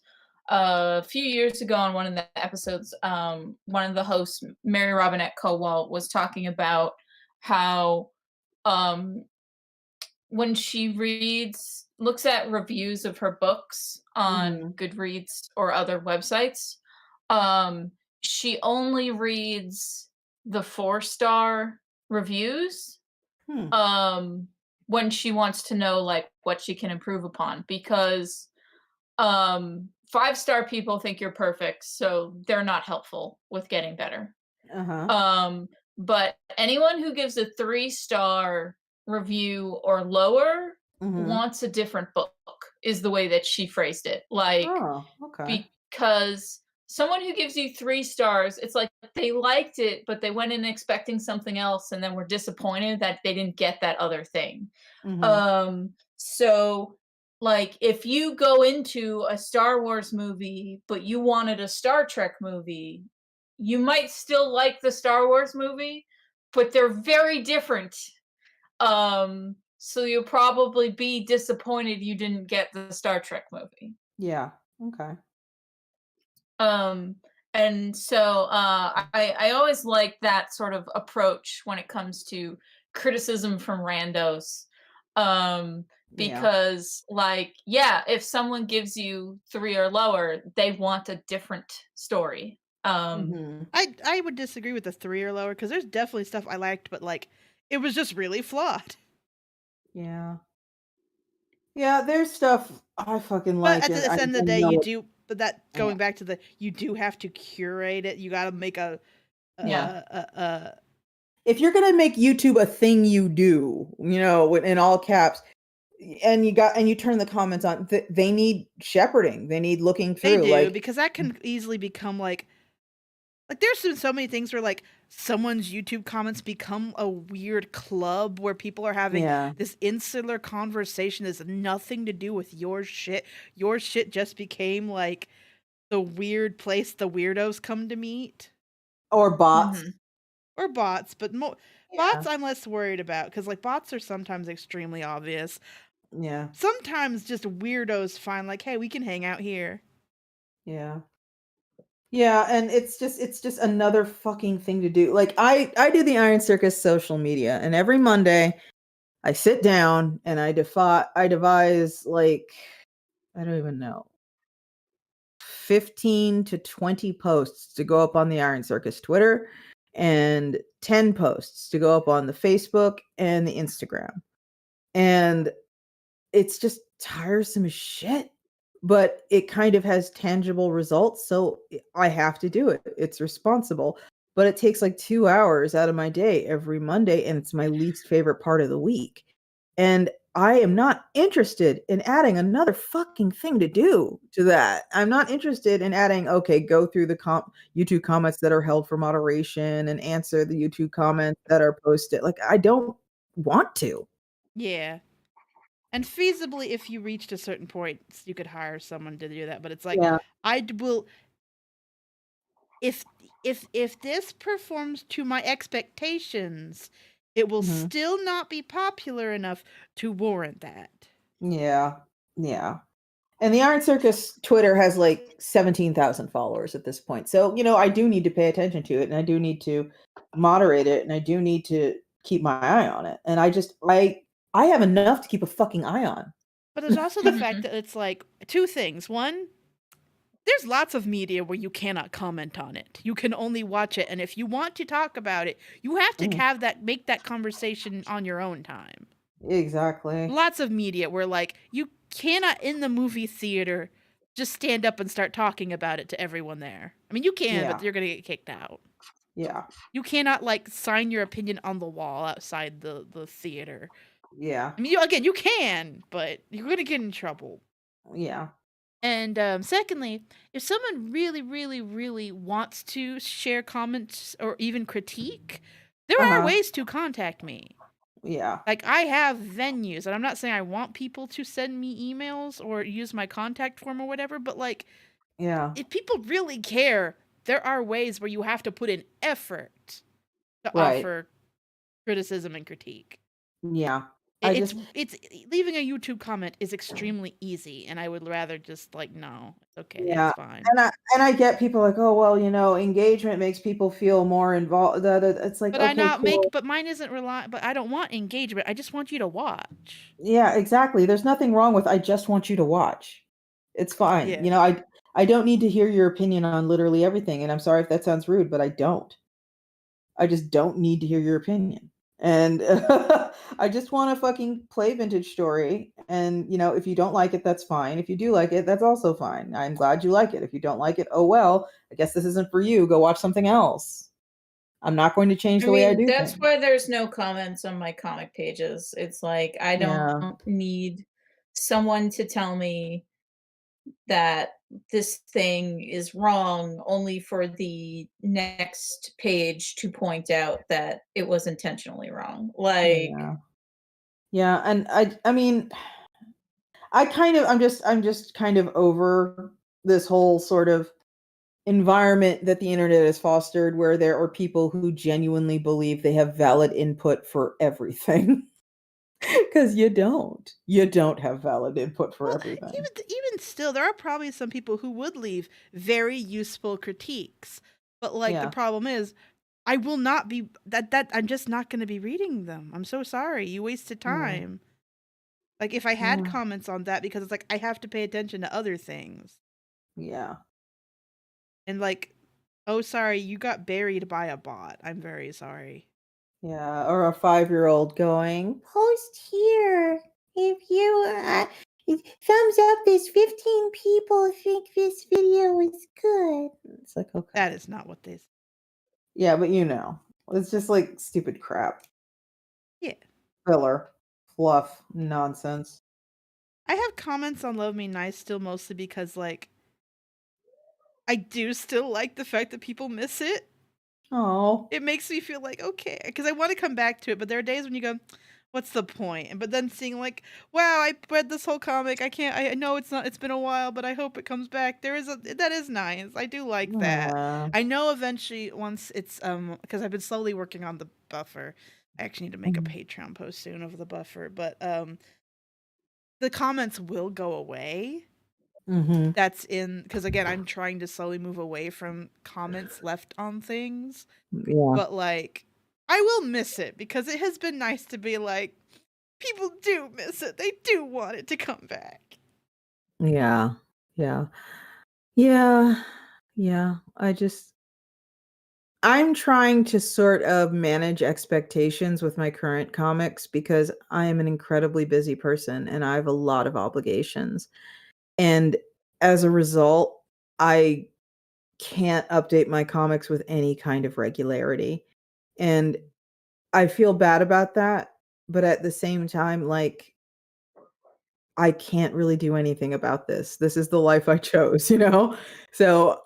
a few years ago on one of the episodes, one of the hosts, Mary Robinette Kowal, was talking about how when she looks at reviews of her books on Goodreads or other websites, she only reads the 4-star reviews when she wants to know like what she can improve upon, because 5-star people think you're perfect, so they're not helpful with getting better. But anyone who gives a 3-star review or lower wants a different book, is the way that she phrased it. Like, because someone who gives you 3 stars, it's like they liked it, but they went in expecting something else and then were disappointed that they didn't get that other thing. So like if you go into a Star Wars movie, but you wanted a Star Trek movie, you might still like the Star Wars movie, but they're very different. So you'll probably be disappointed you didn't get the Star Trek movie. Yeah. Okay. And so I always like that sort of approach when it comes to criticism from randos. Because like, yeah, if someone gives you 3 or lower, they want a different story. I would disagree with the 3 or lower, because there's definitely stuff I liked, but like it was just really flawed. Yeah, there's stuff I fucking like. But at the end of the day, you do. But that going back to you do have to curate it. You got to make if you're gonna make YouTube a thing you do, in all caps, and you turn the comments on, they need shepherding. They need looking through. They do, because that can easily become like there's been so many things where like someone's YouTube comments become a weird club where people are having this insular conversation that's nothing to do with your shit. Your shit just became like the weird place the weirdos come to meet. Or bots. Or bots, but bots I'm less worried about, because like bots are sometimes extremely obvious. Yeah. Sometimes just weirdos find like, hey, we can hang out here. Yeah. Yeah, and it's just another fucking thing to do. Like I do the Iron Circus social media, and every Monday I sit down and I devise like, I don't even know, 15 to 20 posts to go up on the Iron Circus Twitter, and 10 posts to go up on the Facebook and the Instagram. And it's just tiresome as shit, but it kind of has tangible results, so I have to do it. It's responsible, but it takes like 2 hours out of my day every Monday, and it's my least favorite part of the week. And I am not interested in adding another fucking thing to do to that. I'm not interested in adding, okay, go through the YouTube comments that are held for moderation and answer the YouTube comments that are posted. Like, I don't want to. Yeah. And feasibly, if you reached a certain point, you could hire someone to do that. But it's like, I will. If this performs to my expectations, it will still not be popular enough to warrant that. Yeah. And the Iron Circus Twitter has like 17,000 followers at this point. So, I do need to pay attention to it, and I do need to moderate it, and I do need to keep my eye on it. And I have enough to keep a fucking eye on. But there's also the fact that it's like 2 things. One, there's lots of media where you cannot comment on it. You can only watch it. And if you want to talk about it, you have to make that conversation on your own time. Exactly. Lots of media where like you cannot in the movie theater just stand up and start talking about it to everyone there. I mean, you can, but you're going to get kicked out. Yeah. You cannot like sign your opinion on the wall outside the theater. Yeah. I mean, you can, but you're going to get in trouble. Yeah. And secondly, if someone really, really, really wants to share comments or even critique, there are ways to contact me. Yeah. Like, I have venues, and I'm not saying I want people to send me emails or use my contact form or whatever, but like, if people really care, there are ways where you have to put in effort to offer criticism and critique. Yeah. It's leaving a YouTube comment is extremely easy, and I would rather just like, no, it's okay, it's fine. And I get people like, oh well, engagement makes people feel more involved. It's like, but but mine isn't but I don't want engagement. I just want you to watch. Yeah, exactly. There's nothing wrong with I just want you to watch. It's fine. I don't need to hear your opinion on literally everything. And I'm sorry if that sounds rude, but I don't. I just don't need to hear your opinion. And I just want to fucking play Vintage Story. And, if you don't like it, that's fine. If you do like it, that's also fine. I'm glad you like it. If you don't like it, oh well, I guess this isn't for you. Go watch something else. I'm not going to change the way I do that's things. why there's no comments on my comic pages. It's like I don't need someone to tell me that this thing is wrong only for the next page to point out that it was intentionally wrong. Like Yeah, and I mean I'm just kind of over this whole sort of environment that the internet has fostered where there are people who genuinely believe they have valid input for everything. Because you don't have valid input for everything. Even still, there are probably some people who would leave very useful critiques, but the problem is, I will not be that I'm just not going to be reading them. I'm so sorry, you wasted time. Like if I had comments on that, because it's like I have to pay attention to other things. Yeah. And oh, sorry, you got buried by a bot. I'm very sorry. Yeah, or a 5-year-old going, post here if you thumbs up. There's 15 people think this video is good. It's like, okay. That is not what they say. Yeah, but it's just like stupid crap. Yeah. Filler, fluff, nonsense. I have comments on Love Me Nice still mostly because I do still like the fact that people miss it. Oh. It makes me feel like, okay, because I want to come back to it, but there are days when you go, what's the point? But then seeing wow, I read this whole comic. I know it's been a while, but I hope it comes back. That is nice. I do like that. I know eventually once it's, because I've been slowly working on the buffer. I actually need to make a Patreon post soon over the buffer, but, the comments will go away. That's because again, I'm trying to slowly move away from comments left on things. Yeah. But I will miss it because it has been nice to be people do miss it. They do want it to come back. Yeah. I'm trying to sort of manage expectations with my current comics because I am an incredibly busy person and I have a lot of obligations. And as a result, I can't update my comics with any kind of regularity. And I feel bad about that, but at the same time, I can't really do anything about this. This is the life I chose, So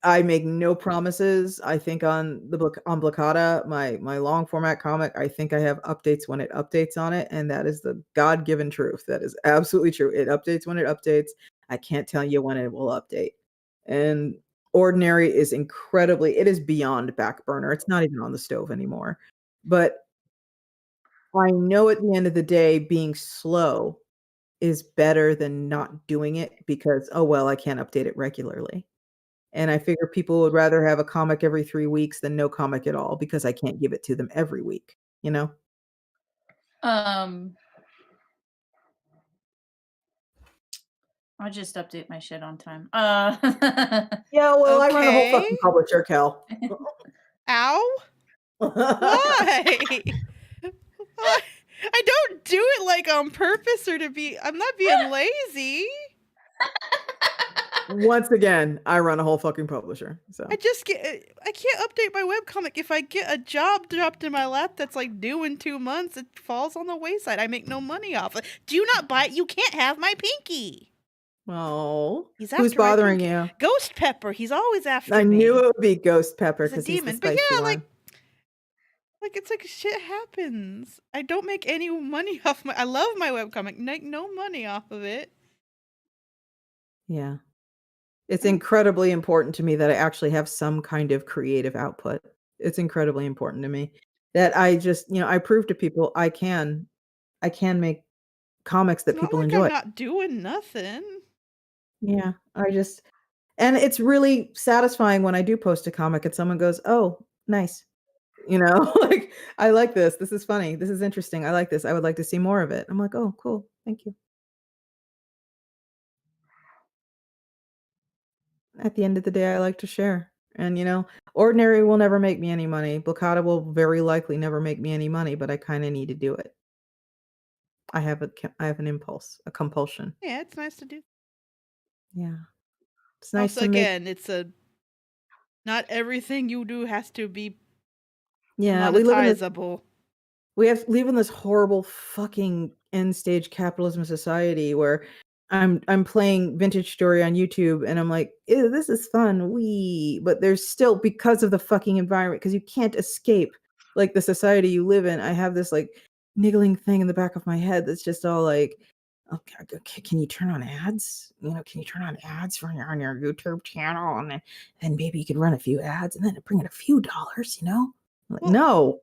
I make no promises. I think on the book on Blockada, my long format comic, I think I have updates when it updates on it, and that is the God-given truth. That is absolutely true. It updates when it updates. I can't tell you when it will update. And Ordinary is it is beyond back burner. It's not even on the stove anymore. But I know at the end of the day, being slow is better than not doing it because, oh, well, I can't update it regularly. And I figure people would rather have a comic every 3 weeks than no comic at all because I can't give it to them every week, I'll just update my shit on time. Yeah, well, I run a whole Okay. fucking publisher, Kel. Ow? Why? I don't do it on purpose or I'm not being lazy. Once again, I run a whole fucking publisher. So I can't update my webcomic. If I get a job dropped in my lap that's due in 2 months, it falls on the wayside. I make no money off it. Do not buy it. You can't have my pinky. Oh, He's who's bothering you? Ghost Pepper. He's always after me. I knew it would be Ghost Pepper because he's the demon. But spicy yeah, one. it's shit happens. I don't make any money off I love my webcomic. Make no money off of it. Yeah. It's incredibly important to me that I actually have some kind of creative output. It's incredibly important to me that I just, I prove to people I can make comics that It's people not enjoy. I'm not doing nothing. Yeah, and it's really satisfying when I do post a comic and someone goes, "Oh, nice." I like this. This is funny. This is interesting. I like this. I would like to see more of it. I'm like, "Oh, cool. Thank you." at the end of the day, I like to share. And, Ordinary will never make me any money. Blockada will very likely never make me any money, but I kind of need to do it. I have an impulse, a compulsion. Yeah, it's nice to do. Yeah. It's nice Also, to make. again, not everything you do has to be Yeah, monetizable. we live in this horrible fucking end stage capitalism society where I'm playing Vintage Story on YouTube and I'm like, ew, this is fun. But there's still, because of the fucking environment, because you can't escape like the society you live in. I have this like niggling thing in the back of my head that's just all like, okay, can you turn on ads? Can you turn on ads on your YouTube channel, and then maybe you could run a few ads and then bring in a few dollars, I'm like, no.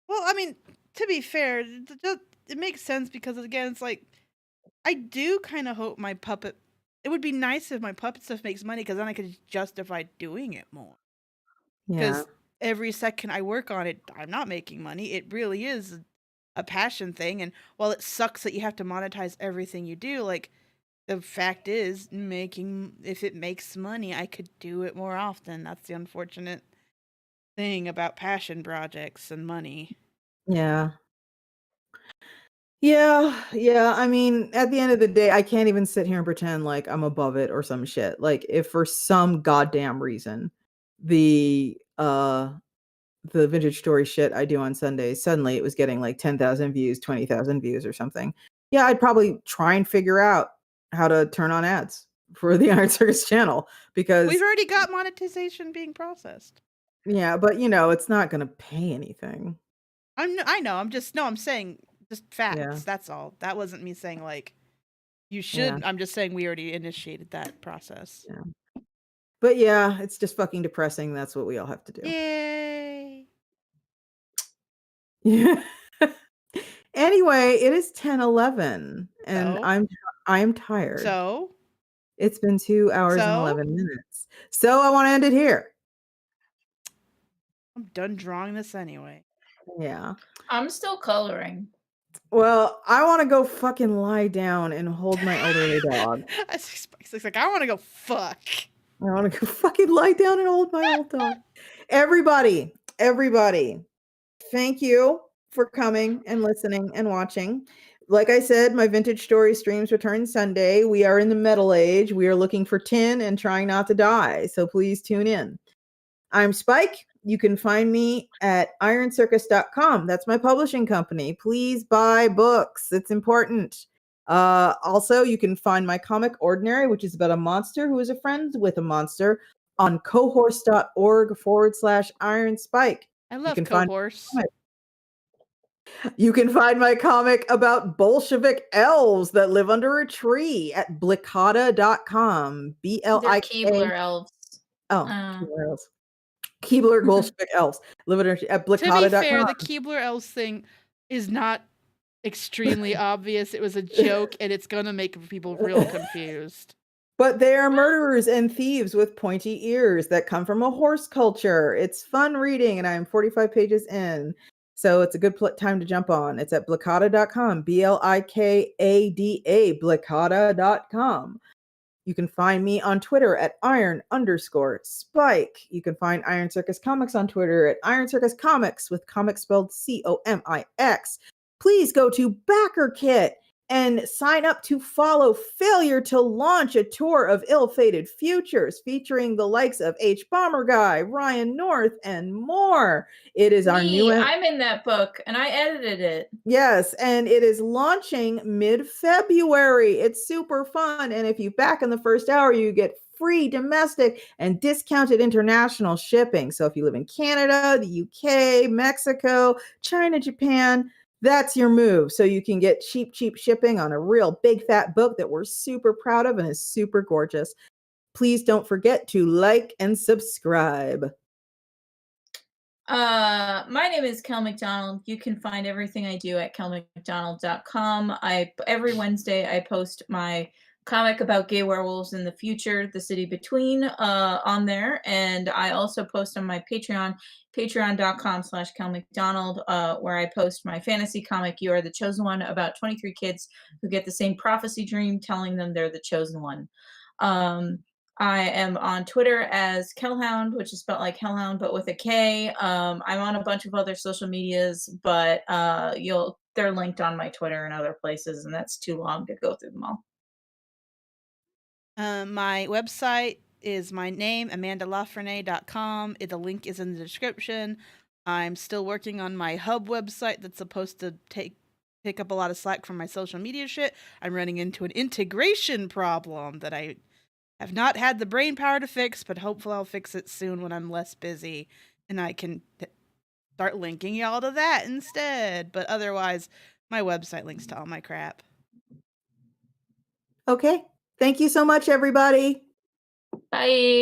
Well, I mean, to be fair, it makes sense because, again, it's like, I do kind of hope my puppet. It would be nice if my puppet stuff makes money because then I could justify doing it more. Yeah. Because every second I work on it, I'm not making money. It really is a passion thing. And while it sucks that you have to monetize everything you do, like, the fact is, if it makes money, I could do it more often. That's the unfortunate thing about passion projects and money. Yeah. Yeah. I mean, at the end of the day, I can't even sit here and pretend like I'm above it or some shit. Like, if for some goddamn reason the Vintage Story shit I do on Sundays, suddenly it was getting like 10,000 views, 20,000 views or something. Yeah, I'd probably try and figure out how to turn on ads for the Iron Circus channel, because We've already got monetization being processed. yeah, but it's not going to pay anything. I know. I'm saying just facts. Yeah. That's all. That wasn't me saying like you should. Yeah. I'm just saying we already initiated that process. Yeah. But yeah, it's just fucking depressing. That's what we all have to do. Yay. Yeah. Anyway, it is 10:11 and So? I'm tired. So? It's been 2 hours and 11 minutes. So I want to end it here. I'm done drawing this anyway. Yeah. I'm still coloring. Well, I want to go fucking lie down and hold my elderly dog. It's like, I want to go fuck. I want to go fucking lie down and hold my old dog. Everybody, thank you for coming and listening and watching. Like I said, my Vintage Story streams return Sunday. We are in the metal age. We are looking for tin and trying not to die. So please tune in. I'm Spike. You can find me at ironcircus.com. That's my publishing company. Please buy books. It's important. Also, you can find my comic Ordinary, which is about a monster who is a friend with a monster, on cohorse.org/Iron Spike. I love Cohorse. You can find my comic about Bolshevik elves that live under a tree at blickada.com. They're Keebler elves. Oh, Keebler elves. Keebler Bolshevik elves live at blickada.com. To be fair, the Keebler elves thing is not extremely obvious. It was a joke, and it's gonna make people real confused. But they are murderers and thieves with pointy ears that come from a horse culture. It's fun reading, and I'm 45 pages in. So it's a good time to jump on. It's at blickada.com, BLIKADA, blickada.com. You can find me on Twitter at iron_spike. You can find Iron Circus Comics on Twitter at Iron Circus Comics, with comics spelled COMIX. Please go to BackerKit and sign up to follow Failure to Launch, a tour of ill-fated futures featuring the likes of H. Bomber Guy, Ryan North, and more. It is our new... I'm in that book, and I edited it. Yes, and it is launching mid-February. It's super fun, and if you back in the first hour, you get free domestic and discounted international shipping. So if you live in Canada, the UK, Mexico, China, Japan, that's your move. So you can get cheap shipping on a real big fat book that we're super proud of and is super gorgeous. Please don't forget to like and subscribe. My name is Kel McDonald. You can find everything I do at kelmcdonald.com. Every Wednesday I post my comic about gay werewolves in the future, The City Between, on there. And I also post on my Patreon, patreon.com/kelmcdonald, where I post my fantasy comic, You Are the Chosen One, about 23 kids who get the same prophecy dream telling them they're the chosen one. I am on Twitter as Kellhound, which is spelled like Hellhound, but with a K. I'm on a bunch of other social medias, but they're linked on my Twitter and other places, and that's too long to go through them all. My website is my name, amandalafrene.com. The link is in the description. I'm still working on my hub website that's supposed to pick up a lot of slack from my social media shit. I'm running into an integration problem that I have not had the brain power to fix, but hopefully I'll fix it soon when I'm less busy and I can start linking y'all to that instead. But otherwise, my website links to all my crap. Okay. Thank you so much, everybody. Bye.